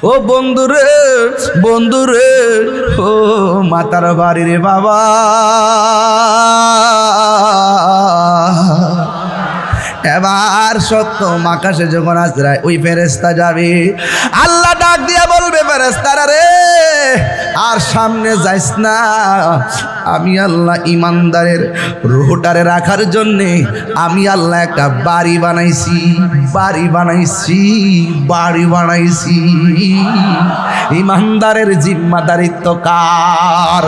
ও বন্ধুরে বন্ধুরে, ও মাতার বাড়ি রে বাবা, এবার সত্য আকাশে যখন আজরাইল ওই ফেরেশতা যাবে, আল্লাহ ডাক দিয়া বলবে ফেরেশতারা রে আর সামনে যাইস না, আমি আল্লাহ ইমানদারের রূহটারে রাখার জন্যে আমি আল্লাহ একটা বাড়ি বানাইছি, বাড়ি বানাইছি, বাড়ি বানাইছি। ইমানদারের জিম্মাদারিত্ব কার?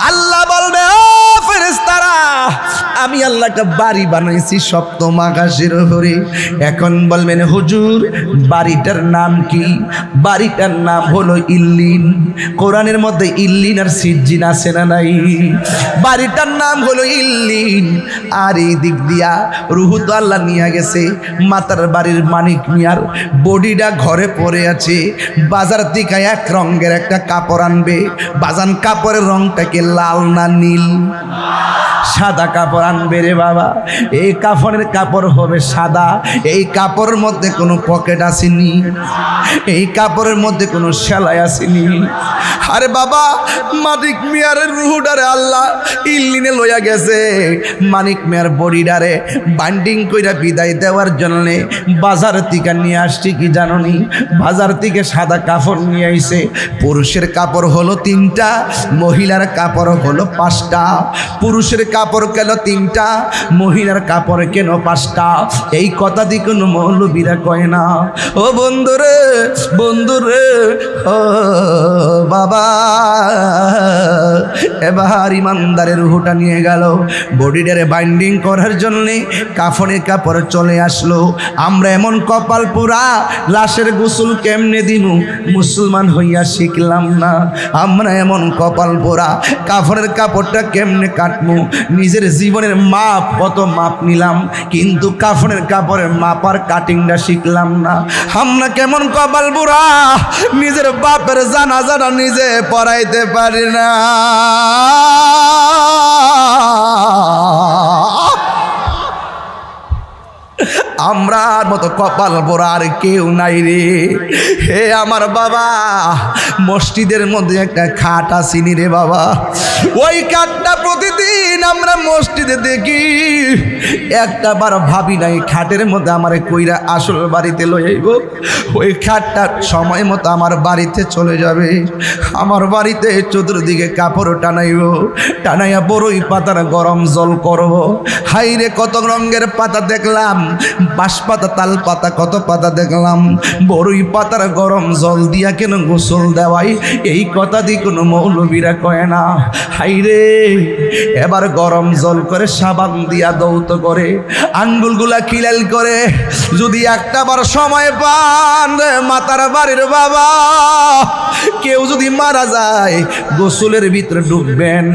আল্লাহ বলবে ও ফেরেশতারা আমি আল্লাহ একটা বাড়ি বানাইছি সপ্তম আকাশের উপরে। এখন বলবেন হুজুর বাড়িটার নাম কি? বাড়িটার নাম হলো ইল্লিন। কোরআনের মধ্যে ইল্লিন আর সিজ্জিন আছে না নাই? বাড়িটার নাম হলো ইল্লিন। আর এই দিক দিয়া রুহু তো আল্লাহ নিয়ে গেছে, মাতার বাড়ির মানিক মিয়ার বডিটা ঘরে পড়ে আছে। বাজার থেকে এক রঙের একটা কাপড় আনবে, বাজান কাপড়ের রংটাকে লাল না নীল? সাদা কাপড় আনবে রে বাবা। এই কাপড়ের কাপড় হবে সাদা। এই কাপড়ের মধ্যে কোনো পকেট আসেনি, এই কাপড়ের মধ্যে কোনো সেলাই আসেনি। আরে বাবা মানিক মিয়ার রুহুডারে আল্লাহ ইল্লিনে লইয়া গেছে। মানিক মিয়ার বডিডারে বাইন্ডিং কইরা বিদায় দেওয়ার জন্য বাজার থেকে নিয়ে আসছি কি জানোনি? বাজার থেকে সাদা কাপড় নিয়ে আইছে। পুরুষের কাপড় হলো 3টা, মহিলার কাপড় হলো 5টা। পুরুষের কাপড় কেন 3টা, মহিলার কাপড় কেন 5টা? এই কথা দিয়ে কোনো মৌলবীরা কয় না। ও বন্ধুরে বন্ধুরে, ও বাবা, এবার ইমানদারের রুহটা নিয়ে গেল, বডিটারে বাইন্ডিং করার জন্যে কাফনের কাপড় চলে আসলো। আমরা এমন কপাল পোড়া, লাশের গোসল কেমনে দিমু মুসলমান হইয়া শিখলাম না। আমরা এমন কপাল পোড়া, কাফনের কাপড়টা কেমনে কাটমু, নিজের জীবনের মাপ কত মাপ নিলাম, কিন্তু কাফনের কাপড়ের মাপ আর কাটিংটা শিখলাম না। আমরা কেমন কপাল পোড়া, নিজের বাপের জানাজাটা নিজে পড়াইতে পারি না। আমরার মতো কপাল পোড়া আর কেউ নাই রে। হে আমার বাবা, মসজিদের মধ্যে একটা খাট আসিনি রে বাবা। ওই খাটটা প্রতিদিন আমরা মসজিদে দেখি, একটা বার ভাবি নাই খাটের মধ্যে আমার কইরা আসল বাড়িতে লই আইব। ওই খাটটা সময় মতো আমার বাড়িতে চলে যাবে। আমার বাড়িতে চতুর্দিকে কাপড় টানাইব, টানাইয়া বড়ই পাতার গরম জল করব। হাইরে কত রঙের পাতা দেখলাম, বাঁশ পাতা, তাল পাতা, কত পাতা দেখলাম। বড়ই পাতার গরম জল দিয়া কেন গোসল দেওয়াই, এই কথা দিয়ে কোনো মৌলবীরা কয় না। হাইরে এবার গরম জল করে সাবান দিয়া দৌত করে, আঙ্গুলগুলা কিলাল করে। যদি একটা বার সময় পান মাতার বাড়ির বাবা, কেউ যদি মারা যায় গোসলের ভিতরে ডুববেন,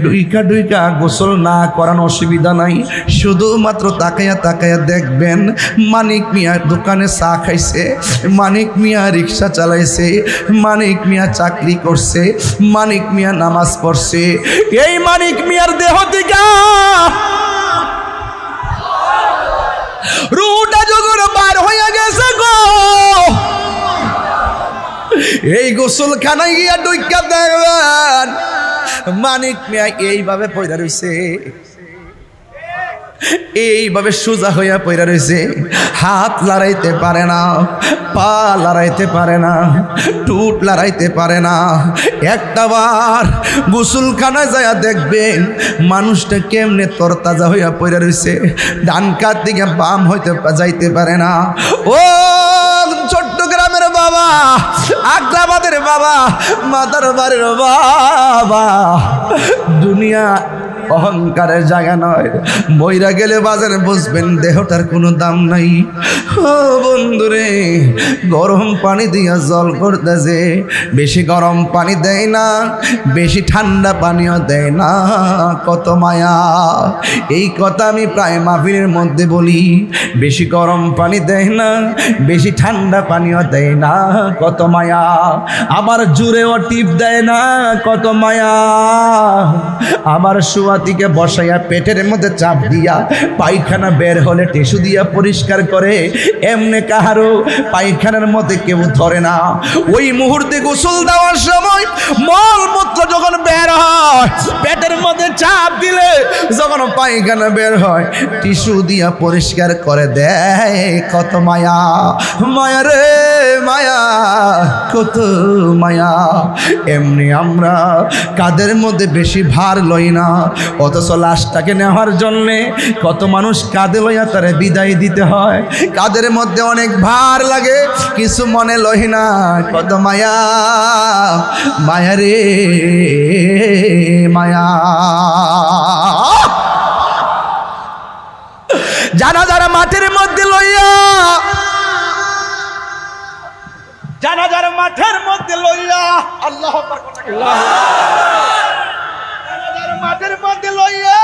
ডুইকা ডুইকা গোসল না করানো অসুবিধা নাই, শুধুমাত্র তাকাইয়া তাকাইয়া দেখবেন মানিক মিয়া দোকানে চা খাইছে, মানিক মিয়া রিক্সা চালাইছে, মানিক মিয়া চাকরি করছে, মানিক মিয়া নামাজ পড়ছে। এই মানিক মিয়ার দেহ থেকে রুটা যখন বার হইয়া গেছে গো, এই গোসলখানায় গিয়া ডুইকা দেখবেন মানিক মিয়া এইভাবে পয়দা রইছে, এইভাবে সোজা হইয়া পয়রা রয়েছে। হাত লড়াইতে পারে না, পা লড়াইতে পারে না, টুট লড়াইতে পারে না। একটা বার গোসলখানায় যাইয়া দেখবেন মানুষটা কেমনে তরতাজা হইয়া পয়রা রয়েছে, ডান কাত দিকে বাম হইতে যাইতে পারে না। ও চট্টগ্রামের বাবা, আগ্রাবাদের বাবা, মাতার বাড়ির বাবা, দুনিয়া অহংকারের জায়গা নয়। মইরা গেলে বাজারে বুঝবেন দেহটার কোনো দাম নাই। ও বন্ধুরে, গরম পানি দিয়া জল করতেছে, বেশি গরম পানি দেয় না, বেশি ঠান্ডা পানিও দেয় না, কত মায়া। এই কথা আমি প্রায় মাহফিলের মধ্যে বলি। বেশি গরম পানি দেয় না, বেশি ঠান্ডা পানিও দেয় না, কত মায়া। আবার জুড়েও টিপ দেয় না, কত মায়া। আবার শুয়া নাতিকে বসাইয়া পেটের মধ্যে চাপ দিয়া পায়খানা বের হলে টিস্যু দিয়া পরিষ্কার করে, এমনি কাহারও পায়খানার মধ্যে কেউ ধরে না। ওই মুহূর্তে গোসল দেওয়ার সময় মলমূত্র যখন বের হয়, পেটের মধ্যে চাপ দিলে যখন পায়খানা বের হয় টিস্যু দিয়া পরিষ্কার করে দেয়। কত মায়া, মায়া রে মায়া, কত মায়া। এমনি আমরা কাদের মধ্যে বেশি ভার লই না, অথচ লাশটাকে নেওয়ার জন্যে কত মানুষ কাঁধে লইয়া তারে বিদায় দিতে হয়। কাদের মধ্যে অনেক ভার লাগে, কিছু মনে লই না। কত মায়া, মায়া রে মায়া। জানাজার মাঠের মধ্যে লইয়া, জানাজার মাঠের মধ্যে লইয়া, আল্লাহ জানাজার মাঠের মধ্যে লইয়া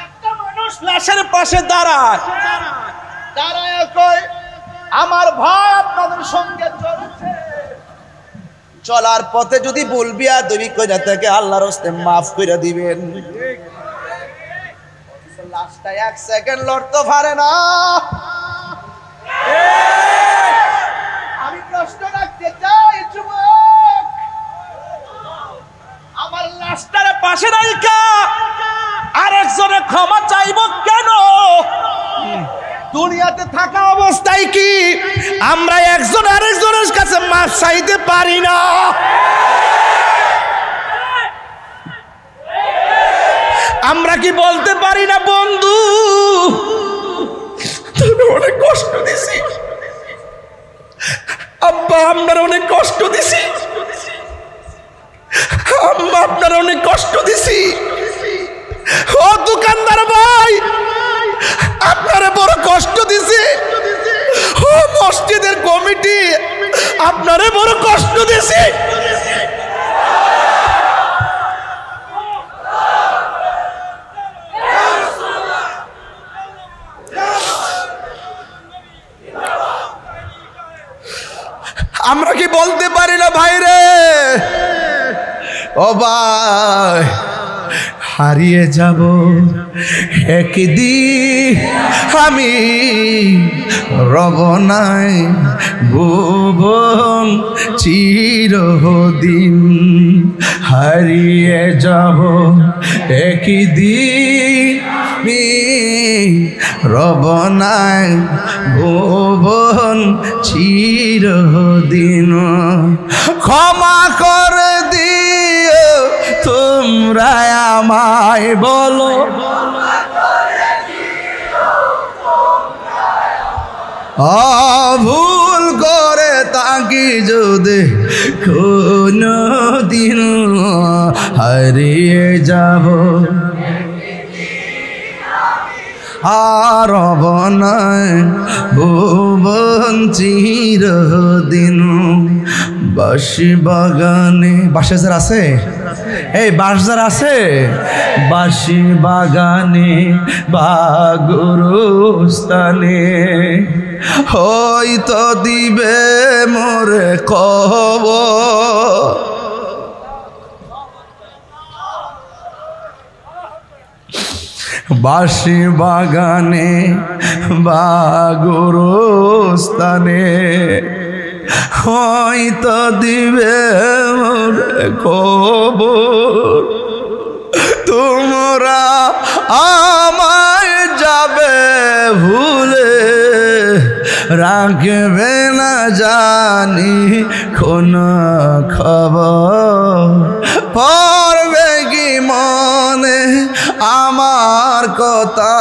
একটা মানুষ লাশের পাশে দাঁড়ায়, দাঁড়ায় কয় আমার ভাই আপনাদের সঙ্গে চলছে, চলার পথে যদি বলবি আর তুমি কইরা থেকে আল্লাহর রাস্তে মাফ করে দিবেন। লাশটা এক সেকেন্ড লড়তে পারে না। আমি প্রশ্ন রাখতে চাই যুবক, আমার লাশটার পাশে রাখা আরেকজনে ক্ষমা চাইব কেন? দুনিয়াতে থাকা অবস্থায় কি আমরা একজন আরেকজনের কাছে মাফ চাইতে পারি না? আমরা কি বলতে পারি না বন্ধু তুমি অনেক কষ্ট দিছি, আব্বা আপনার অনেক কষ্ট দিছি, আম্মা আপনার অনেক কষ্ট দিছি, ও দোকানদার ভাই আপনারে বড় কষ্ট দিছি, ও মসজিদের কমিটি আপনারে বড় কষ্ট দিছি। আমরা কি বলতে পারি না ভাই রে, ও ভাই হারিয়ে যাব একদিন আমি, রব নাই ভুবন চিরদিন, হারিয়ে যাব একদিন আমি, রব নাই ভুবন চিরদিন। ক্ষমা করে দিও তোমরা আমায়, বলো ভুল করে তাকি যদি কোনো দিন হারিয়ে যাব আর বনায় ভুবন চিরদিন। বাঁশি বাগানে, বাঁশাজার আছে, এই বাঁশজার আছে, বাঁশি বাগানে বা গুরুস্থানে হয়তো দিবে মোরে খবর, বাঁশি বাগানে বা গুরুস্থানে হয়তো দিবে মোরে খবর, তোমরা আমায় যাবে ভুলে রাখবে না জানি কোন খবর, পড়বে কি মনে আমার কথা,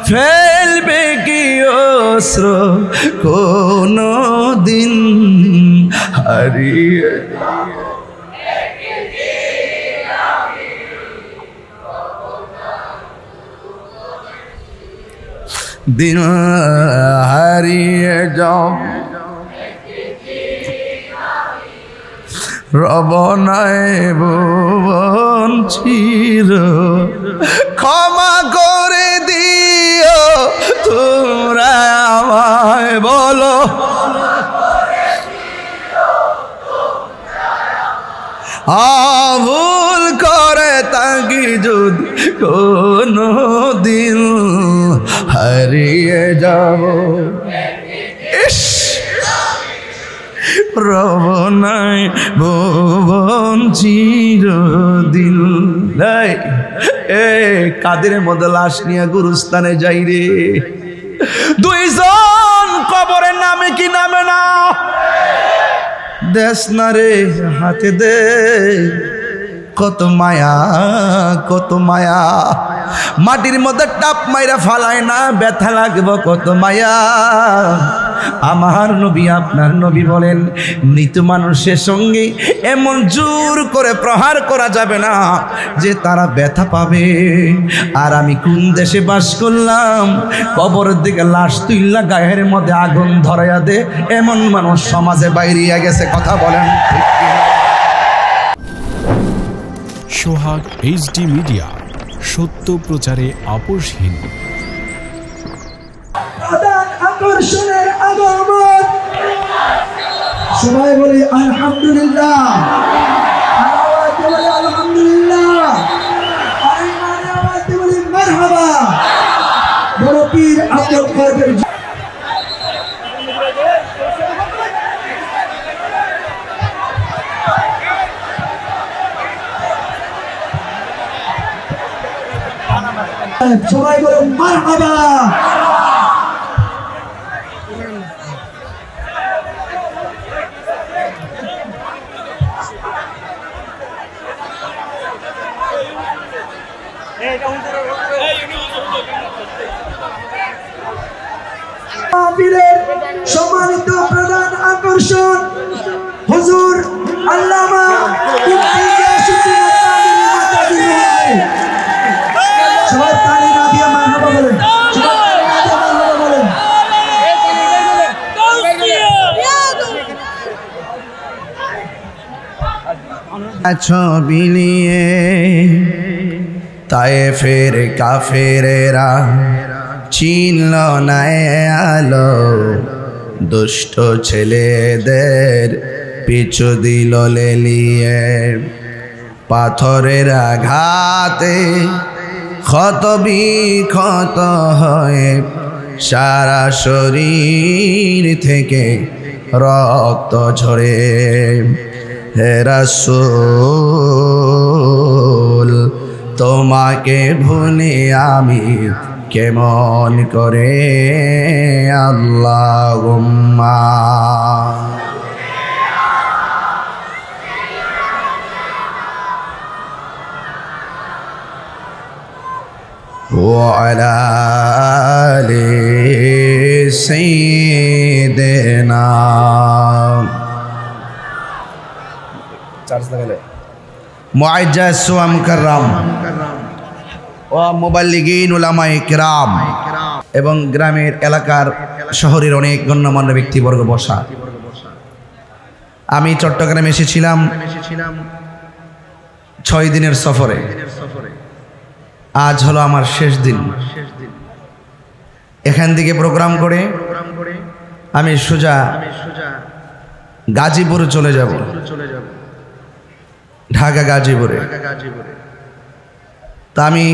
ফেলবে কি অশ্র কোনো দিন হারিয়ে দিন হারিয়ে যাও রব নাই ভুবন চির, ক্ষমা করে দিও তোমরা আমায়, বলো ভুল যদি কোনো দিন হারিয়ে যাব ইস রব নাই ভুবন চিরদিন এ কাদের মধ্যে লাশ নিয়ে গুরুস্থানে যাই রে দুইজন কবরের নামে কি নামে না দেশ না রে হাতে দে কত মায়া কত মায়া মাটির মধ্যে টাপ মাইরা ফালায় না ব্যথা লাগবে কত মায়া আমার নবী আপনার নবী বলেন মৃত মানুষের সঙ্গে এমন জোর করে প্রহার করা যাবে না যে তারা ব্যথা পাবে আর আমি কোন দেশে বাস করলাম কবরের দিকে লাশ তুইলা গায়ের মধ্যে আগুন ধরাইয়া দে এমন মানুষ সমাজে বাইরিয়া গেছে কথা বলেন সোহাগ এইচডি মিডিয়া সত্য প্রচারে আপোষহীন আকর্ষণের আগমন সবাই বলি আলহামদুলিল্লাহ আলহামদুলিল্লাহ বলি মারহাবা বড় পীর আব্দুল কাদের সবাই বলে মারহাবা সম্মানিত প্রধান আকর্ষণ হুজুর আল্লামা সবাই তালি না দিয়ে মারহাবা বলেন ছবি নিয়ে তায়েফের কাফেরেরা চিনল না আলো দুষ্ট ছেলেদের পিছু দিল লেলিয়ে পাথরের আঘাতে ক্ষত বিক্ষত হয়ে সারা শরীর থেকে রক্ত ঝরে হে রাসূল তোমাকে ভুলে আমি কেমন করে আল্লাহুম্মা ওয়া আলা আলি সাইয়্যিদিনা চার্জ লাগালে মুআজ্জাজ সুয়াম کرام ও মুবাল্লিগিন উলামায়ে কিরাম এবং গ্রামের এলাকার শহরের অনেক গণ্যমান্য ব্যক্তিবর্গ বসা আমি চট্টগ্রামে এসেছিলাম 6 দিনের সফরে আজ হলো আমার শেষ দিন এখান থেকে প্রোগ্রাম করে আমি সোজা গাজীপুর চলে যাব ঢাকা গাজীপুরে তা আমি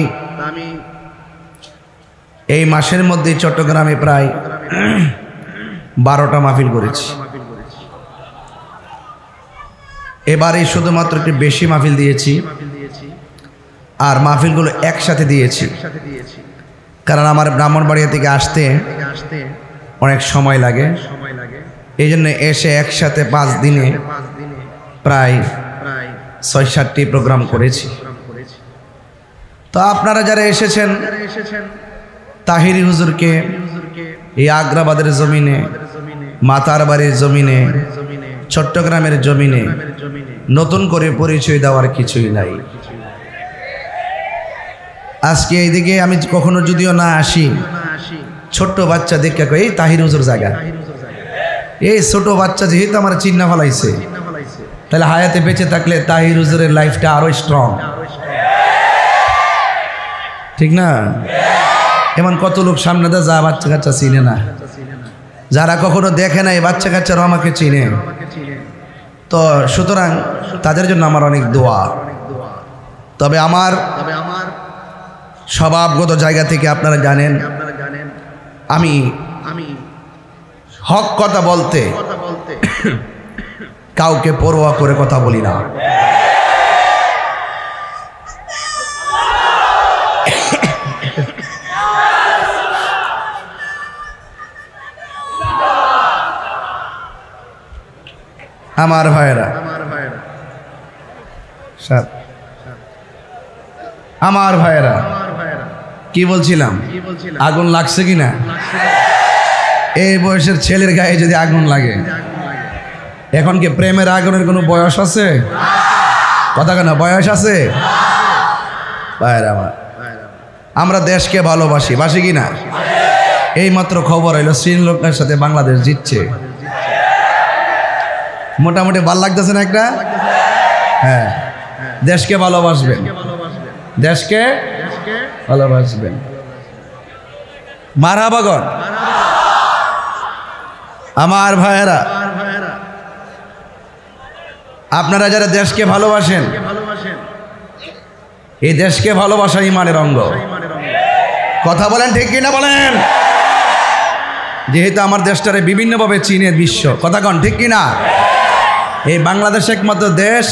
এই মাসের মধ্যে চট্টগ্রামে প্রায় 12টা মাহফিল করেছি এবারে শুধুমাত্র একটু বেশি মাহফিল দিয়েছি আর মাহফিলগুলো একসাথে দিয়েছি কারণ আমার ব্রাহ্মণবাড়িয়া থেকে আসতে অনেক সময় লাগে এই জন্য এসে একসাথে 5 দিনে প্রায় 6-7টি প্রোগ্রাম করেছি তো আপনারা যারা এসেছেন তাহিরি হুজুরকে এই আগ্রাবাদের জমিনে মাতার বাড়ির জমিনে চট্টগ্রামের জমিনে নতুন করে পরিচয় দেওয়ার কিছুই নাই আজকে এইদিকে আমি কখনো যদিও না আসি ছোট্ট বাচ্চা দেখে এই তাহির হুজুর জায়গা এই ছোট বাচ্চা যেহেতু আমার চিন্না ফেলাইছে তাহলে হায়াতে বেঁচে থাকলে তাহির হুজুরের লাইফটা আরো স্ট্রং ঠিক না এমন কত লোক সামনে দা যা বাচ্চা কাচ্চা চিনে না যারা কখনো দেখে না এই বাচ্চা কাচ্চারাও আমাকে চিনে তো সুতরাং তাদের জন্য আমার অনেক দোয়া তবে আমার স্বভাবগত জায়গা থেকে আপনারা জানেন আমি হক কথা বলতে কাউকে পরোয়া করে কথা বলি না। আমার ভাইরা আমার ভাইরা কি বলছিলাম, আগুন লাগছে কিনা? এই বয়সের ছেলের গায়ে যদি আগুন লাগে, এখন কি প্রেমের আগুনের কোনো বয়স আছে? কথা কেন, বয়স আছে? ভাইরা আমার, আমরা দেশকে ভালোবাসি, বাসি কিনা? এই মাত্র খবর হইল শ্রীলঙ্কার সাথে বাংলাদেশ জিতছে। মোটামুটি ভাল লাগতেছে না একটা? হ্যাঁ, দেশকে ভালোবাসবেন, দেশকে ভালোবাসবেন। মারহাবাগন আমার ভাইয়েরা, আপনারা যারা দেশকে ভালোবাসেন, এই দেশকে ভালোবাসা ইমানের অঙ্গ। কথা বলেন ঠিক কিনা বলেন? যেহেতু আমার দেশটারে বিভিন্নভাবে চিনে বিশ্ব, কথা কন ঠিক কিনা? এই বাংলাদেশ একমাত্র দেশ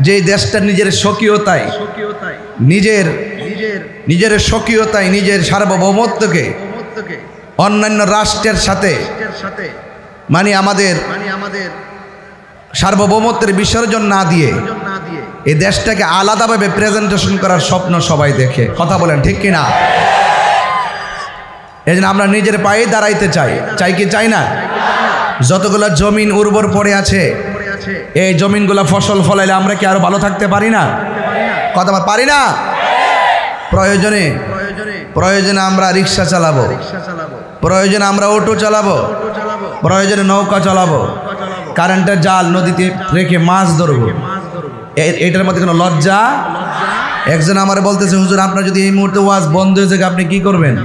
যে দেশটা নিজের স্বকীয়তায়, নিজের স্বকীয়তায়, নিজের সার্বভৌমত্বকে অন্যান্য রাষ্ট্রের সাথে মানে আমাদের সার্বভৌমত্বের বিসর্জন না দিয়ে এই দেশটাকে আলাদাভাবে প্রেজেন্টেশন করার স্বপ্ন সবাই দেখে। কথা বলেন ঠিক কিনা? এই জন্য আমরা নিজের পায়ে দাঁড়াইতে চাই, চাই কি চাই না? যতগুলো জমিন উর্বর পড়ে আছে, এই জমিনগুলো ফসল ফলাইলে আমরা কি আরো ভালো থাকতে পারি না? কথা পারি না? প্রয়োজনে আমরা রিক্সা চালাবো, প্রয়োজনে আমরা অটো চালাবো, প্রয়োজনে নৌকা চালাবো, কারেন্টের জাল নদীতে রেখে মাছ ধরবো। এটার মধ্যে কোনো লজ্জা? একজন আমার বলতেছে, হুজুর আপনার যদি এই মুহূর্তে ওয়াজ বন্ধ হয়ে যায় আপনি কি করবেন?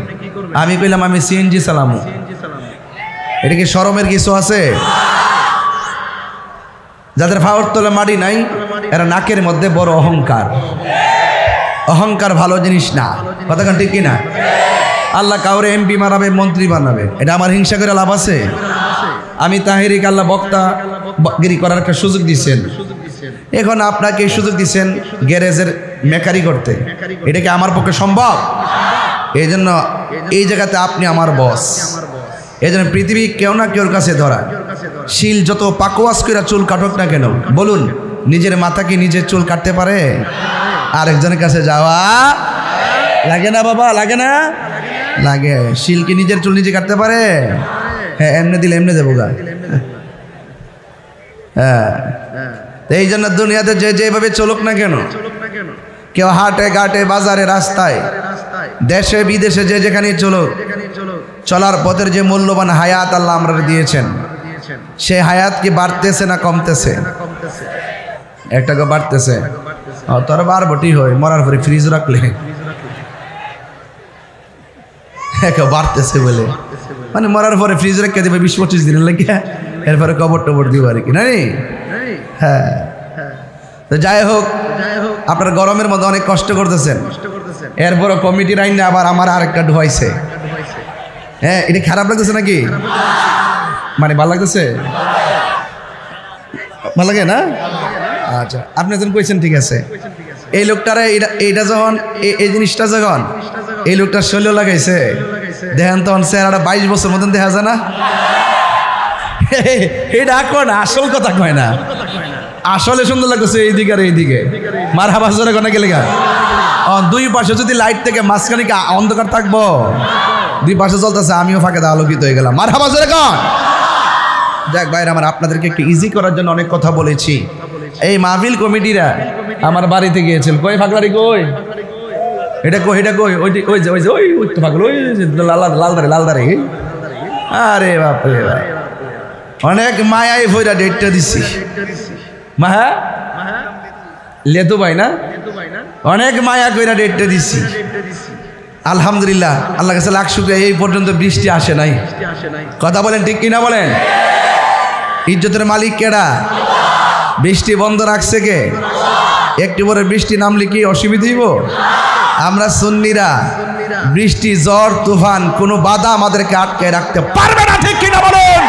আমি কইলাম আমি সিএনজি চালামো। এটা কি শরমের কিছু আছে? যাদের ফাওয়ার তোলে মাটি নাই, এরা নাকের মধ্যে বড় অহংকার। অহংকার ভালো জিনিস না, কথা ঠিক কিনা? আল্লাহ কাউরে এমপি বানাবে, মন্ত্রী বানাবে, এটা আমার হিংসা করে লাভ আছে? আমি তাহেরিক আল্লাহ বক্তাগিরি করার একটা সুযোগ দিচ্ছেন, এখন আপনাকে এই সুযোগ দিচ্ছেন গ্যারেজের মেকারি করতে, এটা কি আমার পক্ষে সম্ভব? এই জন্য এই জায়গাতে আপনি আমার বস। এই জন্য পৃথিবী কেউ না কেউর কাছে ধরা। শিল যত পাকোয়াস করে চুল কাটুক না কেন, বলুন নিজের মাথা কি নিজের চুল কাটতে পারে? আরেকজনের কাছে যাওয়া লাগে না বাবা, লাগে না? লাগে। শিল কি নিজের চুল নিজে কাটতে পারে? হ্যাঁ, এমনি দিলে এমনি দেবো গা। হ্যাঁ, এই জন্য দুনিয়াতে যে যেভাবে চলুক না কেন, কেউ হাটে ঘাটে বাজারে রাস্তায় দেশে বিদেশে যে যেখানে চলুক, চলার পথের যে মূল্যবান হায়াত আল্লাহ আমরা দিয়েছেন, সে হায়াত কি বাড়তেছে না কমতেছে? একটাকে বাড়তেছে। তোর বারবটি হয় মরার পরে ফ্রিজ রাখলে বাড়তেছে বলে, মানে মরার পরে ফ্রিজ রেখে দেবে 20-25 দিনের লাগে, এরপরে কবর টবর দিব আর কি না? হ্যাঁ, তো যাই হোক, আপনার গরমের মধ্যে অনেক কষ্ট করতেছেন, এরপরে কমিটির আইনে আবার আমার আরেকটা ঢুয়াইছে। হ্যাঁ, এটা খারাপ লাগতেছে নাকি? মানে ভালো লাগতেছে? ভালো লাগে না? আচ্ছা, আপনি যখন কইছেন ঠিক আছে। এই লোকটারে এইটা যখন এই জিনিসটা যখন এই লোকটার শৈল লাগাইছে, দেখেন তখন চেহারাটা 22 বছর মতন দেখা যায় না? এটা কোন আসল কথা কয় না, আসলে সুন্দর লাগতেছে এইদিকে আর এইদিকে। মার হাবাস ধরে কোনা গেলে গা, দুই পাশে যদি লাইট থেকে মাঝখানে অন্ধকার থাকবো, দুই পাশে চলতেছে, আমিও ফাঁকে আলোকিত হয়ে গেলাম। মার হাবাস ধরে কন। যাক ভাইরা আমার, আপনাদেরকে একটু ইজি করার জন্য অনেক কথা বলেছি। এই মাহফিল কমিটিরা আমার বাড়িতে গিয়েছিল, কই ফাঁকলারি কই, এটা কই, এটা কই, ওই ওই যে ওই যে ওই তো ফাঁকল, ওই লালদারে। আরে বাপরে বাপ, অনেক মায়াই ভইরা ডেটটা দিছি। মাহা লেতু ভাই না, অনেক মায়া কইরা ডেটটা দিছি। আলহামদুলিল্লাহ, আল্লাহ কাছে লাখ শুকরিয়া, এই পর্যন্ত বৃষ্টি আসে নাই। কথা বলেন ঠিক কিনা বলেন? ইজ্জতের মালিক কেডা? বৃষ্টি বন্ধ রাখছে কে? একটু পরে বৃষ্টি নামলে কি অসুবিধা হইব? আমরা সুন্নিরা বৃষ্টি ঝড় তুফান কোনো বাধা আমাদেরকে আটকে রাখতে পারবে না, ঠিক কিনা বলুন?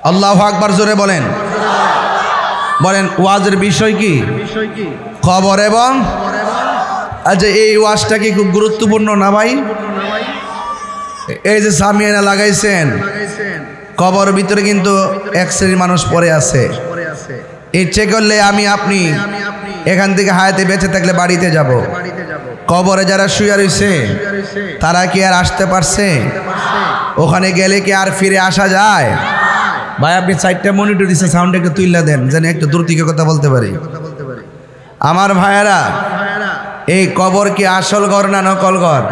আল্লাহু আকবার জোরে বলেন। বলেন ওয়াজের বিষয় কি? খবর এবং আচ্ছা এই ওয়াজটা কি খুব গুরুত্বপূর্ণ না ভাই? এই যে সামিয়ানা লাগাইছেন, কবর ভিতরে কিন্তু এক শ্রেণীর মানুষ পড়ে আছে। ইচ্ছে করলে আমি আপনি এখান থেকে হায়াতে বেঁচে থাকলে বাড়িতে যাব, কবরে যারা শুয়ে রয়েছে তারা কি আর আসতে পারছে? ওখানে গেলে কি আর ফিরে আসা যায়? ভাই আপনি চারটা মনিটর দিচ্ছে, সাউন্ড একটু তুইলা দেন যেন একটু দ্রুত কথা বলতে পারি। আমার ভাইয়েরা, এই কবর কি আসল ঘর না নকল ঘর?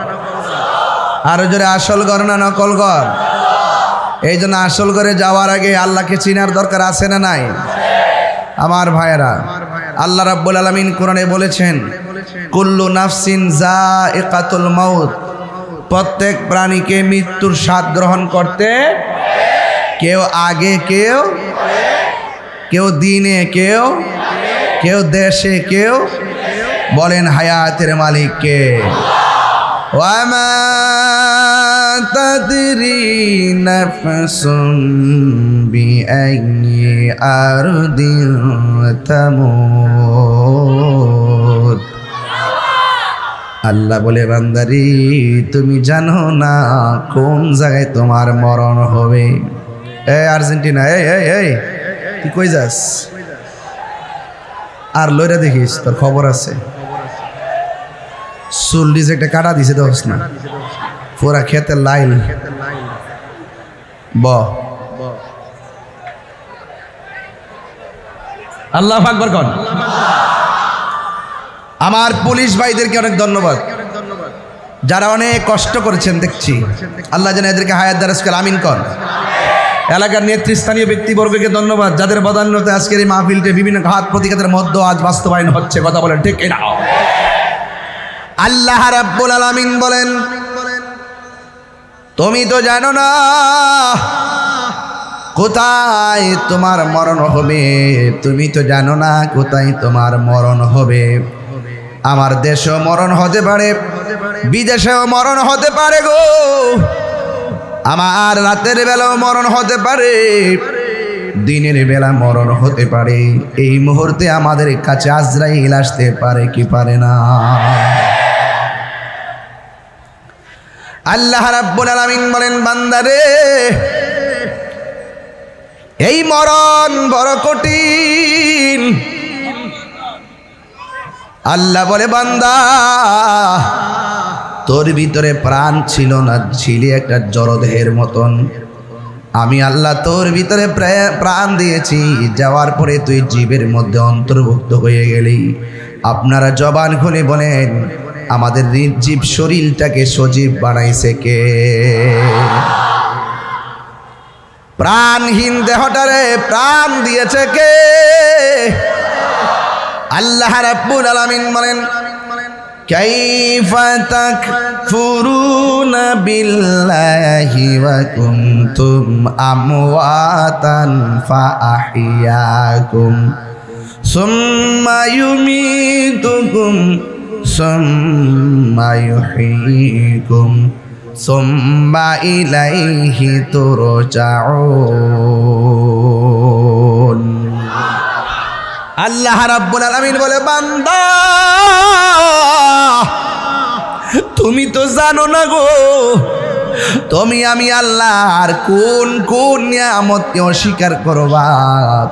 আরো জোরে, আসল ঘর না নকল ঘর? এই জন্য আসল ঘরে যাওয়ার আগে আল্লাহকে চিনার দরকার আছে না নাই? আমার ভাইয়েরা, আল্লাহ রাব্বুল আলামিন কোরআনে বলেছেন কুল্লু নাফসিন যায়িকাতুল মাউত, প্রত্যেক প্রাণীকে মৃত্যুর স্বাদ গ্রহণ করতে, কেউ আগে, কেউ দিনে, কেউ দেশে, কেউ বলেন হায়াতের মালিক কে? ওয়ামা তাদরি নাফসুম বিআইয়ি আরদিন তামুত। আল্লাহ বলে বান্দারি তুমি জানো না কোন জায়গায় তোমার মরণ হবে। এই আর্জেন্টিনা, এই তুই কই যাস? আর লইরা দেখিস, তোর খবর আছে। চল্লিশ একটা কাটা দিছে দোস না, পুরা খেতে লাইল আল্লাহু আকবার কোন। আমার পুলিশ ভাইদেরকে অনেক ধন্যবাদ, যারা অনেক কষ্ট করেছেন দেখছি। আল্লাহ যেন এদেরকে হায়াত দারাজ করে, আমিন কর। এলাকার নেতৃস্থানীয় ব্যক্তিবর্গকে ধন্যবাদ, যাদের বদান্যতে আজকের এই মাহফিলটি বিভিন্ন ঘাত প্রতিঘাতের মধ্যে আজ বাস্তবায়ন হচ্ছে। কথা বলেন ঠিক কিনা? আল্লাহ রাব্বুল আলামিন বলেন তুমি তো জানো না কোথায় তোমার মরণ হবে, তুমি তো জানো না কোথায় তোমার মরণ হবে। আমার দেশেও মরণ হতে পারে, বিদেশেও মরণ হতে পারে গো। আমার রাতের বেলাও মরণ হতে পারে, দিনের বেলা মরণ হতে পারে। এই মুহূর্তে আমাদের কাছে আজরাইল আসতে পারে কি পারে না? আল্লাহ রাব্বুল আলামিন বলেন বান্দারে এই মরণ বড় কঠিন। আল্লাহ বলে বান্দা তোর ভিতরে প্রাণ ছিল না, ছিলি একটা জড়দেহের মতন। আমি আল্লাহ তোর ভিতরে প্রাণ দিয়েছি, যাওয়ার পরে তুই জীবের মধ্যে অন্তর্ভুক্ত হয়ে গেলি। আপনারা জবান খুলে বলেন আমাদের নির্জীব শরীরটাকে সজীব বানাইছে কে? প্রাণহীন দেহটারে প্রাণ দিয়েছে কে? আল্লাহ রাব্বুল আলামিন বলেন কাইফা তাকফুরুনা বিল্লাহি ওয়া কুনতুম আমওয়াতান ফাআহইয়াকুম সুম্মা ইউমীতুকুম সুম্মা ইউহয়ীকুম সুম্মা ইলাইহি তুরজাউন। আল্লাহ রাব্বুল আলামিন বলে বান্দা তুমি তো জানো না গো, তুমি আমি আল্লাহর কোন কোন নিয়ামতকে অস্বীকার করবা।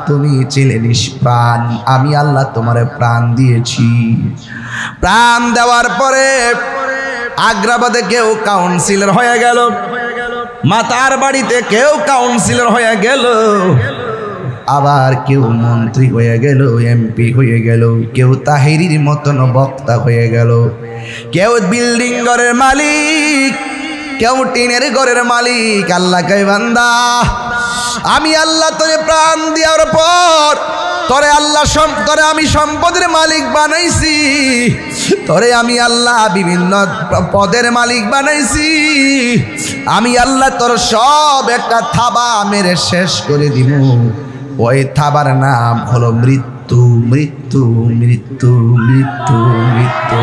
তুমি ছিলে নিষ্প্রাণ, আমি আল্লাহ তোমারে প্রাণ দিয়েছি। প্রাণ দেওয়ার পরে আগ্রাবাদে কেউ কাউন্সিলর হয়ে গেল, মাতার বাড়িতে কেউ কাউন্সিলর হয়ে গেল, আবার কেউ মন্ত্রী হয়ে গেল, এমপি হয়ে গেল, কেউ তাহিরির মতন বক্তা হয়ে গেল, কেউ বিল্ডিং ঘরের মালিক, কেউ টিনের ঘরের মালিক। আল্লাহ কয় বান্দা আমি আল্লাহ তোরে প্রাণ দেওয়ার পর তোরে আল্লাহ তোরে আমি সম্পদের মালিক বানাইছি, তোরে আমি আল্লাহ বিভিন্ন পদের মালিক বানাইছি। আমি আল্লাহ তোর সব একটা থাবা মেরে শেষ করে দিব। ওই থাবার নাম হলো মৃত্যু, মৃত্যু, মৃত্যু, মৃত্যু, মৃত্যু।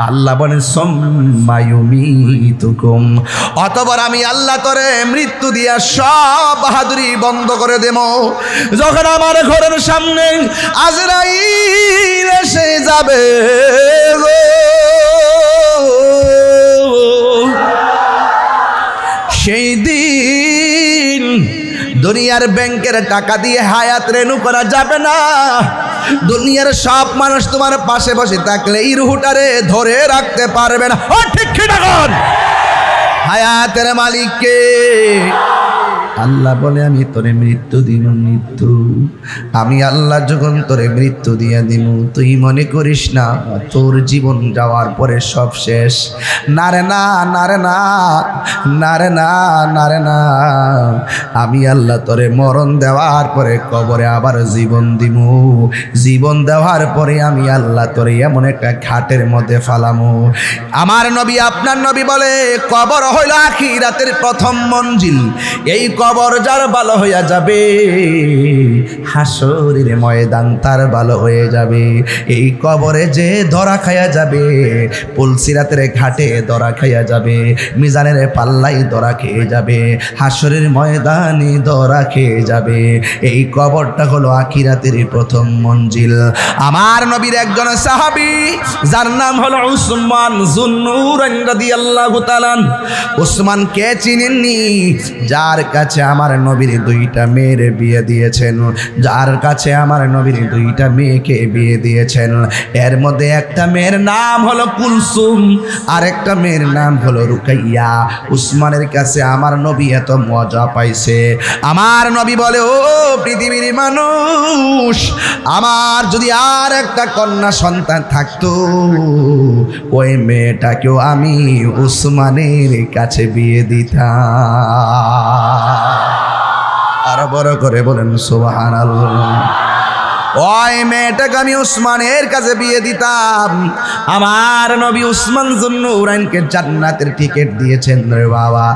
আল্লাহ বলেন সম্মায়ুমিতুকুম, অতঃপর আমি আল্লাহ তোরে মৃত্যু দিয়া সব বাহাদুরি বন্ধ করে দেব। যখন আমার ঘরের সামনে আজরাইল এসে যাবে, সেই দিন দুনিয়ার ব্যাংকের টাকা দিয়ে হায়াত রেনু করা যাবে না। দুনিয়ার সব মানুষ তোমার পাশে বসে থাকলে এই রুহুটারে ধরে রাখতে পারবে না। ও ঠিক ঠিক এখন হায়াতের মালিককে আল্লাহ বলে আমি তোরে মৃত্যু দিব, মৃত্যু। আমি আল্লাহ যখন তোরে মৃত্যু দিয়ে দিব, তুই মনে করিস না তোর জীবন যাওয়ার পরে সব শেষ। না রে না, না রে না, না রে না, না রে না। আমি আল্লাহ তোরে মরণ দেওয়ার পরে কবরে আবার জীবন দিব। জীবন দেওয়ার পরে আমি আল্লাহ তোরে এমন একটা ঘাটের মধ্যে ফালামো। আমার নবী আপনার নবী বলে কবর হইল আখিরাতের প্রথম মঞ্জিল। এই কবর যার ভালো হইয়া যাবে, হাসরের ময়দান তার ভালো হয়ে যাবে। এই কবরে যে ধরা খাইয়া যাবে, পুলসিরাতের ঘাটে ধরা খাইয়া যাবে, মিজানের পাল্লাই ধরা খেয়ে যাবে, হাসরের ময়দানে ধরা খেয়ে যাবে। এই কবরটা হলো আখিরাতের প্রথম মঞ্জিল। আমার নবীর একজন সাহাবী যার নাম হলো উসমান যুন্নুরাইন রাদিয়াল্লাহু তাআলা। উসমান কে চিনেননি? যার কাছে আমার নবীর দুইটা মেয়ের বিয়ে দিয়েছেন, যার কাছে আমার নবীর দুইটা মেয়েকে বিয়ে দিয়েছেন। এর মধ্যে একটা মেয়ের নাম হলো কুলসুম, আর একটা মেয়ের নাম হলো রুকাইয়া। উসমানের কাছে আমার নবী এত মজা পাইছে। আমার নবী বলে ও পৃথিবীর মানুষ, আমার যদি আর একটা কন্যা সন্তান থাকতো, ওই মেয়েটাকেও আমি উসমানের কাছে বিয়ে দিতাম। আর বড় করে বলেন সুবহানাল্লাহ। ওই মেয়েটাকে আমি উসমানের কাছে বিয়ে দিতাম। আমার নবী উসমান যুন্নুরাইনকে জান্নাতের টিকিট দিয়েছেন রে বাবা।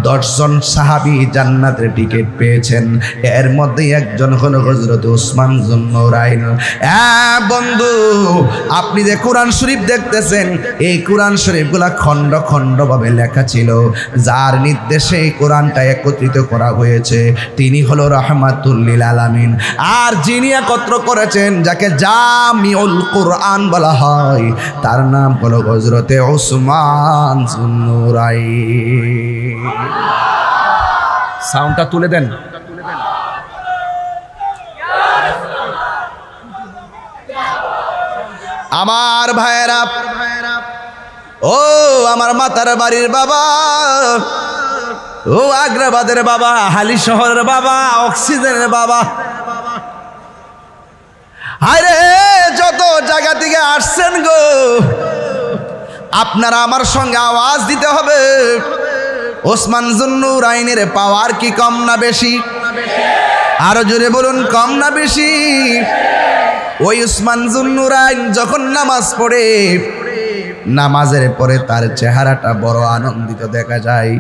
10 জন সাহাবী জান্নাতের টিকিট পেয়েছেন, এর মধ্যে একজন হলো হযরত উসমান যুন্নুরাইন। বন্ধু, আপনি যে কোরআন শরীফ দেখতেছেন, এই কোরআন শরীফগুলা খণ্ড খণ্ড ভাবে লেখা ছিল। যার নির্দেশে এই কোরআনটা একত্রিত করা হয়েছে তিনি হলো রাহমাতুল লিল আলামিন। আর যিনি একত্র করেছেন, যাকে জামিউল কোরআন বলা হয়, তার নাম হলো হযরতে উসমান যুন্নুরাইন। সাউন্ডটা তুলে দেন। আমার ভাইয়েরা, ও আমার মাতার বাড়ির বাবা, ও আগ্রাবাদের বাবা, হালি শহরের বাবা, অক্সিজেনের বাবা, আরে যত জায়গা থেকে আসছেন গো, আপনারা আমার সঙ্গে আওয়াজ দিতে হবে। ওসমান যুন্নুরাইনের পাওয়ার কি কম না বেশি? আরো জোরে বলুন, কম না বেশি? ওই ওসমান যুন্নুরাইন যখন নামাজ পড়ে, নামাজের পরে তার চেহারাটা বড় আনন্দিত দেখা যায়।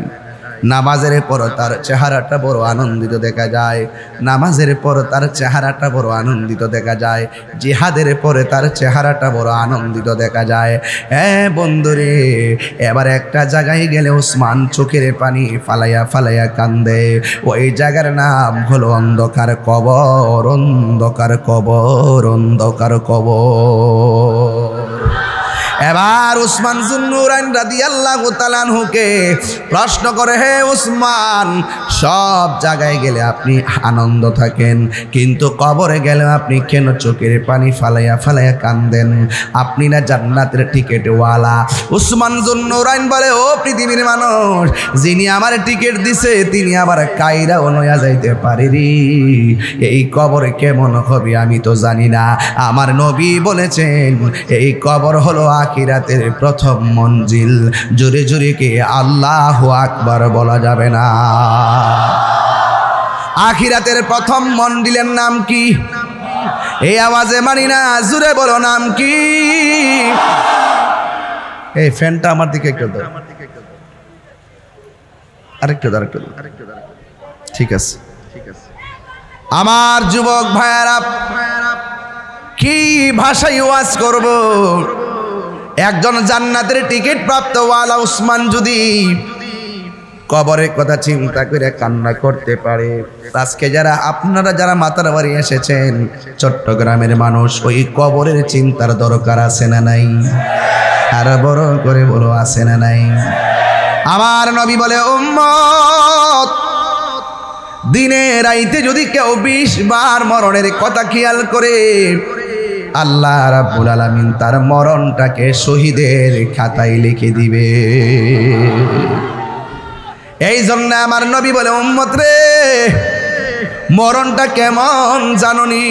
নামাজের পর তার চেহারাটা বড় আনন্দিত দেখা যায়। নামাজের পর তার চেহারাটা বড় আনন্দিত দেখা যায়। জিহাদের পরে তার চেহারাটা বড় আনন্দিত দেখা যায়। হ্যাঁ বন্ধুরে, এবার একটা জায়গায় গেলে ওসমান চোখের পানি ফালাইয়া ফালাইয়া কান্দে। ওই জায়গার নাম হলো অন্ধকার কবর, অন্ধকার কবর, অন্ধকার কবর। এবার উসমান যুন্নুরাইন রাদিয়াল্লাহু তাআলা আনহুকে প্রশ্ন করে, হে উসমান, সব জায়গায় গেলে আপনি আনন্দ থাকেন, কিন্তু কবরে গেলে আপনি কেন চোখের পানি ফালাইয়া ফালাইয়া কান্দেন? আপনি না জান্নাতের টিকিটওয়ালা? উসমান যুন্নুরাইন বলে, ও পৃথিবীর মানুষ, যিনি আমার টিকিট দিছে তিনি আবার কায়রা নয়া যাইতে পারে রে। এই কবরে কেমন হবে আমি তো জানি না। আমার নবী বলেছেন এই কবর হলো আখিরাতের প্রথম মঞ্জিল। জোরে জোরে কে আল্লাহু আকবার বলা যাবে না? আখিরাতের প্রথম মঞ্জিলের নাম কি? এই আওয়াজে মানি না, জুড়ে বলো নাম কি? এই ফ্যানটা আমার দিকে একটু দাও, আরেকটু দাও, ঠিক আছে। আমার যুবক ভাইয়ারা, কি ভাষায় ওয়াজ করব? একজন জান্নাতের টিকিট প্রাপ্ত ওয়ালা উসমান যদি কবরের কথা চিন্তা করে কান্না করতে পারে, আজকে যারা আপনারা যারা মাতার বাড়ি এসেছেন চট্টগ্রামের মানুষ, ওই কবরের চিন্তার দরকার আছে না নাই? আর বড় করে বলো, আছে না নাই? আমার নবী বলে, উম্মত দিনে রাইতে যদি কেউ 20 বার মরণের কথা খেয়াল করে, আল্লাহ রাব্বুল আলামিন তার মরণটাকে শহীদের খাতায় লিখে দিবে। এই জন্য আমার নবী বলে, উম্মত রে, মরণটা কেমন জাননি?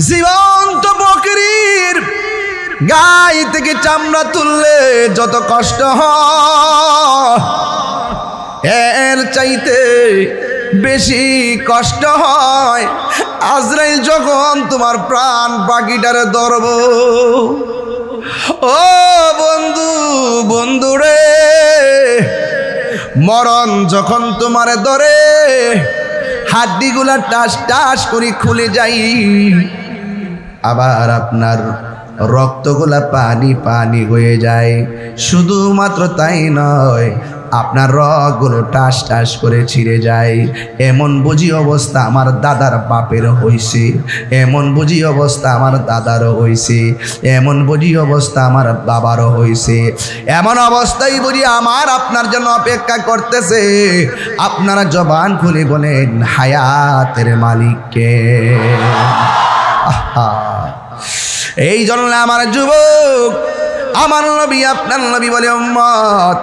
জীবন্ত বকরির গাই থেকে চামড়া তুললে যত কষ্ট হয়, এর চাইতে বেশি কষ্ট হয় আজরাইল যখন তোমার প্রাণ পাখিটারে ধরব। ও বন্ধু, বন্ধু রে, মরণ যখন তোমারে ধরে হাড্ডিগুলা টাস টাস করে খুলে যাই, আবার আপনার রক্তগুলা পানি পানি হয়ে যায়। শুধুমাত্র তাই নয়, আপনার রগগুলো টাস টাস করে ছিঁড়ে যায়। এমন বুঝি অবস্থা আমার দাদার বাপের হইছে, এমন বুঝি অবস্থা আমার দাদারও হইছে, এমন বুঝি অবস্থা আমার বাবারও হইছে। এমন অবস্থায় বুঝি আমার আপনার জন্য অপেক্ষা করতেছে। আপনারা জবান খুলে বলেন, হায়াতের মালিককে। আহা, এই জন্য আমার যুবক, আমার নবী আপনার নবী বলে, উম্মত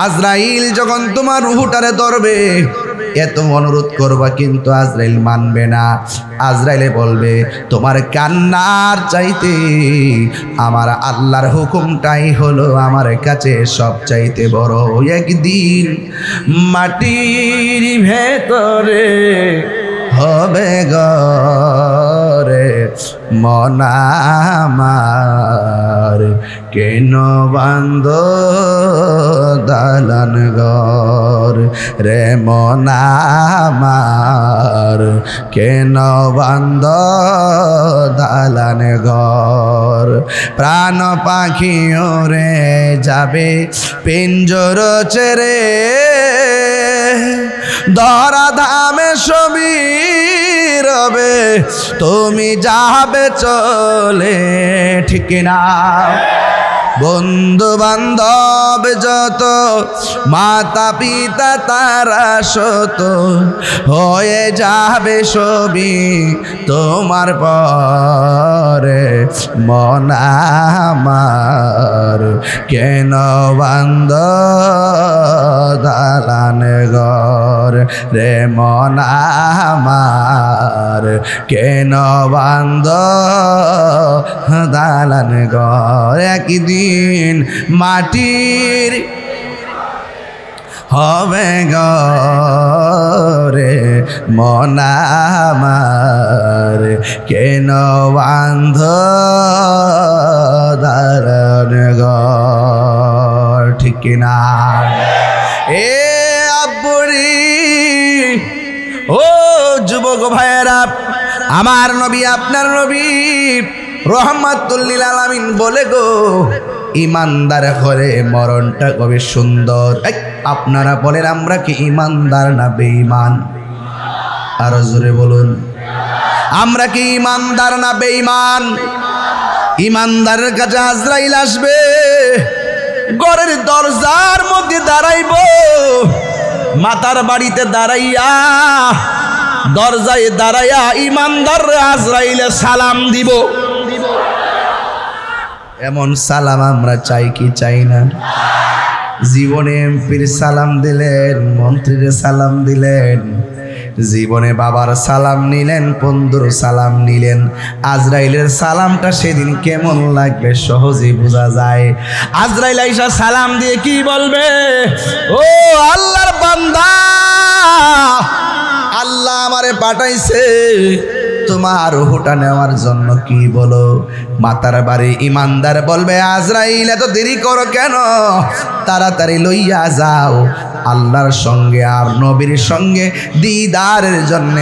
আজরাইল যখন তোমার রুহটারে ধরবে, এত অনুরোধ করবা কিন্তু আজরাইল মানবে না। আজরাইলে বলবে, তোমার কান্নার চাইতে আমার আল্লাহর হুকুমটাই হলো আমার কাছে সব চাইতে বড়। একদিন মাটির ভেতরে হবে ঘরে মন আমার, কেন বান্ধ দালান ঘর রে মন আমার, কেন বান্ধ দালান ঘর। প্রাণ পাখি ওরে যাবে পিঞ্জর ছেড়ে, ধরা ধামে সবই রবে, তুমি যাবে চলে, ঠিক না? বন্ধু বান্ধব যত, মাতা পিতা তারা শত, হয়ে যাবে সবই তোমার পরে। মন আমার, কেন বান্ধ দালান ঘর রে মন আমার, কেন বান্ধ দালান ঘর। একদিন মাটির হবে ঘরে মন আমার, কেন বান্ধ দালান ঘর, ঠিক না? এ আব্বুরি, ও যুবক ভাইয়েরা, আমার নবী আপনার নবী রহমাতুল লিল আলামিন বলে গো, ইমানদার ঘরে মরণটা কবে সুন্দর। আপনারা বলেন, আমরা কি ইমানদার না বেঈমান? আরো জোরে বলুন, আমরা কি ইমানদার না বেঈমান? ইমানদারের কাছে আজরাইল আসবে, ঘরের দরজার মধ্যে দাঁড়াইব, মাতার বাড়িতে দাঁড়াইয়া, দরজায় দাঁড়াইয়া ইমানদার আজরাইলে সালাম দিব। এমন সালাম আমরা চাই কি চাই না? জীবনে এমপির সালাম দিলেন, মন্ত্রীর সালাম দিলেন, জীবনে বাবার সালাম নিলেন, বন্ধুর সালাম নিলেন, আজরাইলের সালামটা সেদিন কেমন লাগবে সহজে বোঝা যায়। আজরাইল আইসা সালাম দিয়ে কি বলবে? ও আল্লাহর বান্দা, আল্লাহ আমারে পাঠাইছে, তোমার রূহটা নেওয়ার জন্য কি বলো? মাতার বাড়ি ইমানদার বলবে, আজরাইল এত দেরি করো কেন? তাড়াতাড়ি লইয়া যাও। আল্লাহর সঙ্গে আর নবীর সঙ্গে দিদারের জন্য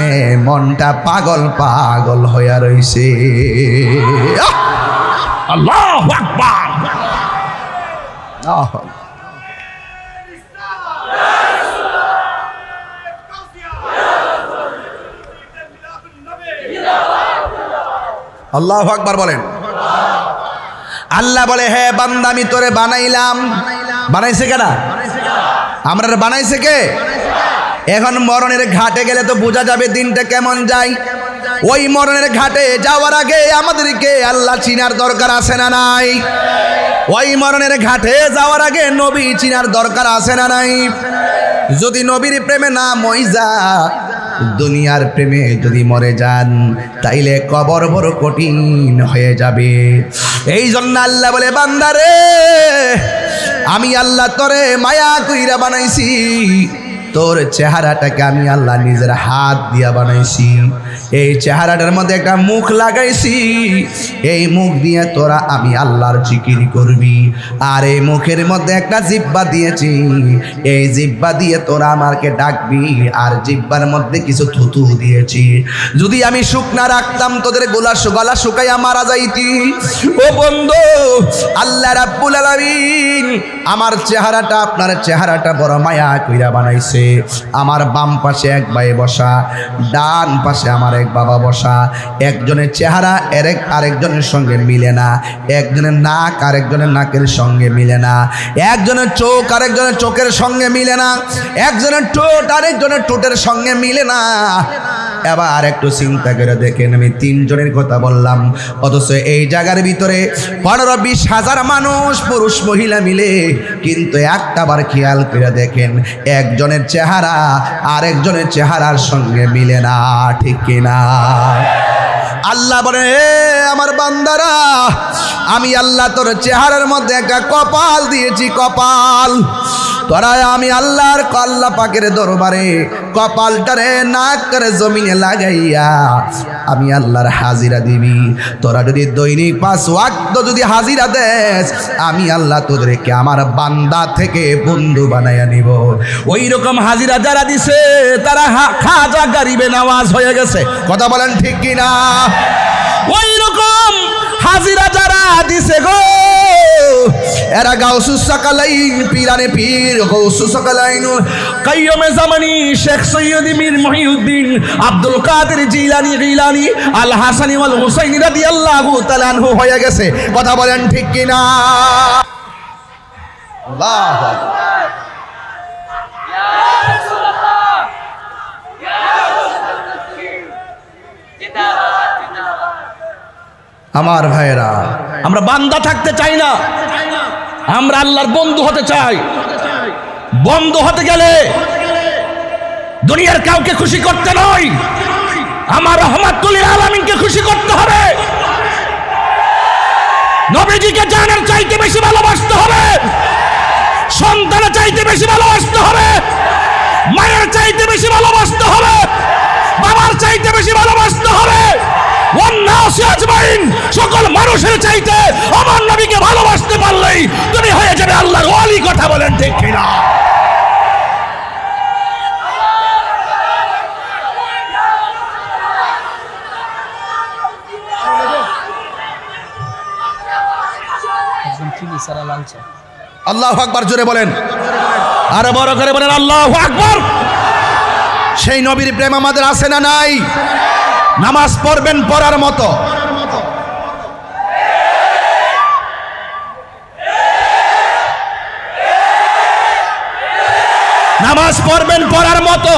মনটা পাগল পাগল হইয়া রইছে। আল্লাহু আকবার। আল্লাহু আকবার বলেন। আল্লাহ বলে, হে বান্দা আমি তোরে বানাইলাম। বানাইছে কেনা? আমরা বানাইছে কে? এখন মরণের ঘাটে গেলে তো বোঝা যাবে দিনটা কেমন যায়। ওই মরণের ঘাটে যাওয়ার আগে আমাদেরকে আল্লাহ চিনার দরকার আছে না নাই? ওই মরণের ঘাটে যাওয়ার আগে নবী চিনার দরকার আছে না নাই? যদি নবীর প্রেমে না মইজা দুনিয়ার প্রেমে যদি মরে যান তাইলে কবর বড় কঠিন হয়ে যাবে। এই জন্য আল্লাহ বলে, বান্দারে আমি আল্লাহ তোরে মায়া কইরা বানাইছি। তোর চেহারাটাকে আমি আল্লাহ নিজের হাত দিয়া বানাইছি। এই চেহারাটার মধ্যে একটা মুখ লাগাইছি। এই মুখ দিয়ে তোরা আমি আল্লাহর জিকির করবি। আর এই মুখের মধ্যে একটা জিহ্বা দিয়েছি। এই জিহ্বা দিয়ে তোরা আমাকে ডাকবি। আর জিহ্বার মধ্যে কিছু থুতু দিয়েছি। যদি আমি শুকনা রাখতাম তোদের গলা শুকাইয়া মারা যাইতি। ও বন্ধু, আল্লাহ রাব্বুল আলামিন আমার চেহারাটা আপনার চেহারাটা বড় মায়া কইরা বানাইছে। আমার বাম পাশে এক ভাই বসা, ডান পাশে আমার এক বাবা বসা। একজনের চেহারা আরেকজনের সঙ্গে মিলে না। একজনের নাক আরেকজনের নাকের সঙ্গে মিলে না। একজনের চোখ আরেকজনের চোখের সঙ্গে মিলে না। একজনের ঠোঁট আরেকজনের ঠোঁটের সঙ্গে মিলে না। এবার একটু চিন্তা করে দেখেন, আমি তিনজনের কথা বললাম, অথচ এই জায়গার ভিতরে 15-20 হাজার মানুষ পুরুষ মহিলা মিলে, কিন্তু একটা বার খেয়াল করে দেখেন একজনের চেহারা আরেকজনের চেহারার সঙ্গে মিলে না, ঠিক কিনা? আল্লাহ বলে, হে আমার বান্দারা, আমি আল্লাহ তোর চেহারার মধ্যে একটা কপাল দিয়েছি। কপাল তোরা আমি আল্লাহ পাকের দরবারে কপালটারে নাক করে জমিনে লাগাইয়া আমি আল্লাহর হাজিরা দিবি। তোরা যদি দৈনিক 5 ওয়াক্ত যদি হাজিরা দেস, আমি আল্লাহ তোদেরকে আমার বান্দা থেকে বন্ধু বানাইয়া নিব। ওই রকম হাজিরা যারা দিছে তারা খাজা গরিবে নওয়াজ হয়ে গেছে। কথা বলেন ঠিক কিনা? ওই রকম হাজিরা যারা দিছে গো, এরা গাউসুস সাকালাইন পীরানে পীর গাউসুস সাকালাইন কাইয়ুমে জামানি শেখ সৈয়দ মীর মহিউদ্দিন আব্দুল কাদের জিলানী আল হাসানি ওয়াল হুসাইনি রাদিয়াল্লাহু তাআলা আনহু হয়ে গেছে। কথা বলেন ঠিক কিনা? আল্লাহু আকবার। ইয়া রাসূলুল্লাহ, ইয়া রাসূলুল্লাহ। আমার ভাইরা, আমরা বান্দা থাকতে চাই না, আমরা আল্লাহর বন্ধু হতে চাই। বন্ধু হতে গেলে দুনিয়ার কাউকে খুশি করতে নয়, আমার রহমাতুল লিল আলামিনকে খুশি করতে হবে। নবীজিকে জানের চাইতে বেশি ভালোবাসতে হবে। সন্তানের চাইতে বেশি ভালোবাসতে হবে। মায়ের চাইতে বেশি ভালোবাসতে হবে। বাবার চাইতে বেশি ভালোবাসতে হবে। সকল মানুষের চাইতে আমার নবীকে ভালোবাসতে পারলেই তুমি হয়ে যাবে আল্লাহর ওয়ালি। কথা বলেন ঠিক কিনা? আল্লাহু আকবার জোরে বলেন, আরো বড় করে বলেন আল্লাহু আকবার। সেই নবীর প্রেম আমাদের আছে না নাই? নামাজ পড়বেন পড়ার মতো, নামাজ পড়বেন পড়ার মতো,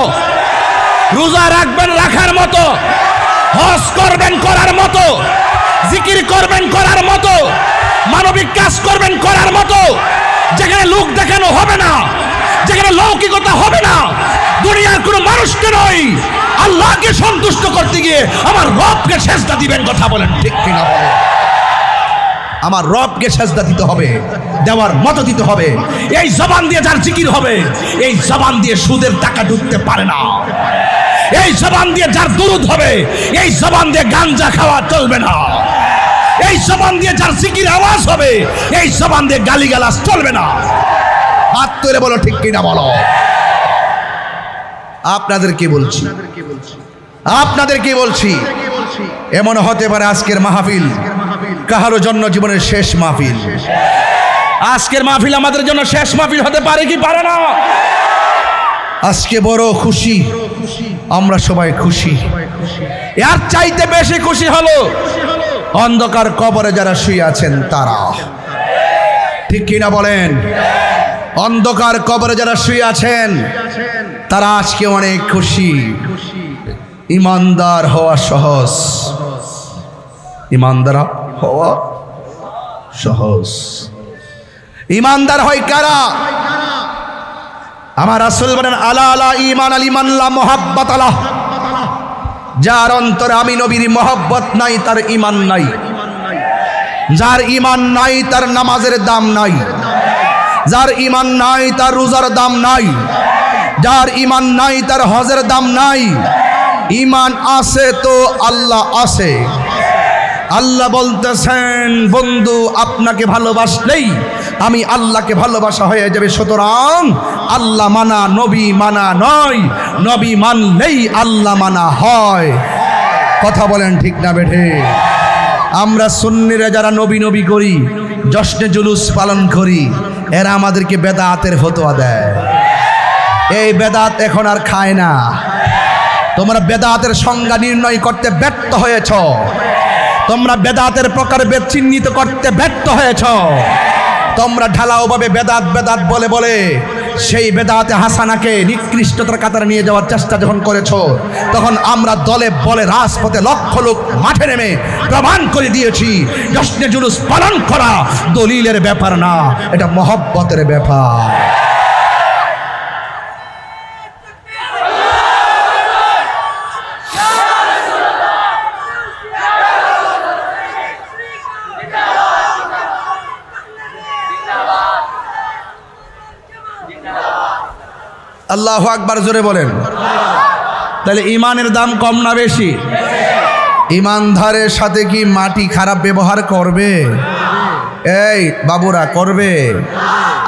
রোজা রাখবেন রাখার মতো, হজ করবেন করার মতো, জিকির করবেন করার মতো, মানবিক কাজ করবেন করার মতো। যেখানে লোক দেখানো হবে না, যেখানে লৌকিকতা হবে না, দুনিয়ার কোনো মানুষকে নয়, আল্লাহকে সন্তুষ্ট করতে গিয়ে আমার রবকে সেজদা দিবেন। কথা বলেন ঠিক কিনা? বলেন। আমার রবকে সেজদা দিতে হবে, দেওয়ার মতো দিতে হবে। এই জবান দিয়ে যার জিকির হবে, এই জবান দিয়ে সুদের টাকা ঢুকতে পারে না। এই জবান দিয়ে যার দুরূদ হবে, এই জবান দিয়ে গাঞ্জা খাওয়া চলবে না। এই জবান দিয়ে যার জিকির আওয়াজ হবে, এই জবান দিয়ে গালিগালাজ চলবে না। হাত তুলে বলো ঠিক কিনা বলো। আপনাদের কি বলছি, আপনাদের কি বলছি, এমন হতে পারে আজকের মাহফিল কাহারো জন্য জীবনের শেষ মাহফিল। আজকের মাহফিল আমাদের জন্য শেষ মাহফিল হতে পারে কি পারে না। আজকে বড় খুশি, আমরা সবাই খুশি। এর চাইতে বেশি খুশি হলো অন্ধকার কবরে যারা শুয়ে আছেন তারা, ঠিক কিনা বলেন। অন্ধকার কবরে যারা শুয়ে আছেন তারা আজকে অনেক খুশি। ইমানদার হওয়া সহজ, ইমানদার হওয়া সহজ। ইমানদার হয় কারা? আমার রাসূল বলেন আলা আলা ঈমান আল ঈমান লা মুহাব্বাত আলাহ। যার অন্তরে আমি নবীর মহব্বত নাই তার ঈমান নাই। যার ঈমান নাই তার নামাজের দাম নাই। যার ঈমান নাই তার রোজার দাম নাই। যার ঈমান নাই তার হজের দাম নাই। ঈমান আছে তো আল্লাহ আছে। আল্লাহ বলতেছেন বন্ধু আপনাকে ভালোবাসলেই আমি আল্লাহকে ভালোবাসা হয়ে যাবে। সুতরাং আল্লাহ মানা নবী মানা নয়, নবী মানলেই আল্লাহ মানা হয়। কথা বলেন ঠিক না বেঠে? আমরা সুন্নিরা যারা নবী নবী করি, জশ্নে জুলুস পালন করি, এরা আমাদেরকে বেদাতের ফতোয়া দেয়। এই বেদাত এখন আর খায় না। তোমরা বেদাতের সংজ্ঞা নির্ণয় করতে ব্যর্থ হয়েছ। তোমরা বেদাতের প্রকারভেদ চিহ্নিত করতে ব্যর্থ হয়েছ। তোমরা ঢালাওভাবে বেদাত বেদাত বলে বলে সেই বেদাতে হাসানাকে নিকৃষ্টতার কাতারে নিয়ে যাওয়ার চেষ্টা যখন করেছ, তখন আমরা দলে বলে রাজপথে লক্ষ লোক মাঠে নেমে প্রমাণ করে দিয়েছি জশ্নে জুলুস পালন করা দলিলের ব্যাপার না, এটা মহব্বতের ব্যাপার। আল্লাহু আকবার জোরে বলেন। তাহলে ইমানের দাম কম না বেশি? ইমানদারের সাথে কি মাটি খারাপ ব্যবহার করবে? এই বাবুরা করবে,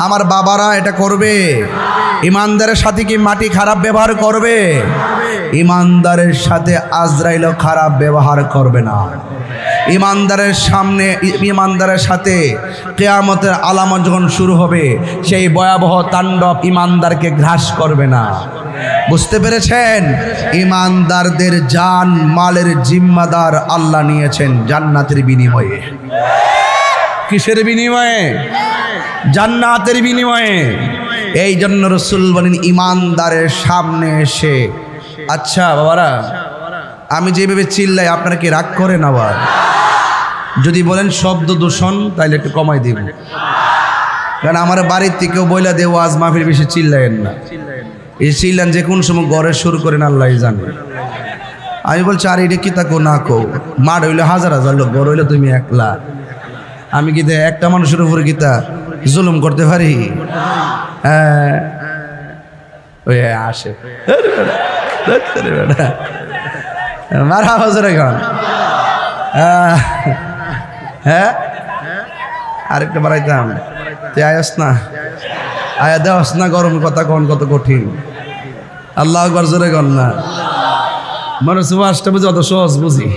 আমার বাবারা এটা করবে। ইমানদারের সাথে কি মাটি খারাপ ব্যবহার করবে? ইমানদারের সাথে আজরাইলও খারাপ ব্যবহার করবে না। ইমানদারের সামনে, ইমানদারের সাথে কিয়ামতের আলামত যখন শুরু হবে, সেই ভয়াবহ তাণ্ডব ইমানদারকে গ্রাস করবে না। বুঝতে পেরেছেন? ইমানদারদের জান মালের জিম্মাদার আল্লাহ নিয়েছেন জান্নাতের বিনিময়ে। কিসের বিনিময়ে? জান্নাতের বিনিময়ে। এই জন্য রাসূল বলেন ইমানদারের সামনে এসে, আচ্ছা বাবারা আমি যেভাবে চিল্লাই আপনারা কি রাগ করেন? আবার যদি বলেন শব্দ দূষণ তাহলে একটু কমাই দিব, কারণ আমার বাড়ির থেকেও বইলা দেব আজ মাহফিল বেশি চিল্লাইয়েন না। এই চিল্লান যে কোন সময় গড়ে শুরু করেন আল্লাহ জানে। আমি বলছি আর এটা কি তা কো না কো, মাঠ হইলে হাজার হাজার লোক, গড় হইলে তুমি একলা। আমি কি একটা মানুষের উপরে গীতা জুলুম করতে পারি? হ্যাঁ ওই আসে মারা হজরে গান। হ্যাঁ আরেকটা বাড়াইতাম, তুই আয়স না, আয়া দেওয়াস না, গরম কথা কন কত কঠিন। আল্লাহ একবার জোরে গন না। মনে সুবাসটা বুঝি অত সহজ বুঝি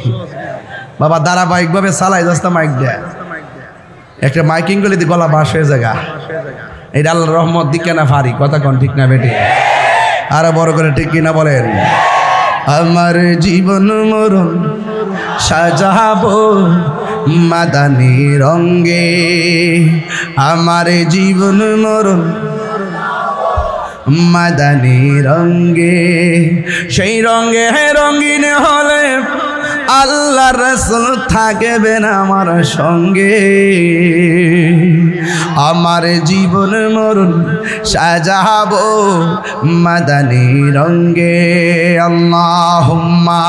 বাবা, ধারাবাহিকভাবে চালাই যাস্তা মাইক দেয়। একটা মাইকিং করলে গলা বাস হয়ে জায়গা। এটা আল্লাহ রহমত দিকে না ফারি, কথা কন ঠিক না বেটে? আরো বড় করে ঠিক কিনা বলেন? আমার জীবন মরণ সাজাবো মাদানী রঙ্গে, আমার জীবন মরণ মাদানী রঙ্গে। সেই রঙ্গে রঙিন হলে আল্লাহ রাসূল থাকবেন আমার সঙ্গে। আমার জীবন মরণ সাজাবো মাদানী রঙ্গে। আল্লাহুম্মা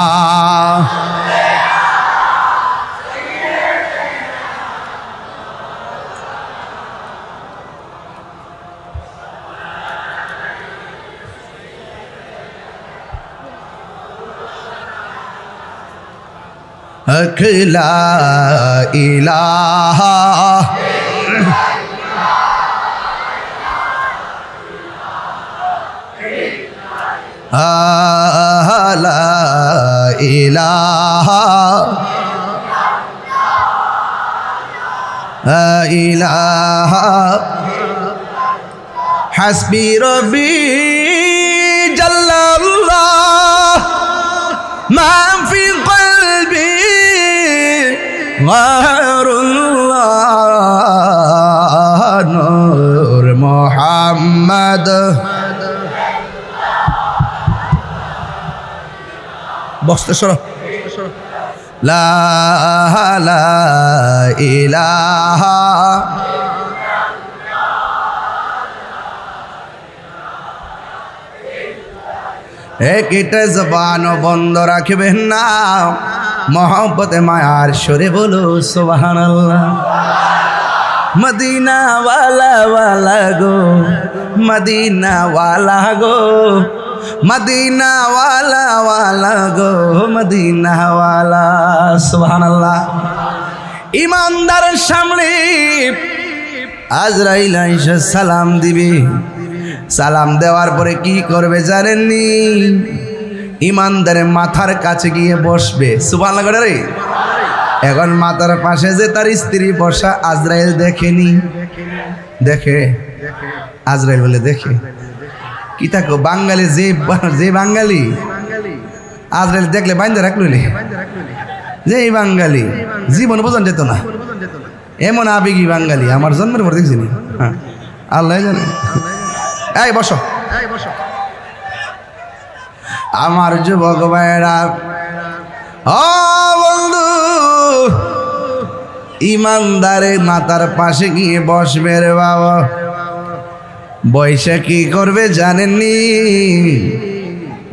হক লা ইলাহা লা ইলাহা ইলাহা হাসবি রব্বি জাল্লাল্লাহ মা ফি কলবি গয়রুল্লাহ নূর মুহাম্মদ বসতে সরো লা ইলাহা একটা জবান বন্ধ রাখবেন না, মোহব্বতে মায়ার সুরে বলো সুবহানাল্লাহ। মদিনা ওয়ালা ওয়ালা গো, মদিনা ওয়ালা গো, মদিনা ওয়ালা ওয়ালা গো, মদিনা ওয়ালা সুবহানাল্লাহ। ইমানদারের সামনে আজরাইল আইসা সালাম দিবে, সালাম দেওয়ার পরে কি করবে জানেননি? ইমানদারের মাথার কাছে গিয়ে বসবে। সুবহানাল্লাহ রে। এখন মাথার পাশে যে তার স্ত্রী বসা, আজরাইল দেখেনি? দেখে? আজরাইল বলে দেখে। কি থাকো বাঙালি, যে বাঙালি আজরাইল দেখলে বাইন্দা রাখলো, যে বাঙালি জীবন বোঝান যেত না, এমন আবেগী বাঙালি আমার জন্মের পর দেখছি। হ্যাঁ, আল্লাহ জানে। এই বসো, আমার যুবক ভাইরা, ও বন্ধু, ইমানদারের মাথার পাশে গিয়ে বসবে রে বাবা। বৈশা কি করবে জানেননি?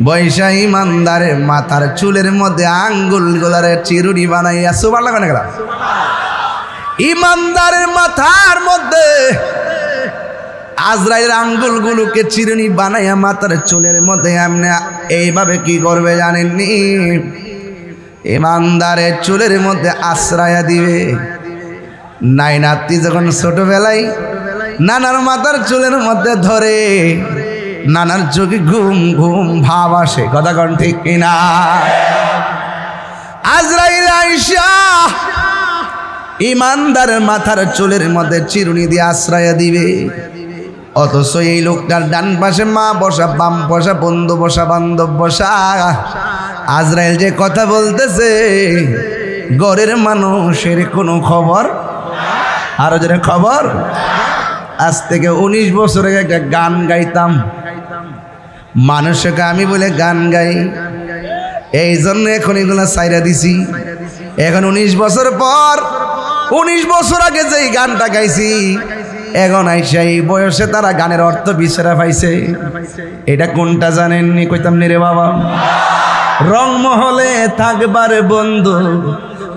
বৈশা ইমানদারের মাথার চুলের মধ্যে আঙ্গুল গোলারে চিরুনি বানাইয়া, সুবহানাল্লাহ কেন গেলাম? ইমানদারের মাথার মধ্যে আজরাইলের আঙ্গুলগুলোকে চিরুনি বানাইয়া মাথার চুলের মধ্যে এমনি এইভাবে কি করবে জানেননি? ইমানদারের চুলের মধ্যে আশ্রয়া দিবে। নাতি যখন ছোটবেলায় নানার মাথার চুলের মধ্যে ধরে, নানার চোখে ঘুম ঘুম ভাব আসে, কথা কোন ঠিক কিনা? আজরাইল আইসা ইমানদারের মাথার চুলের মধ্যে চিরুনি দিয়ে আশ্রয় দিবে। অথচ এই লোকটার ডান পাশে মা বসা, বাম বসা, বন্ধু বসা, বান্ধব বসা। আজরাইল যে কথা বলতেছে, ঘরের মানুষের কোনো খবর। আরো যেন খবর। আজ থেকে 19 বছর আগে একটা গান গাইতাম, মানুষকে আমি বলে গান গাই, এই জন্য এখন এগুলো সাইরা দিছি। এখন 19 বছর পর, 19 বছর আগে যে গানটা গাইছি, এখন আইসা এই বয়সে তারা গানের অর্থ বিছরা পাইছে। এটা কোনটা জানেননি? কইতাম নি রে বাবা। রংমহলে থাকবার বন্ধু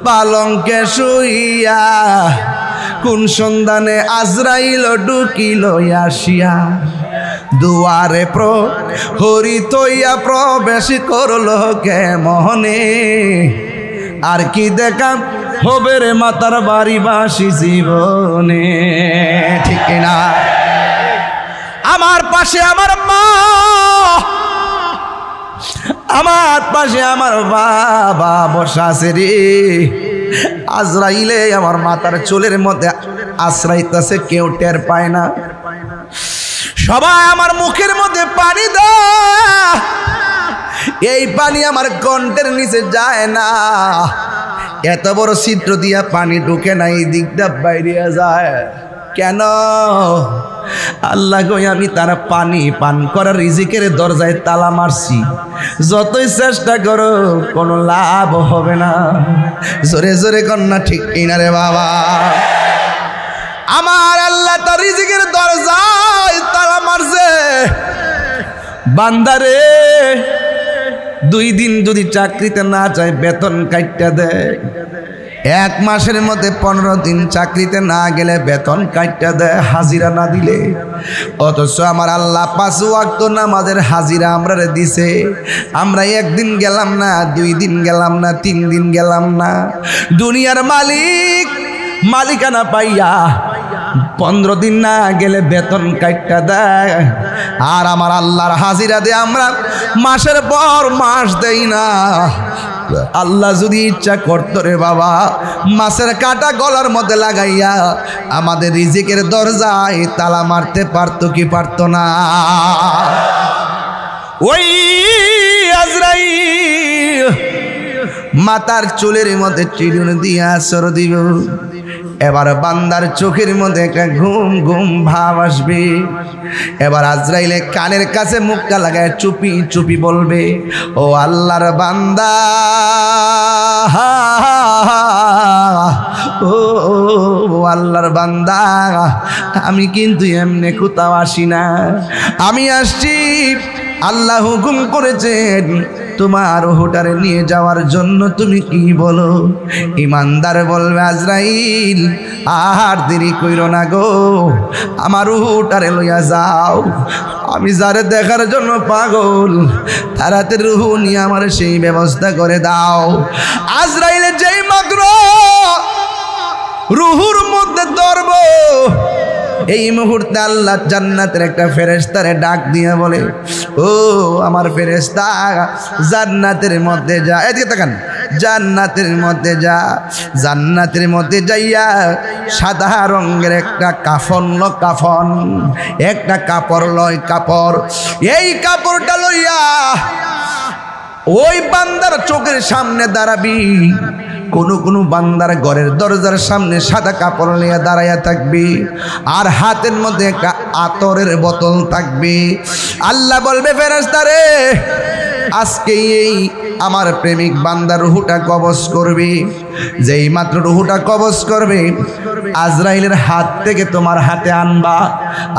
পালঙ্কে শুইয়া, কোন সন্ধানে আজরাইল ঢুকিল আসিয়া, দুয়ারে প্রহরী তৈয়া প্রবেশ করলো কে মহনে, আর কি দেখা হবে রে মাতার বাড়ি বাসি জীবনে, ঠিক না? আমার পাশে আমার মা, আমার পাশে আমার বাবা বসা আছে রে। আজরাইলে আমার মাথার চুলের মধ্যে আশ্রাইতেছে, কেউ টের পায় না। সবাই আমার মুখের মধ্যে পানি দেয়, এই পানি আমার কণ্ঠের নিচে যায় না। এত বড় ছিদ্র দিয়া পানি ঢুকে না, এই দিকটা বাইরে যায় কেন? আল্লাহ গো, আমি তারা পানি পান করার রিজিকের দরজায় তালা মারছি, যতই চেষ্টা করো কোনো লাভ হবে না। জোরে জোরে কন্যা ঠিক কিনা রে বাবা? আমার আল্লাহ তার রিজিকের দরজায় তালা মারছে। বান্দারে 2 দিন যদি চাকরিতে না যায়, বেতন কাইটা দেয়, এক মাসের মধ্যে 15 দিন চাকরিতে না গেলে বেতন কাইটা দেয় হাজিরা না দিলে। অথচ আমার আল্লাহ 5 ওয়াক্ত নামাজের হাজিরা আমরা দিছে। আমরা একদিন গেলাম না, 2 দিন গেলাম না, 3 দিন গেলাম না। দুনিয়ার মালিকানা পাইয়া 15 দিন না গেলে বেতন কাইটা দেয়। আর আমার আল্লাহর হাজিরা দিয়ে আমরা মাসের পর মাস দেই না। আল্লাহ যদি ইচ্ছা করতো রে বাবা, মাছের কাটা গলার মধ্যে লাগাইয়া আমাদের রিজিকের দরজায় তালা মারতে পারতো কি পারতো না? ওই আজরাইল মাথার চুলের মধ্যে চিরুন দিয়া আসর দিব। এবার বান্দার চোখের মধ্যে একটা ঘুম ঘুম ভাব আসবে। এবার আজরাইলে কানের কাছে মুখটা লাগায় চুপি চুপি বলবে, ও আল্লাহর বান্দা, ও আল্লাহর বান্দা, আমি কিন্তু এমনি কোথাও আসি না। আমি আসছি, আল্লাহ হুকুম করেছেন তোমার রুহটারে নিয়ে যাওয়ার জন্য। তুমি কি বলো? ইমানদার বলবে, আজরাইল আর দেরি কইরো না গো, আমার রুহটারে লইয়া যাও। আমি যারে দেখার জন্য পাগল, তাড়াতাড়ি রুহ নিয়ে আমার সেই ব্যবস্থা করে দাও। আজরাইলে যেই মাত্র রুহুর মধ্যে ধরব, এই মুহূর্তে আল্লাহ জান্নাতের একটা ফেরেশতারে ডাক দিয়ে বলে, ও আমার ফেরেশতা, জান্নাতের মধ্যে যা। এদিকে তাকান, জান্নাতের মধ্যে যা। জান্নাতের মধ্যে যাইয়া সাদা রঙের একটা কাফন একটা কাপড় লয়, কাপড়। এই কাপড়টা লইয়া ওই বান্দার চোখের সামনে দাঁড়াবি। কোন বান্দার ঘরের দরজার সামনে সাদা কাপড় নিয়ে দাঁড়াইয়া থাকবে, আর হাতের মধ্যে একটা আতরের বোতল থাকবে। আল্লাহ বলবে, ফেরেশতারে, আজকে এই আমার প্রেমিক বান্দার রুহটা কবজ করবে। যেই মাত্র রুহটা কবজ করবে, আজরাইলের হাত থেকে তোমার হাতে আনবা,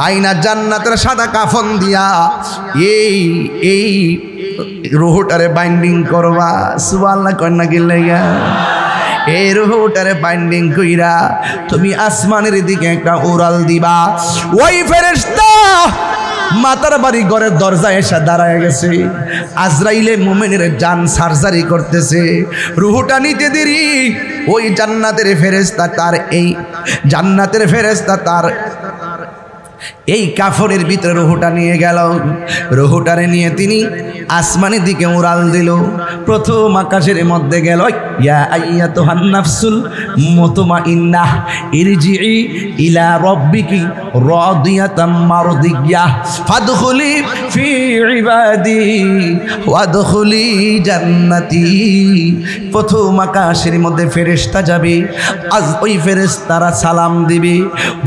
আইনা জান্নাতের সাদা কাফন দিয়া এই রুহটারে বাইন্ডিং করবা। সুবহানাল্লাহ কন্যা গিল্লাইয়া এই রুহটারে বাইন্ডিং কইরা তুমি আসমানের দিকে একটা উড়াল দিবা। ওই ফেরেশতা মাতার বাড়ি ঘরের দরজায় এসে দাঁড়ায় গেছে। আজরাইলে মুমিনের জান সার্জারি করতেছে। রুহটা নিতে দেরি, ওই জান্নাতের ফেরেশতা তার এই কাফনের ভিতরে রুহটা নিয়ে গেল। রুহটারে নিয়ে তিনি আসমানের দিকে উড়াল দিল। প্রথম আকাশের মধ্যে গেল, ইয়া আইয়াতুহান নাফসুল মুতমাইন্নাহ ইরজিই ইলা রাব্বিকি রাদিয়াতাম মারদিয়াহ ফাদখুলি ফি ইবাদি ওয়াদখুলি জান্নাতি। প্রথম আকাশের মধ্যে ফেরেশতা যাবে, আজ ওই ফেরেশতারা সালাম দিবে।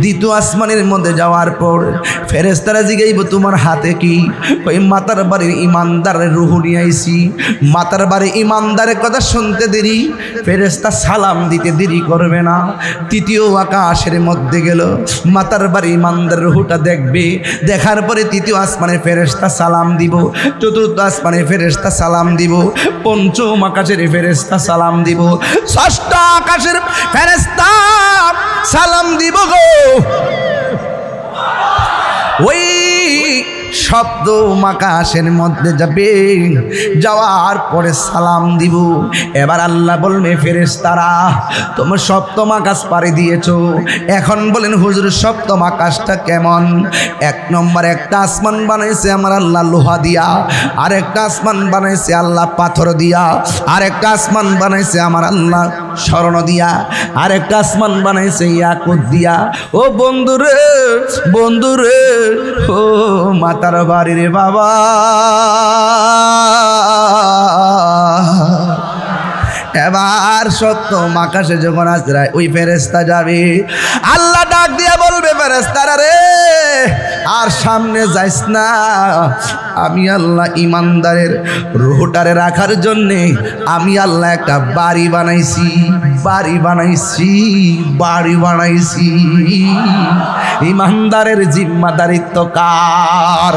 দ্বিতীয় আসমানের মধ্যে যাওয়ার পর ফেরেশতারা জিগাইব, তোমার হাতে কি? ওই মাতার বাড়ির ইমানদারের রূহ নিয়ে আইছি। মাতার বাড়ির ইমানদারের কথা শুনতে দেরি, ফেরেশতা সালাম দিতে দেরি করবে না। তৃতীয় আকাশের মধ্যে গেল, মাতার বাড়ির ইমানদারের রূহটা দেখবে। দেখার পরে তৃতীয় আসমানের ফেরেশতা সালাম দিব, চতুর্থ আসমানের ফেরেশতা সালাম দিব, পঞ্চম আকাশের ফেরেশতা সালাম দিব, ষষ্ঠ আকাশের ফেরেশতা সালাম দিব গো। ওই শব্দ আকাশের মধ্যে যাবে, যাওয়ার পরে সালাম দিব। এবার আল্লাহ বলবে, ফেরেশতারা তোমরা সপ্তম আকাশ পাড়ি দিয়েছো, এখন বলেন হুজুর সপ্তম আকাশটা কেমন? 1 নম্বর একটা আসমান বানাইছে আমার আল্লাহ লোহা দিয়া, আর একটা আসমান বানাইছে আল্লাহ পাথর দিয়া, আর একটা আসমান বানাইছে আমার আল্লাহ স্বর্ণ দিয়া, আর একটা আসমান বানাইছে ইয়াকুত দিয়া। ও বন্ধুরে ও মাতার বাড়ি রে বাবা, এবার সপ্তম আকাশে যখন আজরাইল ওই ফেরেশতা যাবে, আল্লাহ ডাক দিয়া বলবে, ফেরেশতারা রে আর সামনে যাইস না। আমি আল্লাহ ইমানদারের রুহটারে রাখার জন্যে আমি আল্লাহ একটা বাড়ি বানাইছি। ইমানদারের জিম্মাদারিত্ব কার?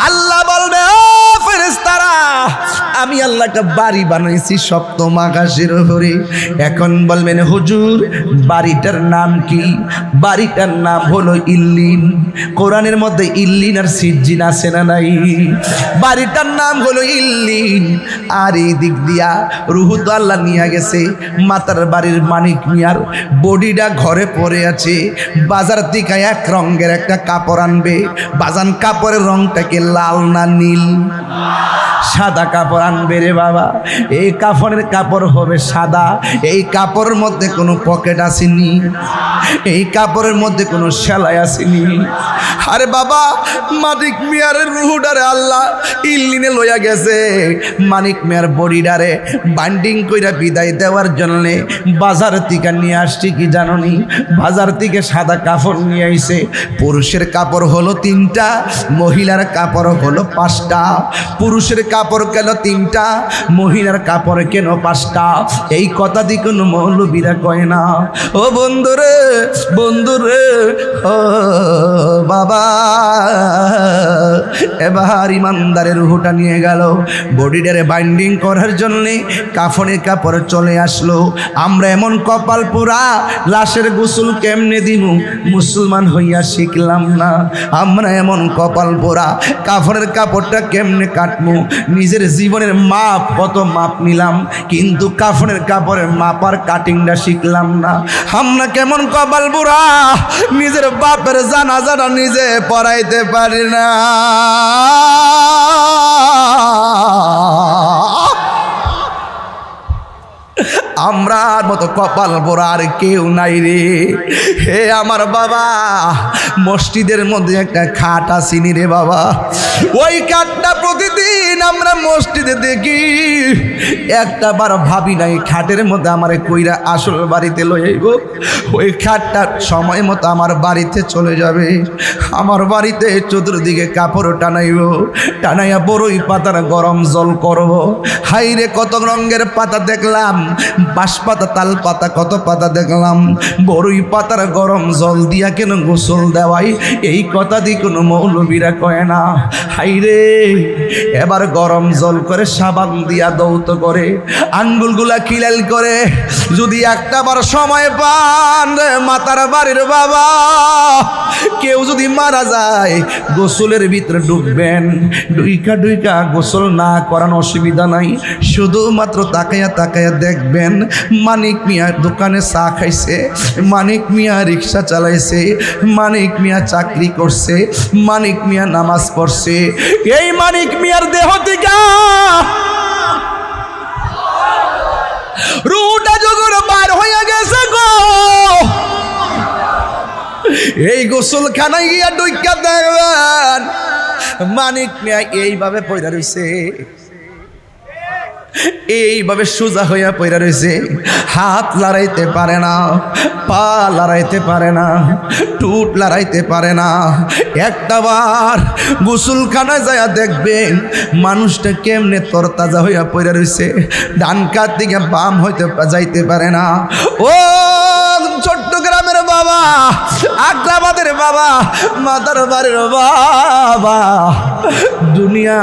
আল্লাহ বলবে, ও ফেরেশতারা আমি আল্লাহ আল্লাহ একটা বাড়ি বানাইছি সপ্তম আকাশের উপরে। এখন বলবেন হুজুর বাড়িটার নাম কি? বাড়িটার নাম হলো ইল্লিন। কোরআনের মধ্যে ইল্লিন আর সিজ্জিন আছে না নাই? বাড়িটার নাম হলো ইল্লিন। আর এই দিক দিয়া রুহু তো আল্লাহ নিয়ে গেছে। মাতার বাড়ির মানিক মিয়ার বডিটা ঘরে পড়ে আছে। বাজার থেকে এক রঙের একটা কাপড় আনবে। বাজান কাপড়ের রংটাকে লাল না নীল? সাদা কাপড় আনবে রে বাবা। এই কাফনের কাপড় হবে সাদা। এই কাপড়ের মধ্যে কোনো পকেট আসেনি, এই কাপড়ের মধ্যে কোনো সেলাই আসেনি। আরে বাবা মানিক মিয়ার রুহুডারে আল্লাহ ইল্লিনে লইয়া গেছে। মানিক মিয়ার বডিডারে বান্ডিং কইরা বিদায় দেওয়ার জন্য বাজার থেকে নিয়ে আসছি কি জাননি? বাজার থেকে সাদা কাপড় নিয়ে আইছে। পুরুষের কাপড় হলো 3টা, মহিলার কাপড় হলো 5টা। পুরুষের কাপড় কেন 3টা, মহিলার কাপড় কেন 5টা? এই কথা দিয়ে কোনো মৌলবীরা কয় না। ও বন্ধুরে বন্ধুরে, ও বাবা, এবার ইমানদারের রুহটা নিয়ে গেল। বডিটারে বাইন্ডিং করার জন্যে কাফনের কাপড় চলে আসলো। আমরা এমন কপাল পুরা, লাশের গোসল কেমনে দিমু মুসলমান হইয়া শিখলাম না। আমরা এমন কপাল পোড়া, কাফনের কাপড়টা কেমনে কাটমু? নিজের জীবনের মাপ কত মাপ নিলাম, কিন্তু কাফনের কাপড়ের মাপ আর কাটিংটা শিখলাম না। আমরা কেমন কপাল পোড়া, নিজের বাপের জানাজাটা নিজে পড়াইতে পারি না। আমরার মতো কপাল পোড়া আর কেউ নাই রে। হে আমার বাবা, মসজিদের মধ্যে একটা খাট আসিনি রে বাবা। ওই খাটটা প্রতিদিন আমরা মসজিদে দেখি। একটা বার ভাবি নাই খাটের মধ্যে আমার কইরা আসল বাড়িতে লই আইব। ওই খাটটা সময় মতো আমার বাড়িতে চলে যাবে। আমার বাড়িতে চতুর্দিকে কাপড় টানাইব, টানাইয়া বড়ই পাতার গরম জল করব। হাইরে কত রঙের পাতা দেখলাম, বাঁশ পাতা, তাল পাতা, কত পাতা দেখলাম। বড়ই পাতার গরম জল দিয়া কেন গোসল দেওয়াই? এই কথা দিয়ে কোনো মৌলবীরা কয় না। হাইরে এবার গরম জল করে সাবান দিয়া দৌত করে, আঙ্গুলগুলা খিলাল করে। যদি একটা বার সময় পান মাতার বাড়ির বাবা, কেউ যদি মারা যায় গোসলের ভিতরে ডুববেন। ডুইকা ডুইকা গোসল না করার অসুবিধা নাই, শুধুমাত্র তাকাইয়া তাকাইয়া দেখবেন মানিক মিয়া দোকানে চা খাইছে, মানিক মিয়া রিক্সা চালাইছে, মানিক মিয়া চাকরি করছে, মানিক মিয়া নামাজ পড়ছে। এই মানিক মিয়ার দেহ থেকে রুটা যখন বার হইয়া গেছে গো, এই গোসলখানায় গিয়া ডুইকা দেখবেন মানিক মিয়া এইভাবে পয়দা রইছে, এইভাবে সোজা হইয়া পয়রা রয়েছে। হাত লড়াইতে পারে না, পা লড়াইতে পারে না, টুট লড়াইতে পারে না। একটা বার গোসলখানায় যাইয়া দেখবেন মানুষটা কেমনে তরতাজা হইয়া পয়রা রয়েছে। ডান কাত দিকে বাম হইতে যাইতে পারে না। ও চট্টগ্রামের বাবা, আগ্রাবাদের বাবা, মাতার বাড়ির বাবা, দুনিয়া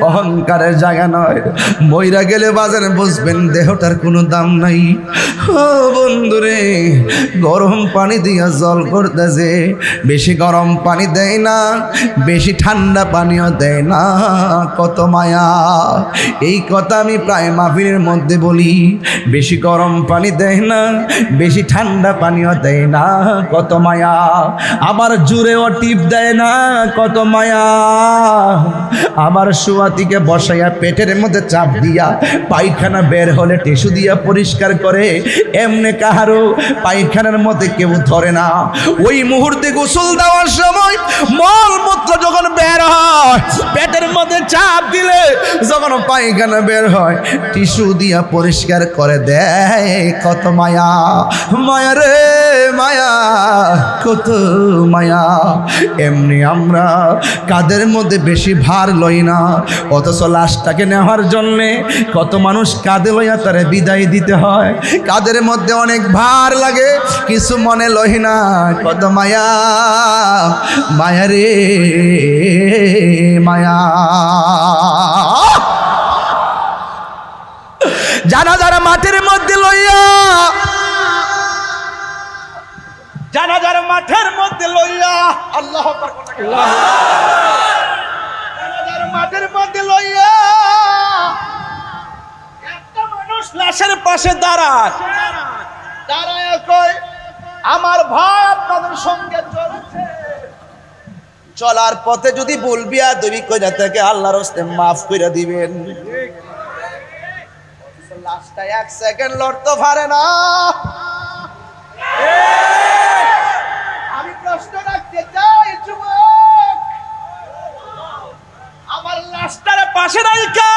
অহংকারের জায়গা নয়। মইরা গেলে বাজারে বসবেন দেহটার কোনো দাম নাই। ও বন্ধুরে, গরম পানি দিয়া জল করতেছে, বেশি গরম পানি দেয় না, বেশি ঠান্ডা পানিও দেয় না। কত মায়া! এই কথা আমি প্রায় মাহফিলের মধ্যে বলি। বেশি গরম পানি দেয় না, বেশি ঠান্ডা পানিও দেয় না। কত মায়া! আবার জুড়েও টিপ দেয় না। কত মায়া! আবার সুয়াতিকে বসাইয়া পেটের মধ্যে চাপ দিয়া পায়খানা বের হলে টিস্যু দিয়া পরিষ্কার করে। এমনি কাহারো পায়খানার মধ্যে কেউ ধরে না। ওই মুহূর্তে গোসল দেওয়ার সময় মলমূত্র যখন বের হয়, পেটের মধ্যে চাপ দিলে যখন পায়খানা বের হয় টিস্যু দিয়া পরিষ্কার করে দেয়। কত মায়া! মায়া রে মায়া, কত মায়া! এমনি আমরা কাদের মধ্যে বেশি ভার লই না, অথচ লাশটাকে নেওয়ার জন্যে কত মানুষ কাঁধে লইয়া তারে বিদায় দিতে হয়। কাদের মধ্যে অনেক ভার লাগে, কিছু মনে লই না। কত মায়া! মায়া রে মায়া! আল্লাহু আকবার জানাজার মাঠের মধ্যে লইয়া একটা মানুষ লাশের পাশে দাঁড়ায় কয় আমার ভাই আপনাদের সঙ্গে চলছে, চলার পথে যদি বলবি আর তুমি কইরা থেকে আল্লাহর রাস্তায় মাফ কইরা দিবেন। লাশটা 1 সেকেন্ড লড়তে পারে না। আমি প্রশ্ন রাখতে চাই যুবক, আমার লাশটার পাশে রাখা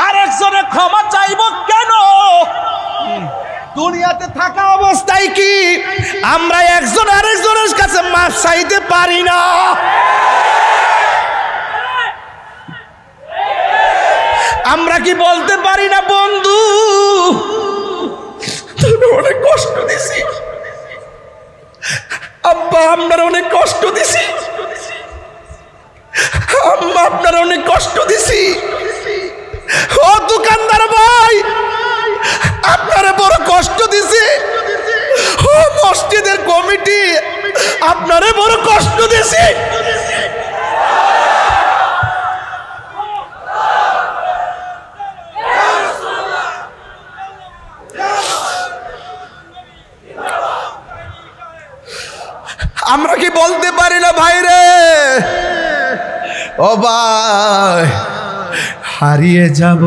আরেকজনের ক্ষমা চাইবো কেন? দুনিয়াতে থাকা অবস্থায় কি আমরা একজন আরেকজনের কাছে মাফ চাইতে পারি না? আমরা কি বলতে পারি না বন্ধু তুমি অনেক কষ্ট দিছি, আব্বা আপনার অনেক কষ্ট দিছি, আম্মা আপনার অনেক কষ্ট দিছি, ও দোকানদার ভাই আপনারে বড় কষ্ট দিছি, ও মসজিদের কমিটি আপনারে বড় কষ্ট দিছি। আমরা কি বলতে পারি না ভাই রে, ও ভাই হারিয়ে যাব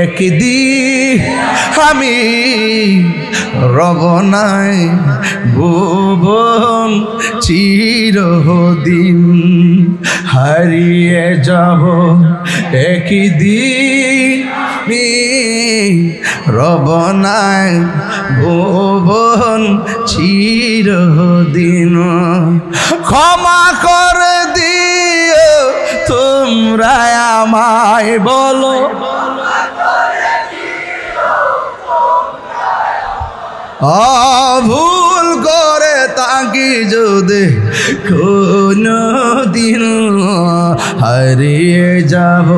একদিন আমি রব নাই ভুবন চিরদিন, হারিয়ে যাব একদিন রব নাই ভুবন চিরদিন, ক্ষমা করে দিও তোমরা আমায় বলো, ভুল করে তাকি যদি কোনো দিন হারিয়ে যাব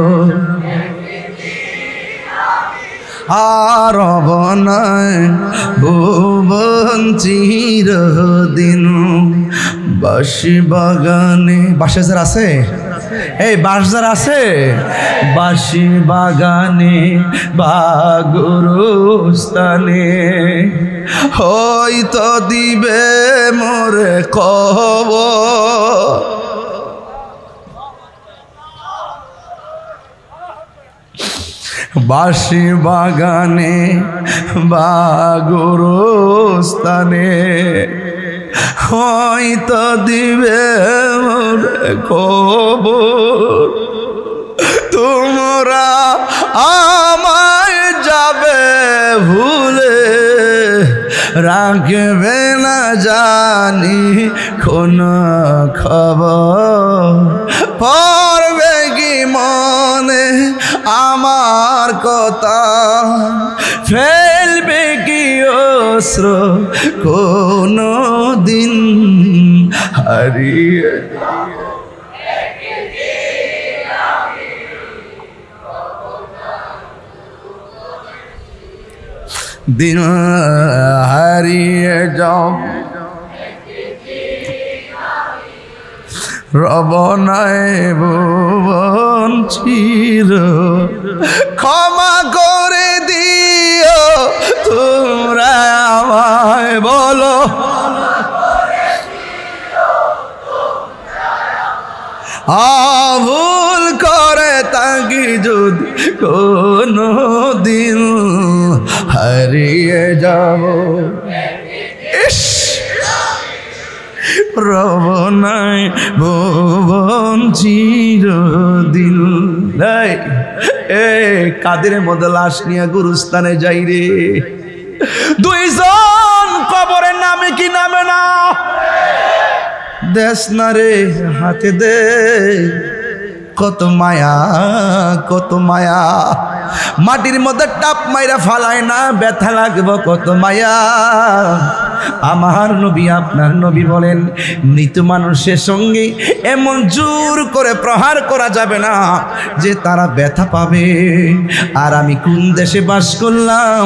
আর বনায় ভুবন চিরদিন। বাঁশি বাগানে বাঁশের আছে, এই বাঁশজার আছে, বাঁশি বাগানে বা গুরুস্থানে হয়তো দিবে মোরে খবর, বাঁশি বাগানে বা গুরুস্থানে হয়তো দিবে মোরে খবর, তোমরা আমায় যাবে ভুলে রাখবে না জানি কোন খবর, পড়বে কি মনে আমার কথা, ফেলবে কি অস্ত্র কোনো দিন হারিয়ে দিন হারিয়ে যাও রব নাই ভুবন চির, ক্ষমা করে দিও তোমরা আমায় বলো, ভুল করে তাকি যদি কোনো দিন হারিয়ে যাব, ইস রব নাই ভুবন চিরদিন। এ কাদের মধ্যে লাশ নিয়ে গুরুস্থানে যাই রে, দুইজন কবরে নামে কি নামে না, দেশ না রে হাতে দে, কত মায়া কত মায়া, মাটির মধ্যে টাপ মাইরা ফালায় না ব্যথা লাগবো কত মায়া, আমার নবী আপনার নবী বলেন মৃত মানুষের সঙ্গে এমন জোর করে প্রহার করা যাবে না যে তারা ব্যথা পাবে। আর আমি কোন দেশে বাস করলাম,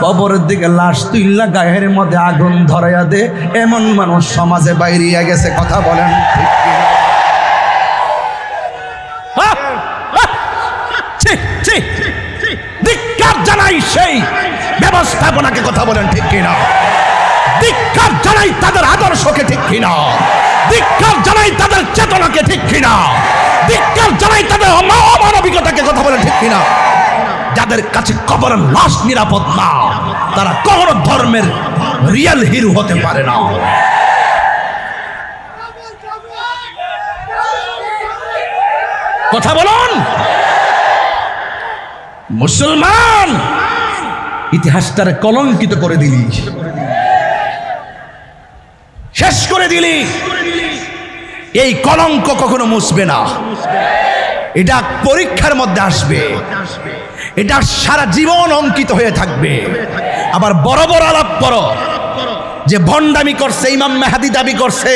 কবরের দিকে লাশ তুইল্লা গায়ের মধ্যে আগুন ধরাইয়া দে এমন মানুষ সমাজে বাইরিয়া গেছে। কথা বলেন ঠিক কিনা? ধিক্কার জানাই সেই ব্যবস্থাপনাকে। কথা বলেন ঠিক কিনা? ধিক্কার জানাই তাদের আদর্শকে। ঠিক কিনা? ধিক্কার জানাই তাদের চেতনাকে। ঠিক কিনা? ধিক্কার জানাই তাদের অমানবিকতাকে। কথা বলেন ঠিক কিনা? যাদের কাছে কবরের লাশ নিরাপদ না, তারা কখনো ধর্মের রিয়েল হিরো হতে পারে না। কথা বলুন। মুসলমান ইতিহাসটারে কলঙ্কিত করে দিলি, শেষ করে দিলি। এই কলঙ্ক কখনো মুছবে না। এটা পরীক্ষার মধ্যে আসবে, এটা সারা জীবন অঙ্কিত হয়ে থাকবে। আবার বড় বড় আলাপ করো যে ভণ্ডামি করছে, ইমাম মেহাদি দাবি করছে,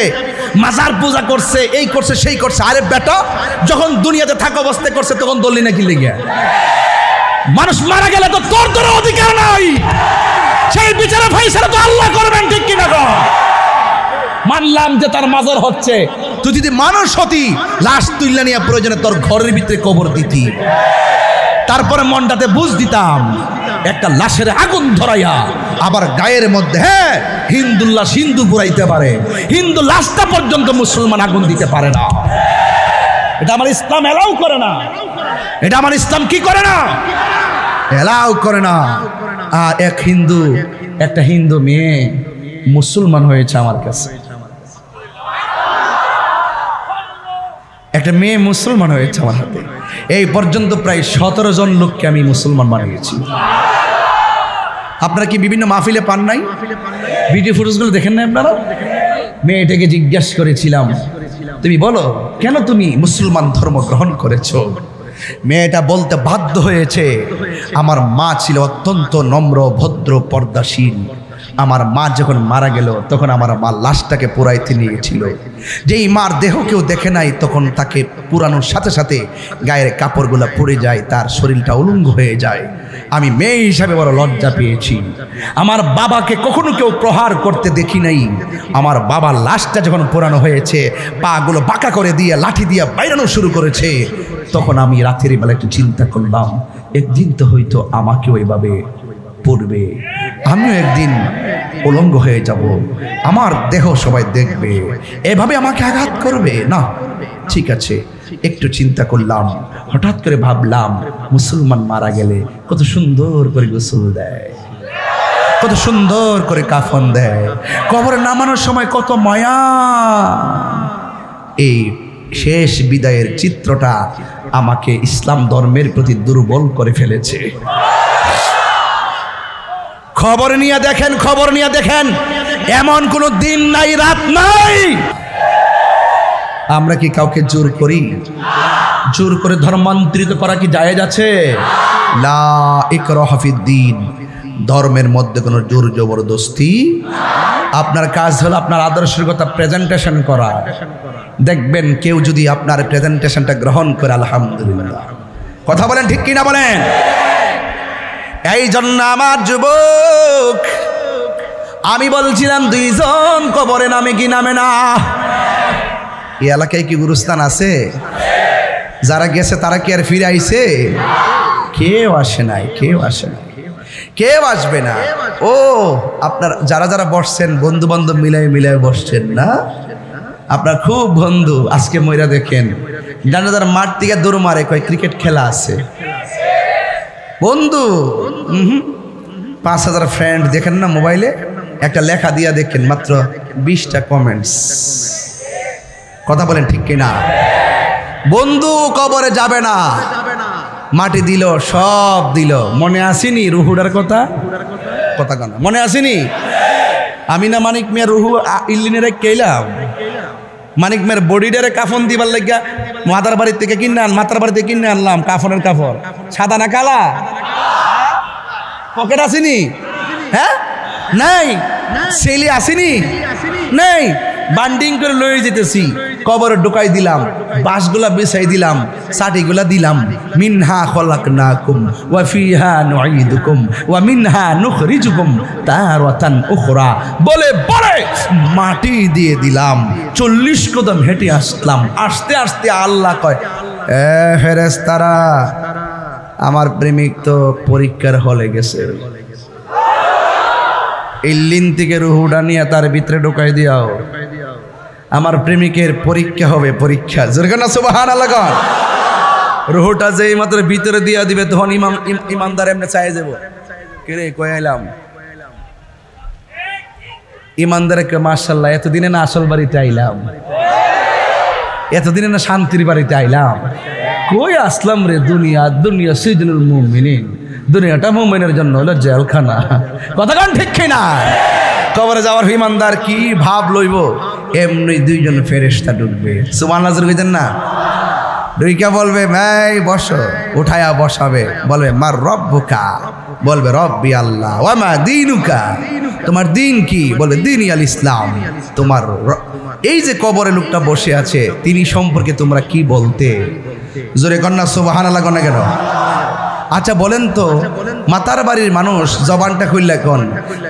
মাজার পূজা করছে, এই করছে সেই করছে। আরে বেটা, যখন দুনিয়াতে থাকা অবস্থায় করছে তখন দললি নাকি লেগে? মানুষ মারা গেলে তো তোর তোর অধিকার নাই, সেই বিচারে ফাইসালা তো আল্লাহ করবেন। ঠিক কিনা? মানলাম যে তার মাজার হচ্ছে, তুই যদি মানুষ হতি লাশ তুইলা নিয়ে প্রয়োজনে তোর ঘরের ভিতরে কবর দিতি, তারপরে মনটাতে বুঝ দিতাম একটা লাশের আগুন ধরাইয়া আবার গায়ের মধ্যে হিন্দু লাশ হিন্দু ঘুরাইতে পারে, হিন্দু লাশটা পর্যন্ত মুসলমান আগুন দিতে পারে না। এটা আমার ইসলাম এলাও করে না। এটা আমার ইসলাম কি করে না? এলাও করে না। আর একটা হিন্দু মেয়ে মুসলমান হয়েছে আমার কাছে। একটা মেয়ে মুসলমান হয়েছে আমার হাতে। এই পর্যন্ত প্রায় 17 জন লোককে আমি মুসলমান বানিয়েছি। আপনারা কি বিভিন্ন মাহফিলে পান নাই? ভিডিও ফুটেজগুলো দেখেন না আপনারা? মেয়েটাকে জিজ্ঞাসা করেছিলাম, তুমি বলো কেন তুমি মুসলমান ধর্ম গ্রহণ করেছো? মেয়েটা বলতে বাধ্য হয়েছে, আমার মা ছিল অত্যন্ত নম্র, ভদ্র, পর্দাশীল। আমার মা যখন মারা গেল তখন আমার মা লাশটাকে পোড়াইতে নিয়েছিল। যেই মার দেহ কেউ দেখে নাই, তখন তাকে পুরানোর সাথে সাথে গায়ের কাপড়গুলো পড়ে যায়, তার শরীরটা উলঙ্গ হয়ে যায়। আমি মেয়ে হিসাবে বড় লজ্জা পেয়েছি। আমার বাবাকে কখনো কেউ প্রহার করতে দেখি নাই। আমার বাবার লাশটা যখন পোড়ানো হয়েছে, পাগুলো বাঁকা করে দিয়ে লাঠি দিয়ে বাইরানো শুরু করেছে, তখন আমি রাতের বেলা একটু চিন্তা করলাম, একদিন তো হয়তো আমাকেও এভাবে পড়বে, আমিও একদিন উলঙ্গ হয়ে যাব, আমার দেহ সবাই দেখবে, এভাবে আমাকে আঘাত করবে না। ঠিক আছে, একটু চিন্তা করলাম। হঠাৎ করে ভাবলাম, মুসলমান মারা গেলে কত সুন্দর করে গোসল দেয়, কত সুন্দর করে কাফন দেয়, কবরে নামানোর সময় কত মায়া। এই শেষ বিদায়ের চিত্রটা আমাকে ইসলাম ধর্মের প্রতি দুর্বল করে ফেলেছে। খবর নিয়ে দেখেন, খবর নিয়ে দেখেন, এমন কোনো দিন নাই, রাত নাই আমরা কি কাউকে জোর করি? জোর করে ধর্মান্তরিত করা কি জায়েজ আছে? লা ইকরাহা ফিদ্দীন, ধর্মের মধ্যে কোনো জোর জবরদস্তি। আপনার কাজ হলো আপনার আদর্শের কথা প্রেজেন্টেশন করা। দেখবেন কেউ যদি আপনার প্রেজেন্টেশনটা গ্রহণ করে, আলহামদুলিল্লাহ। কথা বলেন ঠিক কিনা বলেন? এই জন্য আমার যুবক, আমি বলছিলাম 2 জন কবরে নামে কি নামে না? এই এলাকায় কি গুরুস্থান আছে? যারা গেছে তারা কি আর ফিরে আইছে? কেউ আসে নাই, কেউ আসে নাই, কেউ আসবে না। ও আপনার যারা যারা বসছেন, বন্ধু বান্ধব মিলাই বসছেন না? আপনার খুব বন্ধু আজকে মইরা দেখেন, জানাজার মাঠ থেকে দৌড় মারে, কয় ক্রিকেট খেলা আছে। বন্ধু 5000 ফ্রেন্ড দেখেন না মোবাইলে, একটা লেখা দিয়া দেখেন, মাত্র 20টা কমেন্টস। কথা বলেন ঠিক কিনা? বন্ধু কবরে যাবে না, মাটি দিল, সব দিল। মনে আসেনি রুহুডার কথা? কথা কেন মনে আসেনি? আমি না মানিক মিয়া রুহু ইল্লিনের কেলাম, মানিক মিয়ার বডিডারে কাফন দিবার লাগিয়া মাতার বাড়ি থেকে কিনে আনলাম কাফনের কাপড়। সাদা না কালা? পকেট আসেনি? হ্যাঁ নাই, ছেলে আসেনি নেই, বান্ডিং করে লয়ে যেতেছি, কবরে ঢুকাই দিলাম, বাঁশগুলা বিছাই দিলাম, চাটিগুলা দিলাম। মিনহা খলাকনাকুম ওয়া ফিহা নুঈদুকুম ওয়া মিনহা নুখরিজুকুম তারাতান উখরা বলে বলে মাটি দিয়ে দিলাম। 40 কদম হেঁটে আসলাম। আসতে আসতে আল্লাহ কয়, এ ফেরেশতারা, আমার প্রেমিক তো পরীক্ষার হলে গেছে, ইল্লিন থেকে রুহুটা নিয়ে তার ভিতরে ঢুকাই দিয়াও, আমার প্রেমিকের পরীক্ষা হবে, পরীক্ষা। যেরকম না সুবহানাল্লাহ কন। রুহুটা যেই মাত্র ভিতরে দিয়া দিবে তখন ইমানদার এমনি চাই যাব, কিরে কই আইলাম? ইমানদারকে মাশাআল্লাহ, এতদিনে না আসল বাড়িতে আইলাম, এতদিনে না শান্তির বাড়িতে আইলাম। কই আসলাম রে? দুনিয়া দুনিয়া সিজনুল মুমিনিন, দুনিয়াটা মুমিনের জন্য হলো জেলখানা। কথা কান ঠিক কিনা? কবরে যাওয়ার ইমানদার কি ভাব লইব? এমনি দুইজন ফেরেশতা ঢুকবে, সুবহানাল্লাহ কইতেন না? ঢুইকা বলবে, ভাই বসো, উঠায়া বসাবে, বলবে মার রব্বুকা, বলবে রব্বি আল্লাহ, ওয়া মা দীনুকা, তোমার দিন কি? বলবে দীনি আল ইসলাম। তোমার এই যে কবরে লোকটা বসে আছে, তিনি সম্পর্কে তোমরা কি বলতে? জোরে কন্যা সুবহানাল্লাহ কন্যা কেন? আচ্ছা বলেন তো, মাতার বাড়ির মানুষ জবানটা খুললে কোন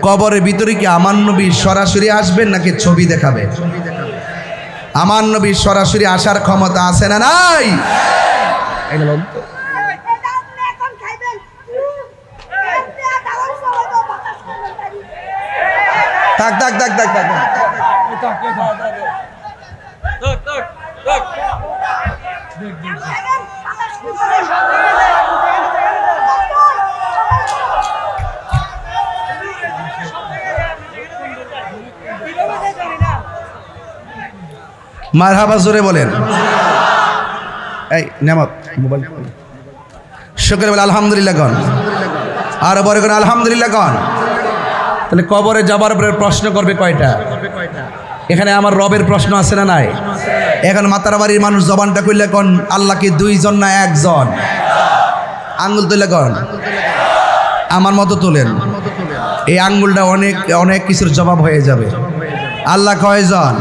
কবরের ভিতরে কি আমার নবী সরাসরি আসবেন নাকি ছবি দেখাবে? আমার নবী সরাসরি আসার ক্ষমতা আছে না নাই? থাক থাক থাক থাক থাক মারহাবা জোরে বলেন। এই নেমত মোবাইল শুকর বলে আলহামদুলিল্লাহ কন, আর বড় কোন আলহামদুলিল্লাহ কন। তাহলে কবরে যাবার পরে প্রশ্ন করবে কয়টা? এখানে আমার রবের প্রশ্ন আছে না নাই? এখন মাতার বাড়ির মানুষ জবানটা কইলে কোন আল্লাহ কি দুইজন না একজন? আঙ্গুল তুলে কোন, আমার মতো তোলেন। এই আঙ্গুলটা অনেক অনেক কিছুর জবাব হয়ে যাবে। আল্লাহ কয়জন?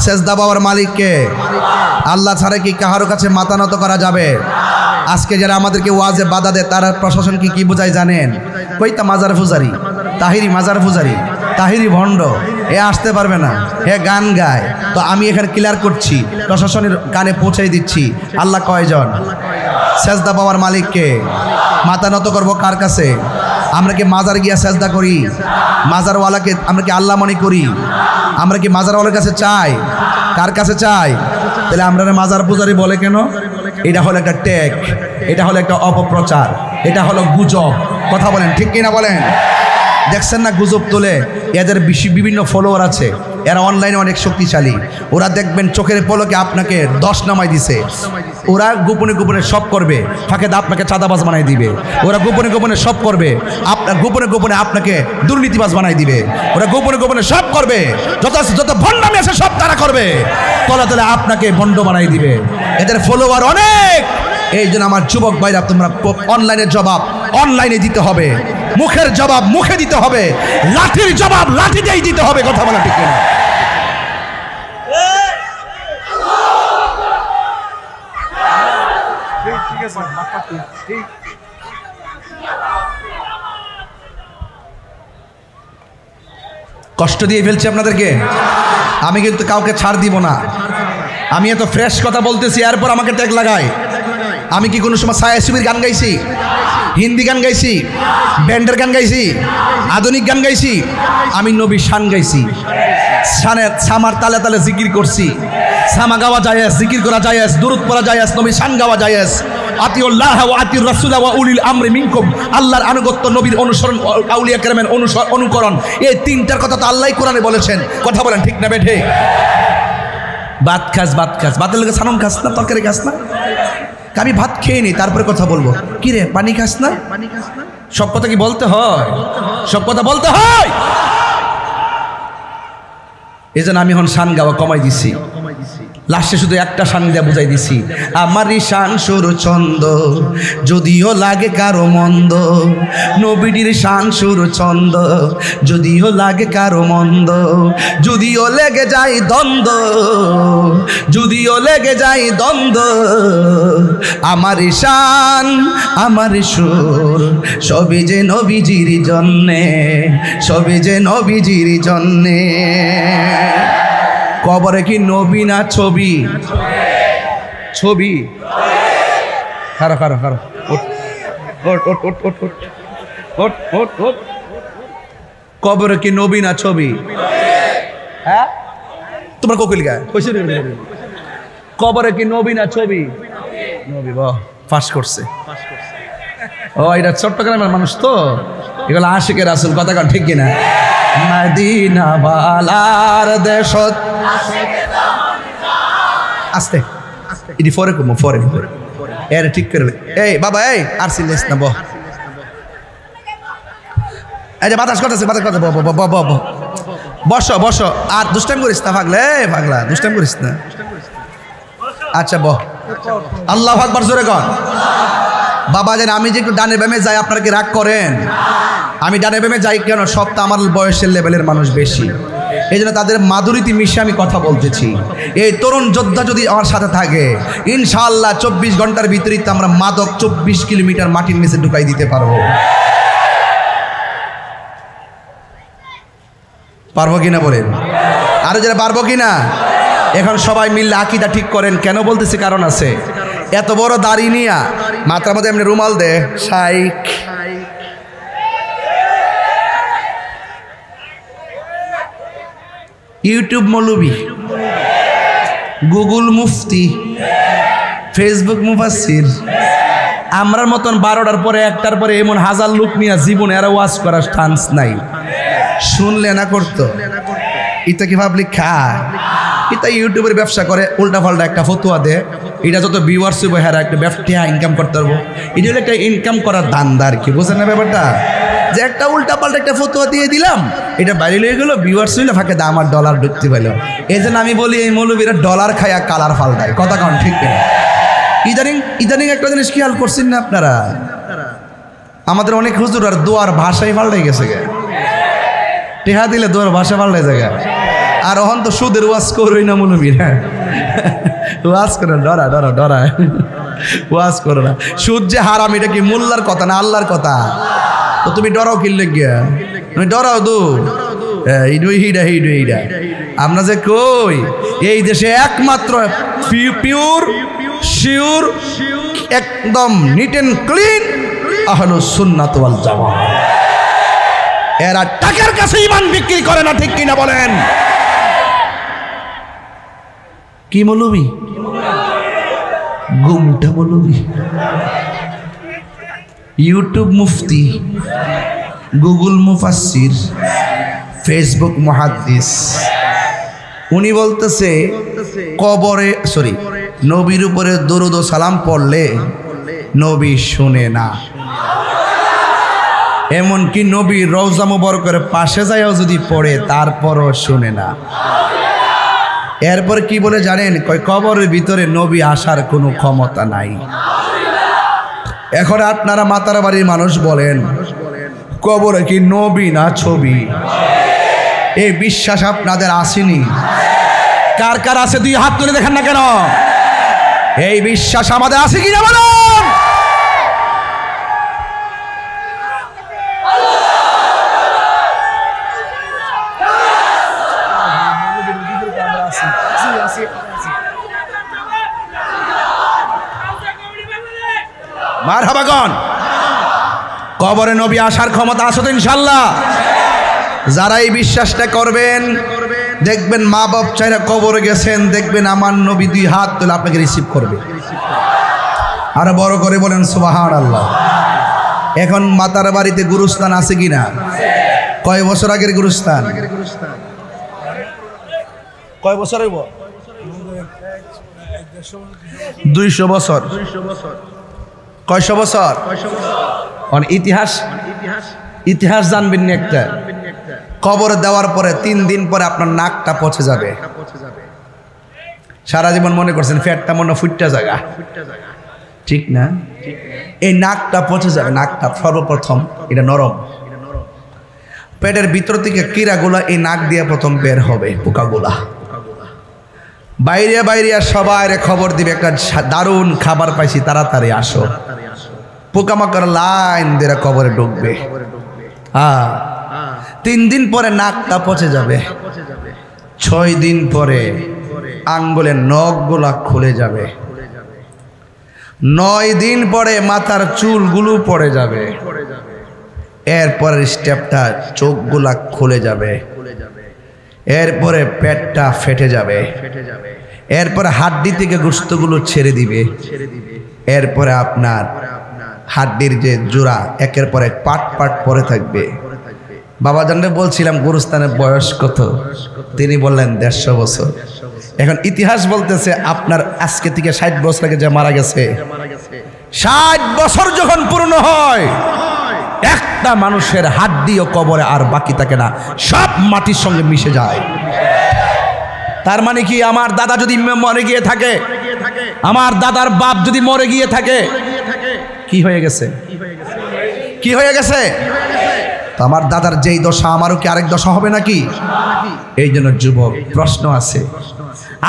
সেজদা পাওয়ার মালিককে? আল্লাহ ছাড়া কি কাহারো কাছে মাথা নত করা যাবে? আজকে যারা আমাদেরকে ওয়াজে বাধা দেয় তারা প্রশাসন কি বোঝায় জানেন? কইতা মাজার পূজারি, তাহিরি মাজার পূজারি, তাহিরি ভণ্ড, এ আসতে পারবে না, হে গান গায়। তো আমি এখানে ক্লিয়ার করছি, প্রশাসনের কানে পৌঁছাই দিচ্ছি, আল্লাহ কয়জন? সেজদা পাওয়ার মালিককে। মাথা নত করবো কার কাছে? আমরা কি মাজার গিয়া সেজদা করি? মাজারওয়ালাকে আমরা কি আল্লাহ মনে করি? আমরা কি মাজারওয়ালার কাছে চাই? কার কাছে চাই? তাহলে আমরা মাজার পূজারি বলে কেন? এটা হলো একটা ট্যাগ, এটা হলো একটা অপপ্রচার, এটা হলো গুজব। কথা বলেন ঠিক কিনা বলেন? দেখছেন না গুজব তোলে, এদের বিভিন্ন ফলোয়ার আছে, এরা অনলাইনে অনেক শক্তিশালী। ওরা দেখবেন চোখের পলকে আপনাকে 10 নামাই দিছে। ওরা গোপনে গোপনে সব করবে, ফাঁকে আপনাকে চাঁদাবাজ বানাই দিবে। ওরা গোপনে গোপনে সব করবে, আপনার গোপনে গোপনে আপনাকে দুর্নীতিবাজ বানাই দিবে। ওরা গোপনে গোপনে সব করবে, যত ভণ্ডামি আছে সব তারা করবে, তলা তলে আপনাকে ভণ্ড বানাই দিবে। এদের ফলোয়ার অনেক। এই জন্য আমার যুবক ভাইরা, তোমরা অনলাইনের জবাব অনলাইনে দিতে হবে, মুখের জবাব মুখে দিতে হবে, লাঠির জবাব লাঠি দিয়েই দিতে হবে। কথা বলা ঠিক না? কষ্ট দিয়ে ফেলছি আপনাদেরকে, আমি কিন্তু কাউকে ছাড় দিব না। আমি এত ফ্রেশ কথা বলতেছি, এরপর আমাকে ট্যাগ লাগায়। আমি কি কোনো সময় ছায়া শিবির গান গাইছি? হিন্দি গান গাইছি? ব্যান্ডের গান গাইছি? আধুনিক গান গাইছি? আমি নবী শান গাইছি। শানের সামার তালে তালে জিকির করছি। সামা গাওয়া জায়েজ, জিকির করা জায়েজ, দুরূদ পড়া জায়েজ, নবী শান গাওয়া জায়েজ। আতিউল্লাহ ওয়া আতিউর রাসূল ওয়া উলিল আমরি মিনকুম, আল্লাহর আনুগত্য, নবীর অনুসরণ, আউলিয়া কেরামের অনুকরণ, এই তিনটার কথা তো আল্লাহই কোরআনে বলেছেন। কথা বলেন ঠিক না বেঠে? ভাত খাস, ভাত খাস, ভাতের লোকে সানন খাস না, তরকারি খাস না? আমি ভাত খেয়ে নি, তারপরে কথা বলবো। কি রে পানি খাস না? সব কথা কি বলতে হয়? সব কথা বলতে হয়। এই জন্য আমি এখন শান গাওয়া কমাই দিছি। লাস্টে শুধু একটা শান দিয়ে বুঝাই দিছি, আমারই শান সুর ছন্দ যদিও লাগে কারো মন্দ, নবীর শান সুর ছন্দ যদিও লাগে কারো মন্দ, যদিও লেগে যায় দ্বন্দ্ব, যদিও লেগে যায় দ্বন্দ্ব, আমারই শান আমারই সুর সবই যে নবীজির জন্যে, সবই যে নবীজির জন্যে। কবরে কি নবী না ছবি? ছবি। খারো খারো খারো, কবরে কি নবী না ছবি? হ্যাঁ তোমার কোকিল গায় কবরে কি নবী না ছবি? নবী। বাহ, পাস করছে। ও এটা চট্টগ্রামের মানুষ তো, এগুলো আশিকের রাসূল, কথা কান ঠিক কিনা? মদিনা বালার দেশত আস্তে ইদি ফরে কমো, ফরে এর ঠিক করবে। এই বাবা, এই আর সিলেস না, বহ এই যে বাতাস করতেছে, বাতাস করতে বসো বসো, আর দুষ্টাইম করিস না পাগলে, পাগলা দুষ্টাইম করিস না। আচ্ছা বহ, আল্লাহু আকবার জোরে কর। বাবা যেন আমি যে একটু ডানে বামে যাই, আপনারা কি রাগ করেন? আমি ডানে বামে যাই কেন? সব তো আমার বয়সের লেভেলের মানুষ বেশি, এই জন্য তাদের মাধুরীতে মিশে আমি কথা বলতেছি। এই তরুণ যোদ্ধা যদি আমার সাথে থাকে, ইনশাআল্লাহ 24 ঘন্টার ভিতরেই তো আমরা মাদক 24 কিলোমিটার মাটির নিচে ঢুকাই দিতে পারবো। পারবো কিনা বলেন? আরো যারা পারবো কিনা? এখন সবাই মিললে আকীদা ঠিক করেন। কেন বলতেছি? কারণ আছে। এত বড় দাড়ি নিয়া মাথার মধ্যে এমনি রুমাল দে, শাইখ ইউটিউব মৌলবি, গুগল মুফতি, ফেসবুক মুফাসসির, আমরার মতন 12টার পরে 1টার পরে এমন হাজার লোক নিয়ে জীবনে এরা ওয়াজ করার চান্স নাই। শুনলে না করতো, এটা কি পাবলিক খায়? এটা ইউটিউবের ব্যবসা করে, উল্টা পাল্টা একটা ফতুয়া দে, এটা যত ভিউয়ার্স হইব হ্যাঁ একটা ব্যবসা ইনকাম করতে পারবো। এটা হলো একটা ইনকাম করার ধান্দা আর কি, বুঝেন না ব্যাপারটা? যে একটা উল্টা পাল্টা একটা ফতুয়া দিয়ে দিলাম, এটা বাইরে হয়ে গেলো, ভিউয়ার্স হইলে ফাঁকে দা আমার ডলার ঢুকতে পারলো। এই জন্য আমি বলি এই মৌলবীরা ডলার খায়া কালার ফাল্টায়, কথা কারণ ঠিক কিনা? ইদানিং ইদানিং একটা জিনিস খেয়াল করছেন না আপনারা? আমাদের অনেক হুজুর আর দোয়ার ভাষাই পাল্টাই গেছে গে, টেহা দিলে দোয়ার ভাষা পাল্টাই জায়গা। আর অহন তো সুদের ওয়াজ করই না মৌলবীরা, ওয়াজ করে ডরা ডরা ডরা ওয়াজ করো না। সুদ যে হারাম, এটা কি মোল্লার কথা না আল্লাহর কথা? তো তুমি ডরাও কিনলে গিয়া, তুমি ডরাও দু হিডা হিডা হিডা। আমরা যে কই এই দেশে একমাত্র পিওর শিওর একদম নিট এন্ড ক্লিন আহলুস সুন্নাত ওয়াল জামাত। এরা টাকার কাছে ঈমান বিক্রি করে না, ঠিক কিনা বলেন? কি মৌলবি? গুমটা মৌলবি, ইউটিউব মুফতি, গুগল মুফাসসির, ফেসবুক মুহাদ্দিস। উনি বলতেছে কবরে নবীর উপরে দরুদ ও সালাম পড়লে নবী শুনে না, এমনকি নবী রওজা মুবারকের পাশে যায়ও যদি পড়ে তারপরও শুনে না। এরপর কি বলে জানেন? কবরের ভিতরে নবী আসার কোনো ক্ষমতা নাই। এখন আপনারা মাতার বাড়ির মানুষ বলেন, কবরে কি নবী না ছবি? এই বিশ্বাস আপনাদের আসেনি? কার কার আছে? 2 হাত তুলে দেখেন না কেন? এই বিশ্বাস আমাদের আছে কিনা বলুন? মারহাবাগন। কবরে নবী আসার ক্ষমতা আছে তো ইনশাআল্লাহ। যারা এই বিশ্বাসটা করবেন, দেখবেন মা বাপ চাইরা কবরে গেছেন, দেখবেন আমার নবী 2 হাত তুলে আপনাকে রিসিভ করবে। আরো বড় করে বলেন সুবহানাল্লাহ। এখন মাতার বাড়িতে গুরুস্থান আছে কিনা? কয় বছর আগের গুরুস্থান? কয় বছর হইব? 200 বছর। কয়শো বছর? ইতিহাস জানবেন না একটা? কবর দেওয়ার পরে 3 দিন পরে আপনার নাকটা পচে যাবে, সারা জীবন মনে করছেন ফ্যাটটা মনে ফুটটা জায়গা, ঠিক না? এই নাকটা পচে যাবে, নাকটা সর্বপ্রথম এটা নরম, পেটের ভিতর থেকে কীড়াগুলা এই নাক দিয়ে প্রথম বের হবে, পোকাগুলা বাইরে বাইরে সবাই খবর দিবে একটা দারুণ খাবার পাইছি, তাড়াতাড়ি আসো। পোকামাকড় লাইন দিয়ে কবরে ঢুকবে। 3 দিন পরে নাকটা পচে যাবে, 6 দিন পরে আঙ্গুলের নখগুলা খুলে যাবে, 9 দিন পরে মাথার চুলগুলো পড়ে যাবে, এরপরের স্টেপটা চোখগুলা খুলে যাবে, এরপরে পেটটা ফেটে যাবে, এরপরে হাড্ডি থেকে গোশতগুলো ছেড়ে দিবে, এরপরে আপনার হাড্ডির যে জোড়া একের পর এক পাট পাট পরে থাকবে। বাবাজানরে বলছিলাম গুরুস্থানের বয়স কত, তিনি বললেন 150 বছর। এখন ইতিহাস বলতেছে আপনার আজকে থেকে 60 বছর আগে যে মারা গেছে, 60 বছর যখন পূর্ণ হয় একটা মানুষের হাড্ডিও কবরে আর বাকি থাকে না, সব মাটির সঙ্গে মিশে যায়। তার মানে কি আমার দাদা যদি মরে গিয়ে থাকে, আমার দাদার বাপ যদি মরে গিয়ে থাকে, কি হয়ে গেছে? কি হয়ে গেছে? তো আমার দাদার যেই দশা আমারও কি আরেক দশা হবে নাকি? এই জন্য যুবক প্রশ্ন আছে,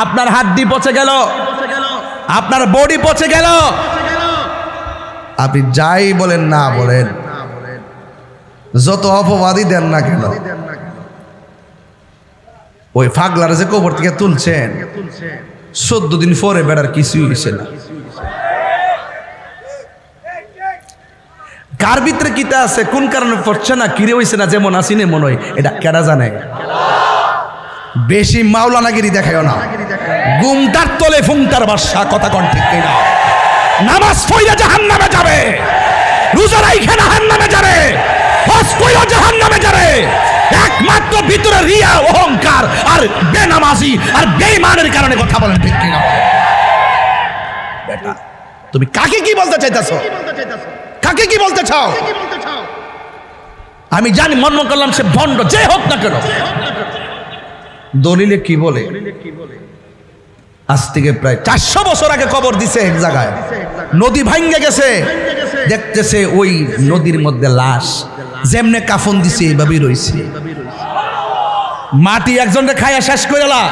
আপনার হাড্ডি পচে গেল, আপনার বডি পচে গেল, আপনি যাই বলেন না বলেন, যত অপবাদই দেন না কেন, ওই ফাগলার যে কবর থেকে তুলছেন 14 দিন পরে বেড়ার কিছুই হইছে না। কার ভিতরে কিতা আছে, কোন কারণে পড়ছে না, কিরে হইছে না, যেমন আসিনে মনে হয়, এটা কেডা জানে? বেশি মাওলানাগিরি দেখায়ও না, গুমটার তলে ফুংটার বাসা, কথা কোন ঠিক কিনা? নামাজ পড়লে জাহান্নামে যাবে, রোজা রাইখে জাহান্নামে যাবে, হজ কইরা জাহান্নামে যাবে, একমাত্র ভিতরে রিয়া, অহংকার আর বেনামাজি আর বেঈমানের কারণে, কথা বলেন ঠিক কিনা? বেটা তুমি কাকে কি বলতে চাইতেছো, কাকে কি বলতে চাও? আমি জানি মন করলাম সে ভণ্ড যে হোক না কেন, দলিলে কি বলে, আজ থেকে প্রায় 400 বছর আগে কবর দিছে এক জায়গায়, নদী ভাঙ্গে গেছে, দেখতেছে ওই নদীর মধ্যে লাশ, যেমনে কাফন দিছে এইভাবেই রয়েছে, মাটি একজনকে খাইয়া শেষ করে লা,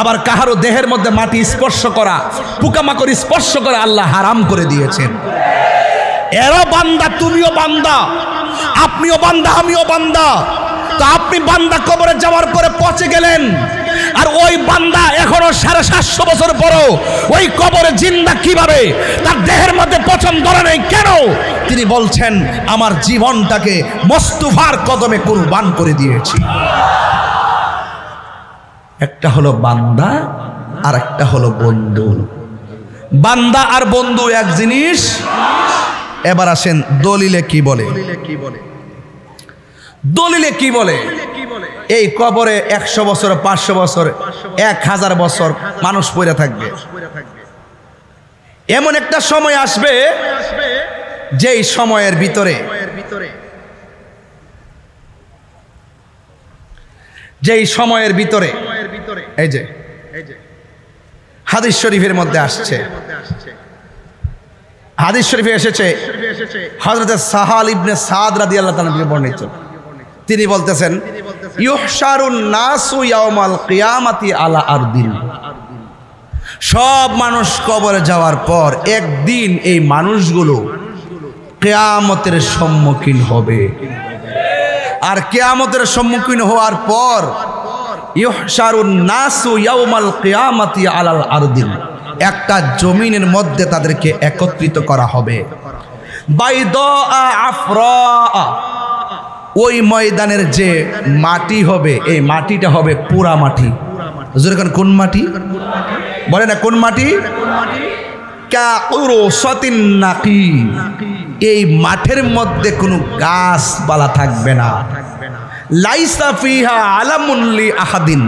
আবার কাহারও দেহের মধ্যে মাটি স্পর্শ করা, পোকামাকড় স্পর্শ করা আল্লাহ হারাম করে দিয়েছেন। এরও বান্দা, তুমিও বান্দা, আপনিও বান্দা, আমিও বান্দা। তো আপনি বান্দা কবরে যাওয়ার পরে পচে গেলেন, আর ওই বান্দা এখনো 750 বছর পরও ওই কবরে জিন্দা কিভাবে? তার দেহের মধ্যে পচন ধরে নেই কেন? তিনি বলছেন আমার জীবনটাকে মোস্তফার কদমে কুরবান করে দিয়েছি। একটা হলো বান্দা আর একটা হলো বন্ধু। বান্দা আর বন্ধু এক জিনিস। এবার আসেন দলিলে কি বলে। দলিলে কি বলে? এই কবরে 100 বছর, 500 বছর, 1000 বছর মানুষ পড়ে থাকবে। এমন একটা সময় আসবে যেই সময়ের ভিতরে এই যে হাদিস শরীফের মধ্যে আসছে, হাদিস শরীফে এসেছে হযরত সাহাল ইবনে সাদ রাদিয়াল্লাহু তাআলা থেকে বর্ণিত। তিনি বলতেছেন ইউহশারুন নাসু ইয়াউমাল কিয়ামাতি আলা আরদিন। সব মানুষ কবরে যাওয়ার পর একদিন এই মানুষগুলো কিয়ামতের সম্মুখীন হবে। আর কিয়ামতের সম্মুখীন হওয়ার পর ইউহশারুন নাসু ইয়াউমাল কিয়ামাতি আলাল আরদিন, একটা জমিনের মধ্যে তাদেরকে একত্রিত করা হবে। বাইদা আফরা, ওই ময়দানের যে মাটি হবে এই মাটিটা হবে পুরা মাটি। যেরকম কোন মাটি বলে না, কোন মাটি? কাউরসাতিন নাকি। এই মাঠের মধ্যে কোনো গাছপালা থাকবে না। লাইসা ফিহা আলামুন লি আহাদিন,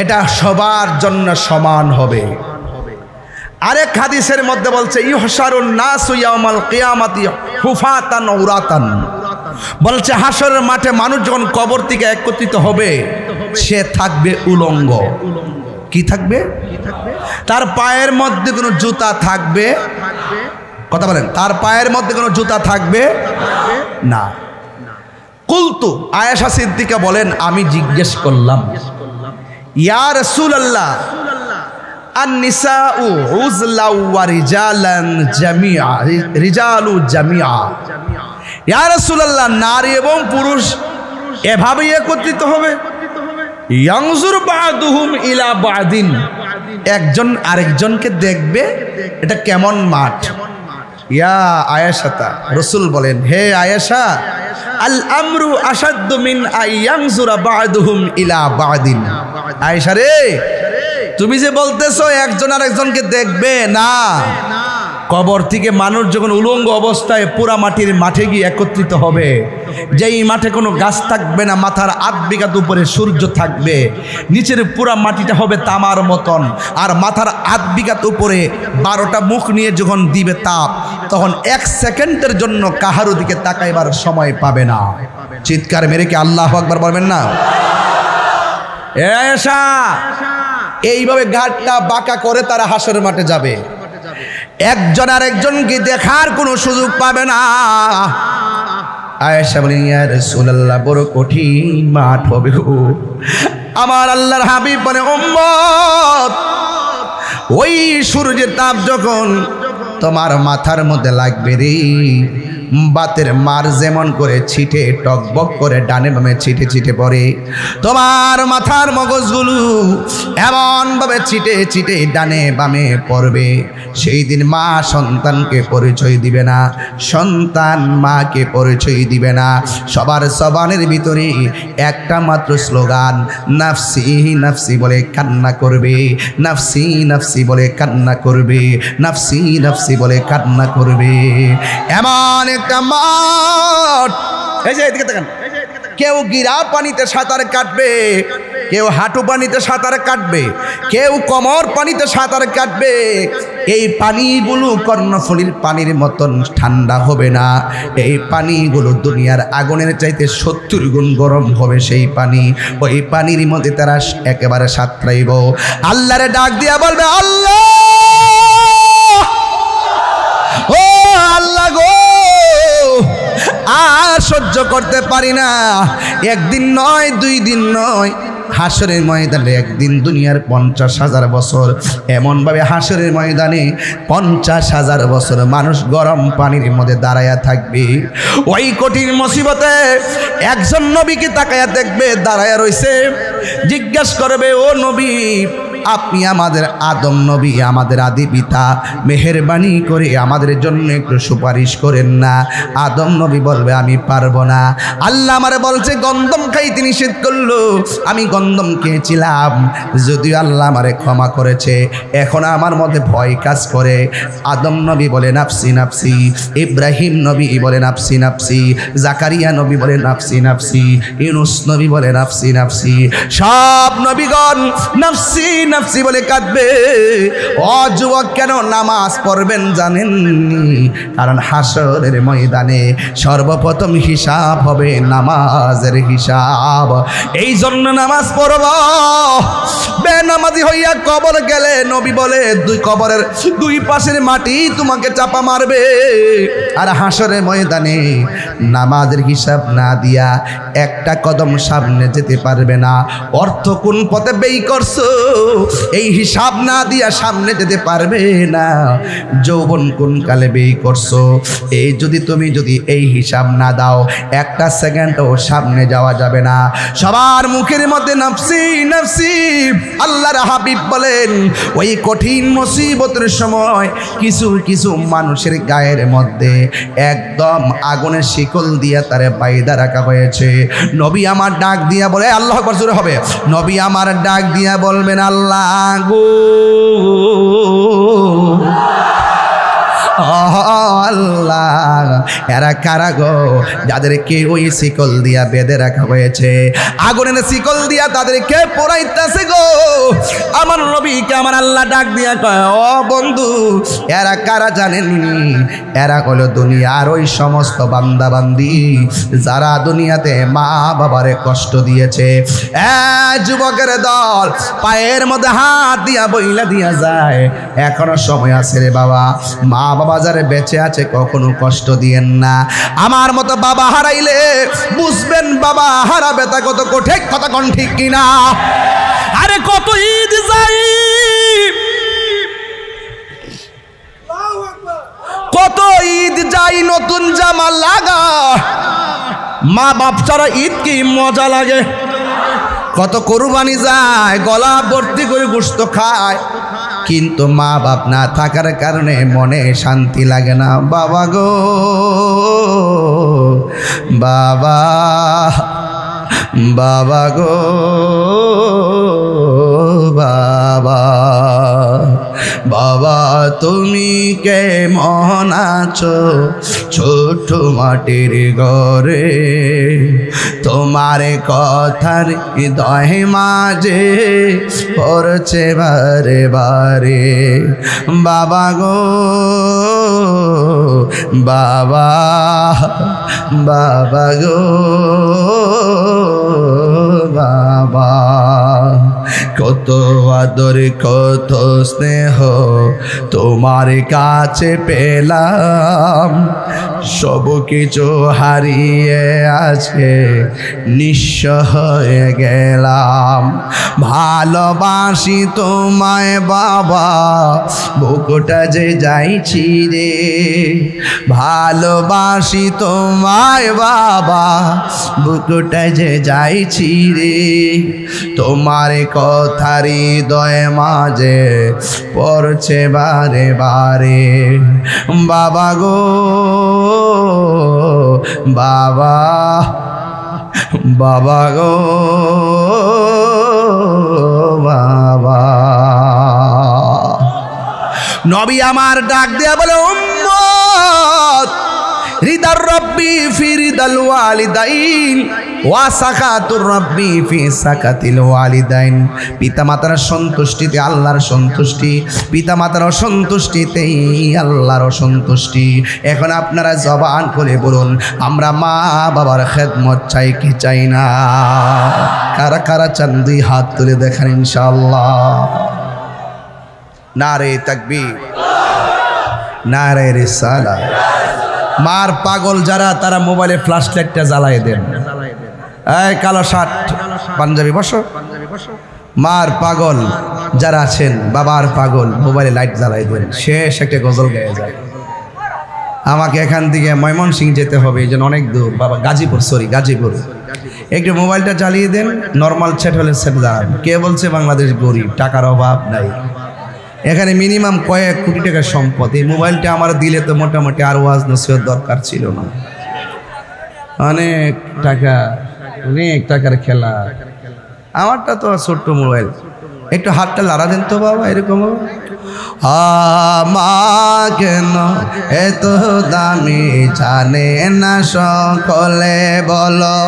এটা সবার জন্য সমান হবে। আরেক হাদিসের মধ্যে বলছে ইউহশারুন নাসু ইয়াউমাল কিয়ামাতি হুফাতান উরাতান, বলছে হাসরের মাঠে মানুষ যখন কবর থেকে একত্রিত হবে সে থাকবে উলঙ্গ। কি থাকবে? তার পায়ের মধ্যে কোনো জুতা থাকবে? কথা বলেন, তার পায়ের মধ্যে কোনো জুতা থাকবে না। কুলতু, আয়েশা সিদ্দিকা বলেন, আমি জিজ্ঞেস করলাম, ইয়া রাসূলুল্লাহ, আন-নিসাউ উযলা ওয়া রিজালান জামিআ, রিজালু জামিআ। ইয়া রাসূলুল্লাহ, নারী এবং পুরুষ এভাবেই একত্রিত হবে? ইয়ানজুর বা'দুহুম ইলা বা'দিন, একজন আরেকজনকে দেখবে, এটা কেমন মাঠ? ইয়া আয়েশা, রাসূল বলেন, হে আয়েশা, আল আমরু আশাদ্দু মিন আয়ানজুরা বা'দুহুম ইলা বা'দিন। আয়েশা রে, তুমি যে বলতেছো একজন আরেকজনকে দেখবে না, কবর থেকে মানুষ যখন উলঙ্গ অবস্থায় পুরা মাটির মাঠে গিয়ে একত্রিত হবে, যেই মাঠে কোনো গাছ থাকবে না, মাথার 8 বিঘা উপরে সূর্য থাকবে, নিচের পুরা মাটিটা হবে তামার মতন, আর মাথার 8 বিঘা উপরে 12টা মুখ নিয়ে যখন দিবে তাপ, তখন 1 সেকেন্ডের জন্য কাহারও দিকে তাকাইবার সময় পাবে না। চিৎকার মেরে কি আল্লাহু আকবার বলবেন না? আয়েশা, এইভাবে ঘাটটা বাঁকা করে তারা হাসরের মাঠে যাবে, একজন আরেকজনকে দেখার কোনো সুযোগ পাবে না। আয়েশা বলেন, ইয়া রাসূলুল্লাহ, বড় কঠিন মাঠ হবে গো। আমার আল্লাহর হাবিব বলে, উম্মত, ওই সূর্যের তাপ যখন তোমার মাথার মধ্যে লাগবে রে, বাতের মার যেমন করে ছিটে টকবক করে ডানে বামে ছিটে ছিটে পড়ে, তোমার মাথার মগজগুলো এমনভাবে ছিটে ছিটে ডানে বামে পড়বে। সেই দিন মা সন্তানকে পরিচয় দিবে না, সন্তান মাকে পরিচয় দিবে না। সবার জবানের ভিতরে একটা মাত্র স্লোগান, নাফসি নাফসি বলে কান্না করবে, নাফসি নাফসি বলে কান্না করবে, নাফসি নাফসি বলে কান্না করবে। এমন একটা মাঠ, এই যে এদিকে দেখেন, কেউ গিরা পানিতে সাঁতার কাটবে, কেউ হাঁটু পানিতে সাঁতার কাটবে, কেউ কোমর পানিতে সাঁতার কাটবে। এই পানিগুলো কর্ণফুলীর পানির মতন ঠান্ডা হবে না, এই পানিগুলো দুনিয়ার আগুনের চাইতে 70 গুণ গরম হবে সেই পানি। ওই পানির মধ্যে তারা একেবারে সাঁতরাইব, আল্লাহরে ডাক দিয়া বলবে, আল্লাহ, ও আল্লাহ গো, আর সহ্য করতে পারি না। একদিন নয়, 2 দিন নয়, হাসরের ময়দানে একদিন দুনিয়ার 50,000 বছর, এমনভাবে হাসরের ময়দানে 50,000 বছর মানুষ গরম পানির মধ্যে দাঁড়ায়া থাকবে। ওই কঠিন মুসিবতে একজন নবীকে তাকায়া দেখবে, দাঁড়ায়া রইছে, জিজ্ঞাসা করবে, ও নবী, আপনি আমাদের আদম নবী, আমাদের আদি পিতা, মেহেরবানি করে আমাদের জন্য একটু সুপারিশ করেন না। আদম নবী বলবে, আমি পারবো না, আল্লাহ আমারে বলছে গন্ধম খাইতে নিষেধ করলো, আমি গন্ধম খেয়েছিলাম, যদিও আল্লাহ আমারে ক্ষমা করেছে, এখন আমার মধ্যে ভয় কাজ করে। আদম নবী বলে, নাফসি নাফসি। ইব্রাহিম নবী বলে, নাফসি নাফসি। জাকারিয়া নবী বলে, নাফসি নাফসি। ইউনুস নবী বলে, নাফসি নাফসি। সব নবীগণ নাফসি নাফসি বলে কাঁদবে। ও যুবক, কেন নামাজ পড়বেন জানেন? কারণ হাসরের ময়দানে সর্বপ্রথম হিসাব হবে নামাজের হিসাব। এই জন্য নামাজ পড়ব। বেনামাজি হইয়া কবর গেলে নবী বলে, কবরের 2 পাশের মাটি তোমাকে চাপা মারবে। আর হাসরের ময়দানে নামাজের হিসাব না দিয়া একটা কদম সামনে যেতে পারবে না। অর্থ কোন পথে ব্যয় করছো এই হিসাব না দিয়া সামনে যেতে পারবে না। যৌবন কোন কালে ব্যয় করছো এই তুমি যদি এই হিসাব না দাও, একটা সেকেন্ডও সামনে যাওয়া যাবে না। সবার মুখের মধ্যে নাফসি নাফসি। আল্লাহর হাবিব বলেন, ওই কঠিন মুসিবতের সময় কিছু কিছু মানুষের গায়ের মধ্যে একদম আগুনের শিকল দিয়া তারে বাইদা রাখা হয়েছে। নবী আমার ডাক দিয়া বলে, আল্লাহ আকবার জোরে হবে, নবী আমার ডাক দিয়া বলবেন, আল্লাহ গো, আল্লাহ, এরা কারা গো যাদেরকে ওই শিকল দিয়া বেঁধে রাখা হয়েছে, আগুনের শিকল দিয়া তাদেরকে পোড়াইতেছে গো। আমার নবীকে আমার আল্লাহ ডাক দিয়া কয়, ও বন্ধু, এরা কারা জানেননি? এরা হলো দুনিয়ার ওই সমস্ত বান্দা বান্দি যারা দুনিয়াতে মা বাবারে কষ্ট দিয়েছে। যুবকের দল পায়ের মধ্যে হাত দিয়া বইলা দিয়া যায়, এখনো সময় আছে রে বাবা, মা বাবা যারা বেঁচে আছে কখনো কষ্ট দিয়েন না। আমার মতো বাবা হারাইলে বুঝবেন বাবা হারাবে তা কত কঠিন, কথা কোন ঠিক কিনা? আরে কত ঈদ যাই, কত ঈদ যাই নতুন জামা লাগা, মা বাপ ছাড়া ঈদ কি মজা লাগে। কত কোরবানি যায়, গলা ভর্তি করে গোশত খায়, কিন্তু মা বাপ না থাকার কারণে মনে শান্তি লাগে না। বাবা গো বাবা, বাবা গো বাবা, বাবা তুমি কেমন আছো ছোট মাটির ঘরে, তোমার কথার হৃদয় মাঝে পড়ছে বারে বারে। বাবা গো বাবা, বাবা গো বাবা, কত আদর কত স্নেহ তোমার কাছে পেলাম, সব কিছু হারিয়ে আজকে নিঃস্ব হয়ে গেলাম। ভালোবাসি তোমায় বাবা, বুকটা যে যাইছি রে, ভালোবাসি তোমায় বাবা, বুকটা যে যাইছি রে, তোমার কথার হৃদয় মাঝে পড়ছে বারে বারে। বাবা গো বাবা, বাবা গো বাবা। নবী আমার ডাক দেয়া বলে, উম্মত রিদার রব্বি ফি রিদাল ওয়ালিদাইন ওয়া সাকাতুর রব্বি ফি সাকাতিল ওয়ালিদাইন। পিতামাতার সন্তুষ্টিতে আল্লাহর সন্তুষ্টি, পিতামাতার অসন্তুষ্টিতেই আল্লাহর অসন্তুষ্টি। এখন আপনারা জবান করে বলুন, আমরা মা বাবার খেদমত চাই কি চাই না? কারা কারা চান দুই হাত তুলে দেখেন ইনশাআল্লাহ। নারে তাকবীর, নারে রিসালাত। মার পাগল যারা তারা মোবাইলে ফ্ল্যাশ লাইটটা জ্বালায় দেন। এই কালো শার্ট পাঞ্জাবি বসো। মার পাগল যারা আছেন, বাবার পাগল, মোবাইলে লাইট জ্বালাই দেন। শেষ একটা গজল গায়ে যায়। আমাকে এখান থেকে ময়মনসিংহ যেতে হবে, এই জন্য অনেক দূর। বাবা গাজীপুর, গাজীপুর। একটু মোবাইলটা চালিয়ে দেন, নর্মাল সেট হলে সেট দাঁড়ান। কে বলছে বাংলাদেশ গরিব, টাকার অভাব নাই? এখানে মিনিমাম কয়েক কোটি টাকার সম্পদ। এই মোবাইলটা আমার দিলে তো মোটামুটি আর ওয়াজ নসিহত দরকার ছিল না। অনেক টাকা, অনেক টাকার খেলা। আমারটা তো ছোট্ট মোবাইল, একটু হাতটা লাড়া দেন তো বাবা, এরকম। মা কেন এত দামি জানে না সকলে বলো,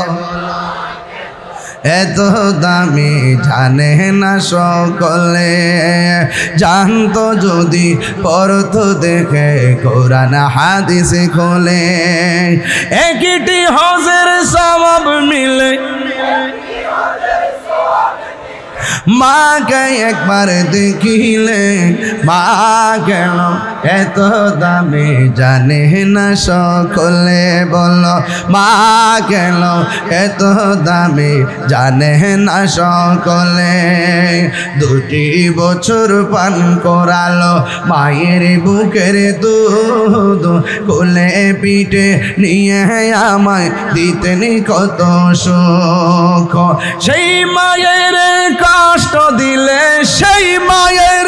এত দামি জানে না সকলে, জানতো যদি পড়তো দেখে কোরআন হাদিস খোলে, একটি হজের সওয়াব মিলে, মাকে একবার দেখিলে, মা কেন এত দামি জানে না সকলে বলো, মা কেন এত দামি জানে না সকলে। 2 বছর পান করালো মায়ের বুকের দুধ, কোলে পিঠে নিয়ে আমায় দিতেন কত সুখ। সেই মায়ের কষ্ট দিলে, সেই মায়ের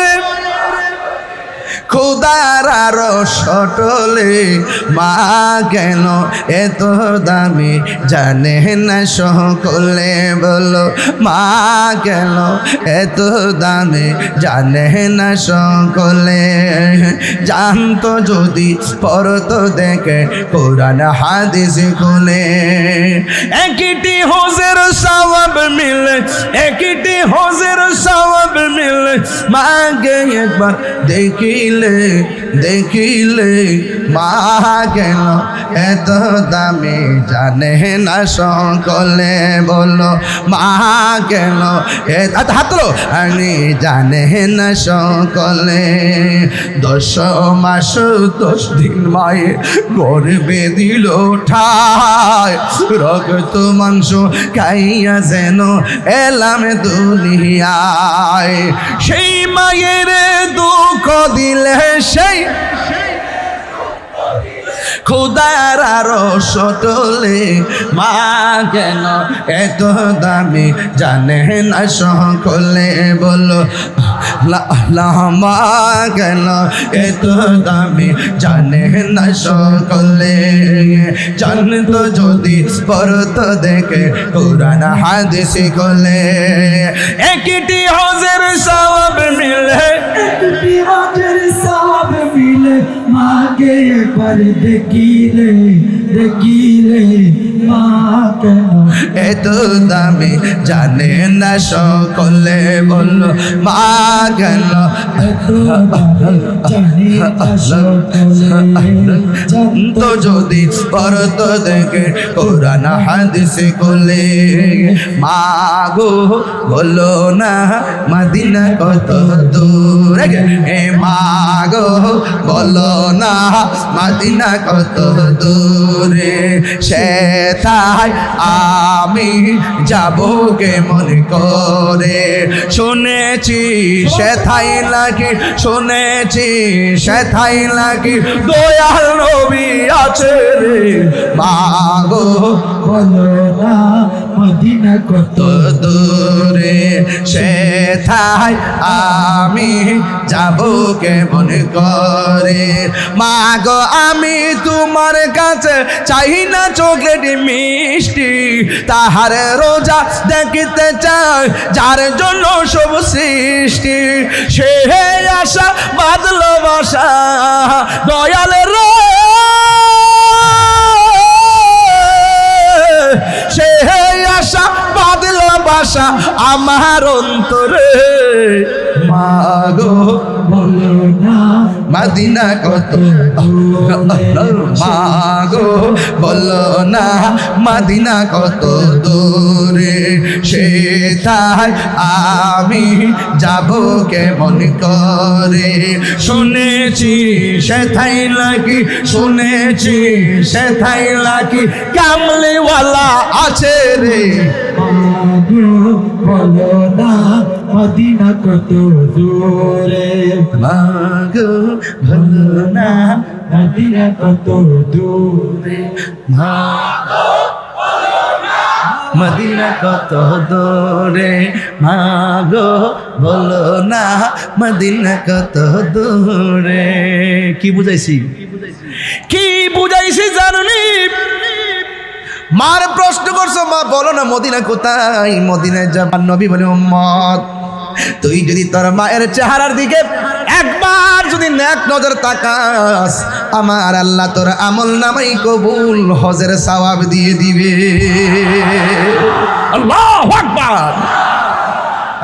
খোদার আরো সটলে মা কেন এত দামি জানে না সকলে বলো মা কেন এত দামি জানে না সকলে জানতো যদি পড়তো দেখে কোরআন হাদিস খুলে একটি হজের সওয়াব মিলে একটি হজের সওয়াব মিলে মাকে একবার দেখিলে দেখিলে মা কেন এত দামি জানে না সকলে বলো মা কেন হাতলো আমি জানে না সকলে 10 মাস 10 দিন মায়ে গর্ভে দিল ঠায় রক্ত মাংস খাইয়া যেন এলাম দুনিয়ায় সেই মায়ের দুঃখ দিলে সেই খোদার আরো সটলে মা কেন এত দামি জানে না সকলে বলো মা কেন এত দামি জানে না সকলে জানতো যদি পড়তো দেখে কোরআন হাদিস খুলে একটি হজের সওয়াব মিলে একটি হজের সওয়াব মিলে মাকে একবার দেখিলে দেখিলে মা কেন এত দামি জানে না সকলে বলো মা কেন এত দামি জানে না সকলে জানতো যদি পড়তো দেখে কোরআন হাদিস খুলে মা গো বলো না মদিনা কত দূর এ মা গো বলো না মদিনা কত দূরে সেথায় আমি যাব কেমন করে শুনেছি সেথায় নাকি শুনেছি সেথায় নাকি দয়াল নবী আছে রে মা গো বলো না মদিনা কত দূরে সেথায় আমি যাব কেমন করে মা গো আমি তোমার কাছে চাই না চকলেট মিষ্টি তাহার রোজা দেখিতে চাই যার জন্য সব সৃষ্টি সে আশা বাদলো বাসা দয়ালের সে আশা বাদলো বাসা আমার অন্তরে মা গো বলো না মদিনা কত মা গো বলো না মদিনা কত দূরে সেথায় আমি যাব কেমন করে শুনেছি সেথায় নাকি শুনেছি সেথায় নাকি কামলিওয়ালা আছে রে বলো না মদিনা কত দূরে মা গো বলো না মদিনা কত দূরে মা গো বলো না মদিনা কত দূরে মা গো বলো না মদিনা কত দূরে কি বুঝাইছি কি বুঝাইছি জানুনি মার প্রশ্ন করছো মা বলো না মদিনা কোথায় মদিনায় যাবার নবী বলে উম্মত তুই যদি তোর মায়ের চেহারার দিকে একবার যদি নেক নজর তাকাস আমার আল্লাহ তোর আমল নামাই কবুল হজের সওয়াব দিয়ে দিবে আল্লাহু আকবার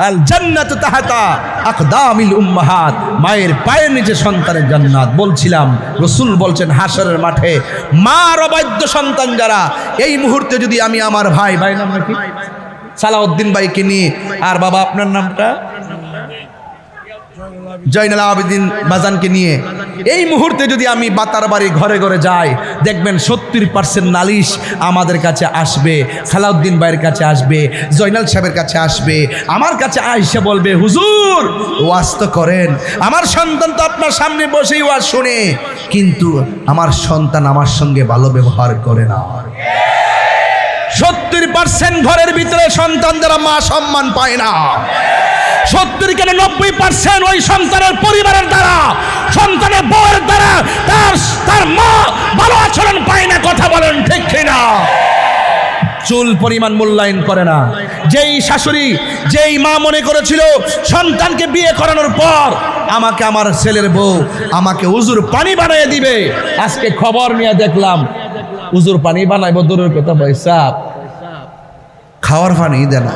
আল জান্নাতু তাহতা আকদামিল উম্মাহাত মায়ের পায়ের নিচে সন্তানের জান্নাত বলছিলাম রাসূল বলছেন হাশরের মাঠে মার অবাধ্য সন্তান যারা এই মুহূর্তে যদি আমি আমার ভাই নাম নাকি সালাউদ্দিন ভাইকে নিয়ে আর বাবা আপনার নামটা জয়নাল আবেদিন বাজানকে নিয়ে এই মুহূর্তে যদি আমি বাতার বাড়ি ঘরে ঘরে যাই দেখবেন 70% নালিশ আমাদের কাছে আসবে সালাউদ্দিন ভাইয়ের কাছে আসবে জয়নাল সাহেবের কাছে আসবে আমার কাছে আয়েশা বলবে হুজুর ওয়াজ তো করেন আমার সন্তান তো আপনার সামনে বসেই ওয়াজ শুনে কিন্তু আমার সন্তান আমার সঙ্গে ভালো ব্যবহার করে না 70% ঘরের ভিতরে সন্তান যারা মা সম্মান পায় না 70 কেন 90% ওই সন্তানের পরিবারের দ্বারা, সন্তানের বউয়ের দ্বারা তার মা ভালো আচরণ পায় না। কথা বলেন ঠিক কিনা? চুল পরিমাণ মূল্যায়ন করে না। যেই শাশুড়ি, যেই মা মনে করেছিল সন্তানকে বিয়ে করানোর পর আমাকে আমার ছেলের বউ আমাকে উজুর পানি বানিয়ে দিবে, আজকে খবর নিয়ে দেখলাম উজুর পানি বানাইবো দূরের কথা, পয়সা খাওয়ার পানি দেয় না।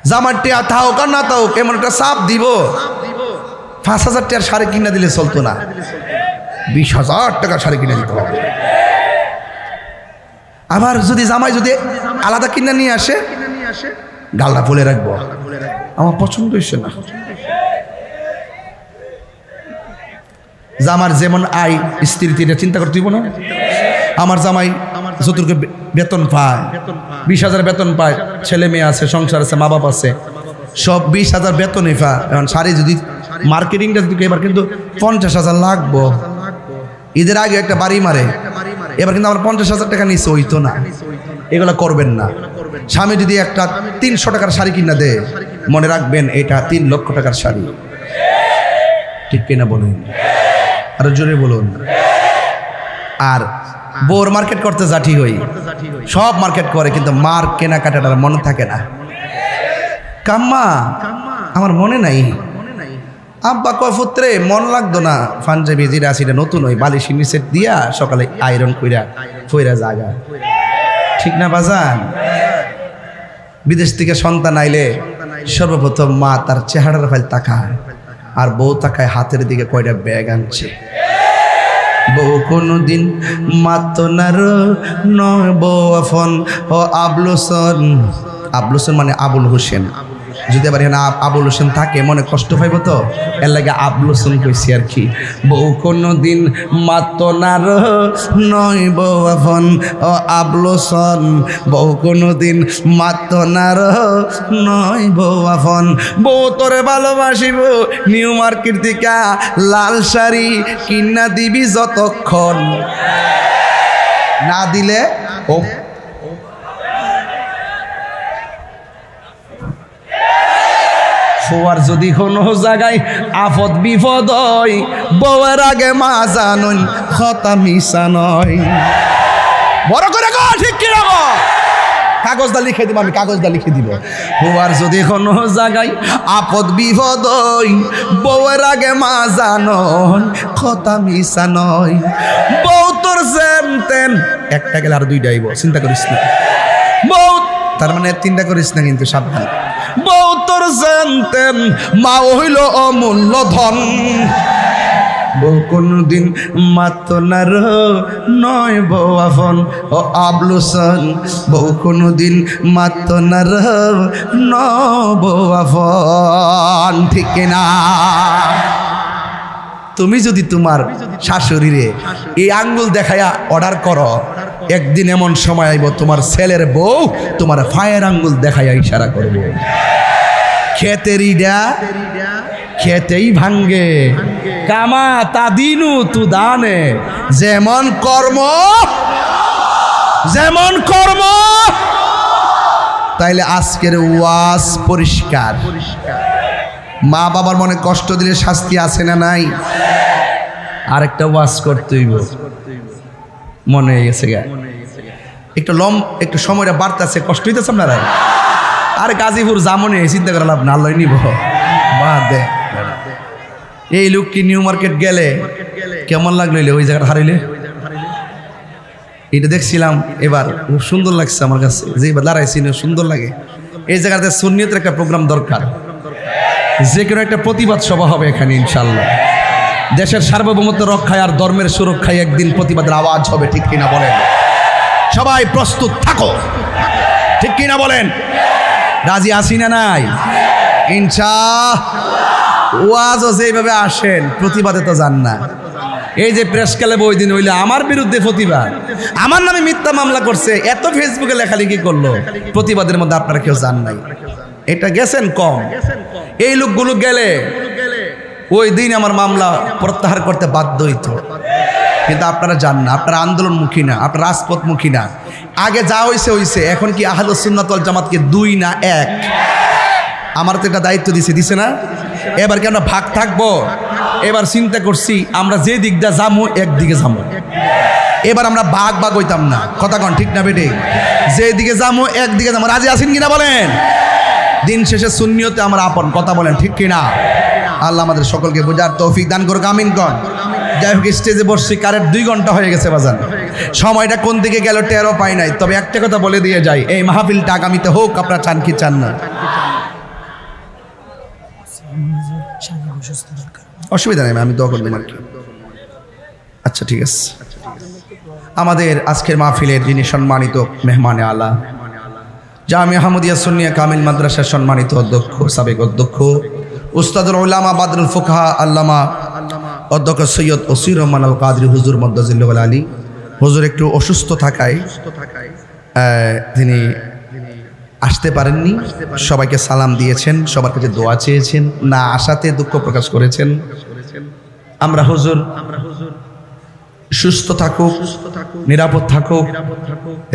জামার টিয়া থাক আর না থাক এমন একটা চাপ দিব, 5,000 টাকার শাড়ি কিনে দিলে চলতো না, 20,000 টাকার শাড়ি কিনে দিতে হবে। আবার যদি জামাই যদি আলাদা কিনে নিয়ে আসে, গালটা ফুলে রাখবো, আমার পছন্দ হয়েছে না। জামার যেমন আয় স্ত্রী এটা চিন্তা করতে দিব না। আমার জামাই যতটুকু বেতন পায়, 20,000 বেতন পায়, ছেলে মেয়ে আছে, সংসার আছে, মা বাপ আছে, সব 20,000 বেতনই পায়। এখন শাড়ি যদি মার্কেটিংটা যদি এবার কিন্তু 50,000 লাগবো। ঈদের আগে একটা বাড়ি মারে, এবার কিন্তু আমার 50,000 টাকা নিচে হইতো না। এগুলো করবেন না। স্বামী যদি একটা 300 টাকার শাড়ি কিনা দেয়, মনে রাখবেন এটা 3 লক্ষ টাকার শাড়ি। ঠিক কিনা বলুন? আরো জোরে বলুন। আর বোর মার্কেট করতে যাঠি হই, সব মার্কেট করে কিন্তু মার কেনাকাটার মনে থাকে না। কাম্মা আমার মনে নাই, আব্বা কয় পুত্রে মন লাগতো না, পাঞ্জাবি জিরা সিটা নতুন ওই বালিশ নিচে দিয়া সকালে আয়রন কইরা ফইরা জাগা। ঠিক না বাজান? বিদেশ থেকে সন্তান আইলে সর্বপ্রথম মা তার চেহারার ফাইল তাকায়, আর বউ তাকায় হাতের দিকে কয়টা ব্যাগ আনছে। বউ কোনদিন মাতো নার নয় বউ আফন ও আবলুসন। আবলুসন মানে আবুল হোসেন। যদি আবার এখানে আবুল হোসেন থাকে মনে কষ্ট পাইব, তো এর লাগে আবলুসন কইছি আর কি। বউ কোনদিন মাতো নার নয় বউ আফন ও আবলুসন। বউ কোনদিন মাতো নার নয় বউ আফন। বউ তোরে ভালোবাসিব নিউ মার্কেট থেকে লাল শাড়ি কিনা দিবি যতক্ষণ না দিলে ও আর যদি কোনো জায়গায় আপদ বিপদ হয়, বউয়ের আগে মা জানুন কথা মিশা নয়। বড় করে গো, ঠিক কি রাখো, কাগজটা লিখে দিব, আমি কাগজটা লিখে দিব। বউয়ার যদি কোনো জায়গায় আপদ বিপদ হয়, বউয়ের আগে মা জানুন কথা মিশা নয়। বউ তোর যেন তেন একটা গেলে আর 2টা আইব, চিন্তা করিস না। বউ তার মানে 3টা করিস না কিন্তু, সাবধান। বউ তোর জানতেন মা হইল অমূল্য ধন। বউ কোনদিন মাতো নার নয় বউ আফন ও আবলুসন। বউ কোনদিন মাতো নার নয় বউ আফন। ঠিক না? তুমি যদি তোমার শাশুড়িরে এই আঙ্গুল দেখায়া অর্ডার করো, একদিন এমন সময় আইব তোমার ছেলের বউ তোমার ফায়ের আঙ্গুল দেখায়া ইশারা করবে। খেতেরিডা খেতেই ভাঙ্গে, কামা তাদিনু তু দানে। যেমন কর্ম তাইলে আজকের ওয়াজ পরিষ্কার। মা বাবার মনে কষ্ট দিলে শাস্তি আছে না নাই? আরেকটা ওয়াজ করতে হইব, মনে হয়ে গেছে গা। একটু সময়টা বাড়তেছে, কষ্ট হইতেছে আপনারা। আর গাজীপুর জামনে চিন্তা করে লাভ না, আল্লাহ নিব বাদে। এই লোক কি নিউ মার্কেট গেলে কেমন লাগলো ওই জায়গাটা হারাইলে? এটা দেখছিলাম এবার, খুব সুন্দর লাগছে আমার কাছে, যে দাঁড়াইছি সুন্দর লাগে। এই জায়গাতে সুন্নিয়তের একটা প্রোগ্রাম দরকার, যে কোনো একটা প্রতিবাদ সভা হবে এখানে ইনশাল্লাহ। দেশের সার্বভৌমত্ব রক্ষায় আর ধর্মের সুরক্ষায় একদিন প্রতিবাদের আওয়াজ হবে। ঠিক কিনা বলেন? সবাই প্রস্তুত থাকো। ঠিক কিনা বলেন? রাজি আসি না নাই? ইনশাআল্লাহ। ওয়াজও যেভাবে আসেন, প্রতিবাদে তো যান না। এই যে প্রেস ক্লাবে ওই দিন হইলে আমার বিরুদ্ধে প্রতিবাদ, আমার নামে মিথ্যা মামলা করছে, এত ফেসবুকে লেখালেখি করলো, প্রতিবাদের মধ্যে আপনারা কেউ যান নাই। এটা গেছেন কম। এই লোকগুলো গেলে ওই দিন আমার মামলা প্রত্যাহার করতে বাধ্য হইত, কিন্তু আপনারা যান না। আপনারা আন্দোলনমুখী না, আপনারা রাজপথমুখী না। আগে যা হয়েছে হয়েছে, এখন কি আহলুস সুন্নাত ওয়াল জামাতকে 2 না 1? আমার তো একটা দায়িত্ব দিছে না? এবার কি আমরা ভাগ থাকবো? এবার চিন্তা করছি আমরা যে দিকটা যাবো একদিকে যাবো, এবার আমরা ভাগ হইতাম না। কথা কন ঠিক না বেটে? যে দিকে যাবো একদিকে যাবো। রাজি আছেন কিনা বলেন? দিন শেষে সুন্নিয়তে আমরা আপন। কথা বলেন ঠিক কিনা? আল্লাহ আমাদের সকলকে বোঝার তৌফিক দান করুক, আমিন কন। যাই হোক, স্টেজে বসছি, কারেন্ট 2 ঘন্টা হয়ে গেছে বাজান, সময়টা কোন দিকে গেল টেরও পাই নাই। তবে একটা কথা বলে দিয়ে যাই, এই মাহফিলটা আগামীতে হোক, আপনারা চান কি চান না? অসুবিধা নেই, আমি দোয়া করবেন আর কি। আচ্ছা ঠিক আছে। আমাদের আজকের মাহফিলের যিনি সম্মানিত মেহমানে আলা, জামিয়া আহমদিয়া সুন্নিয়া কামিল মাদ্রাসার সম্মানিত অধ্যক্ষ, সাবেক অধ্যক্ষ উস্তাদুল উলামা বাদরুল ফুকাহা আল্লামা অধ্যক্ষ সৈয়দ ওসির রহমান আল কাদরি হুজুর মদ্দাজিল্লুল আলী হুজুর একটু অসুস্থ থাকায় তিনি আসতে পারেননি। সবাইকে সালাম দিয়েছেন, সবার কাছে দোয়া চেয়েছেন, না আসাতে দুঃখ প্রকাশ করেছেন। আমরা হুজুর সুস্থ থাকুক, নিরাপদ থাকুক,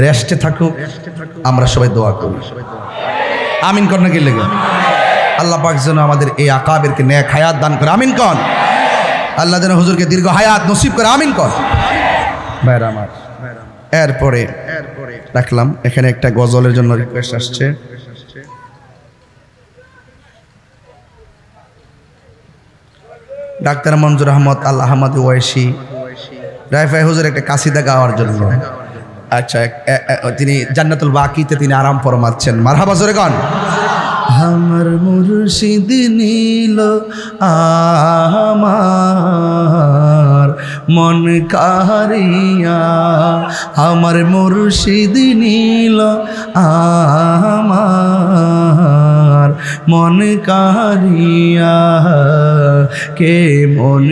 রেস্টে থাকুক, আমরা সবাই দোয়া করি। আমিন কর না কি লেগে? আল্লাহ পাক যেন আমাদের এই আকাবেরকে নেক হায়াত দান করে, আমিন কর। আল্লাহ যেন হুজুরকে দীর্ঘ হায়াত নসিব করে, আমিন কর। ভাইরা আমার, এরপরে রাখলাম এখানে একটা গজলের জন্য রিকোয়েস্ট আসছে। ডাক্তার মঞ্জুর আহমদ আল আহমদ ওয়াইসি রাইফাই হুজুর একটা কাসিদা গাওয়ার জন্য। আচ্ছা, তিনি জান্নাতুল বাকিতে তিনি আরাম ফরমাচ্ছেন। মারহাবা জোরে গান। আমার মুর্শিদ নীল আমার মন কারিয়া, আমার মুর্শিদ নীল আমার মন কারিয়া, কে মন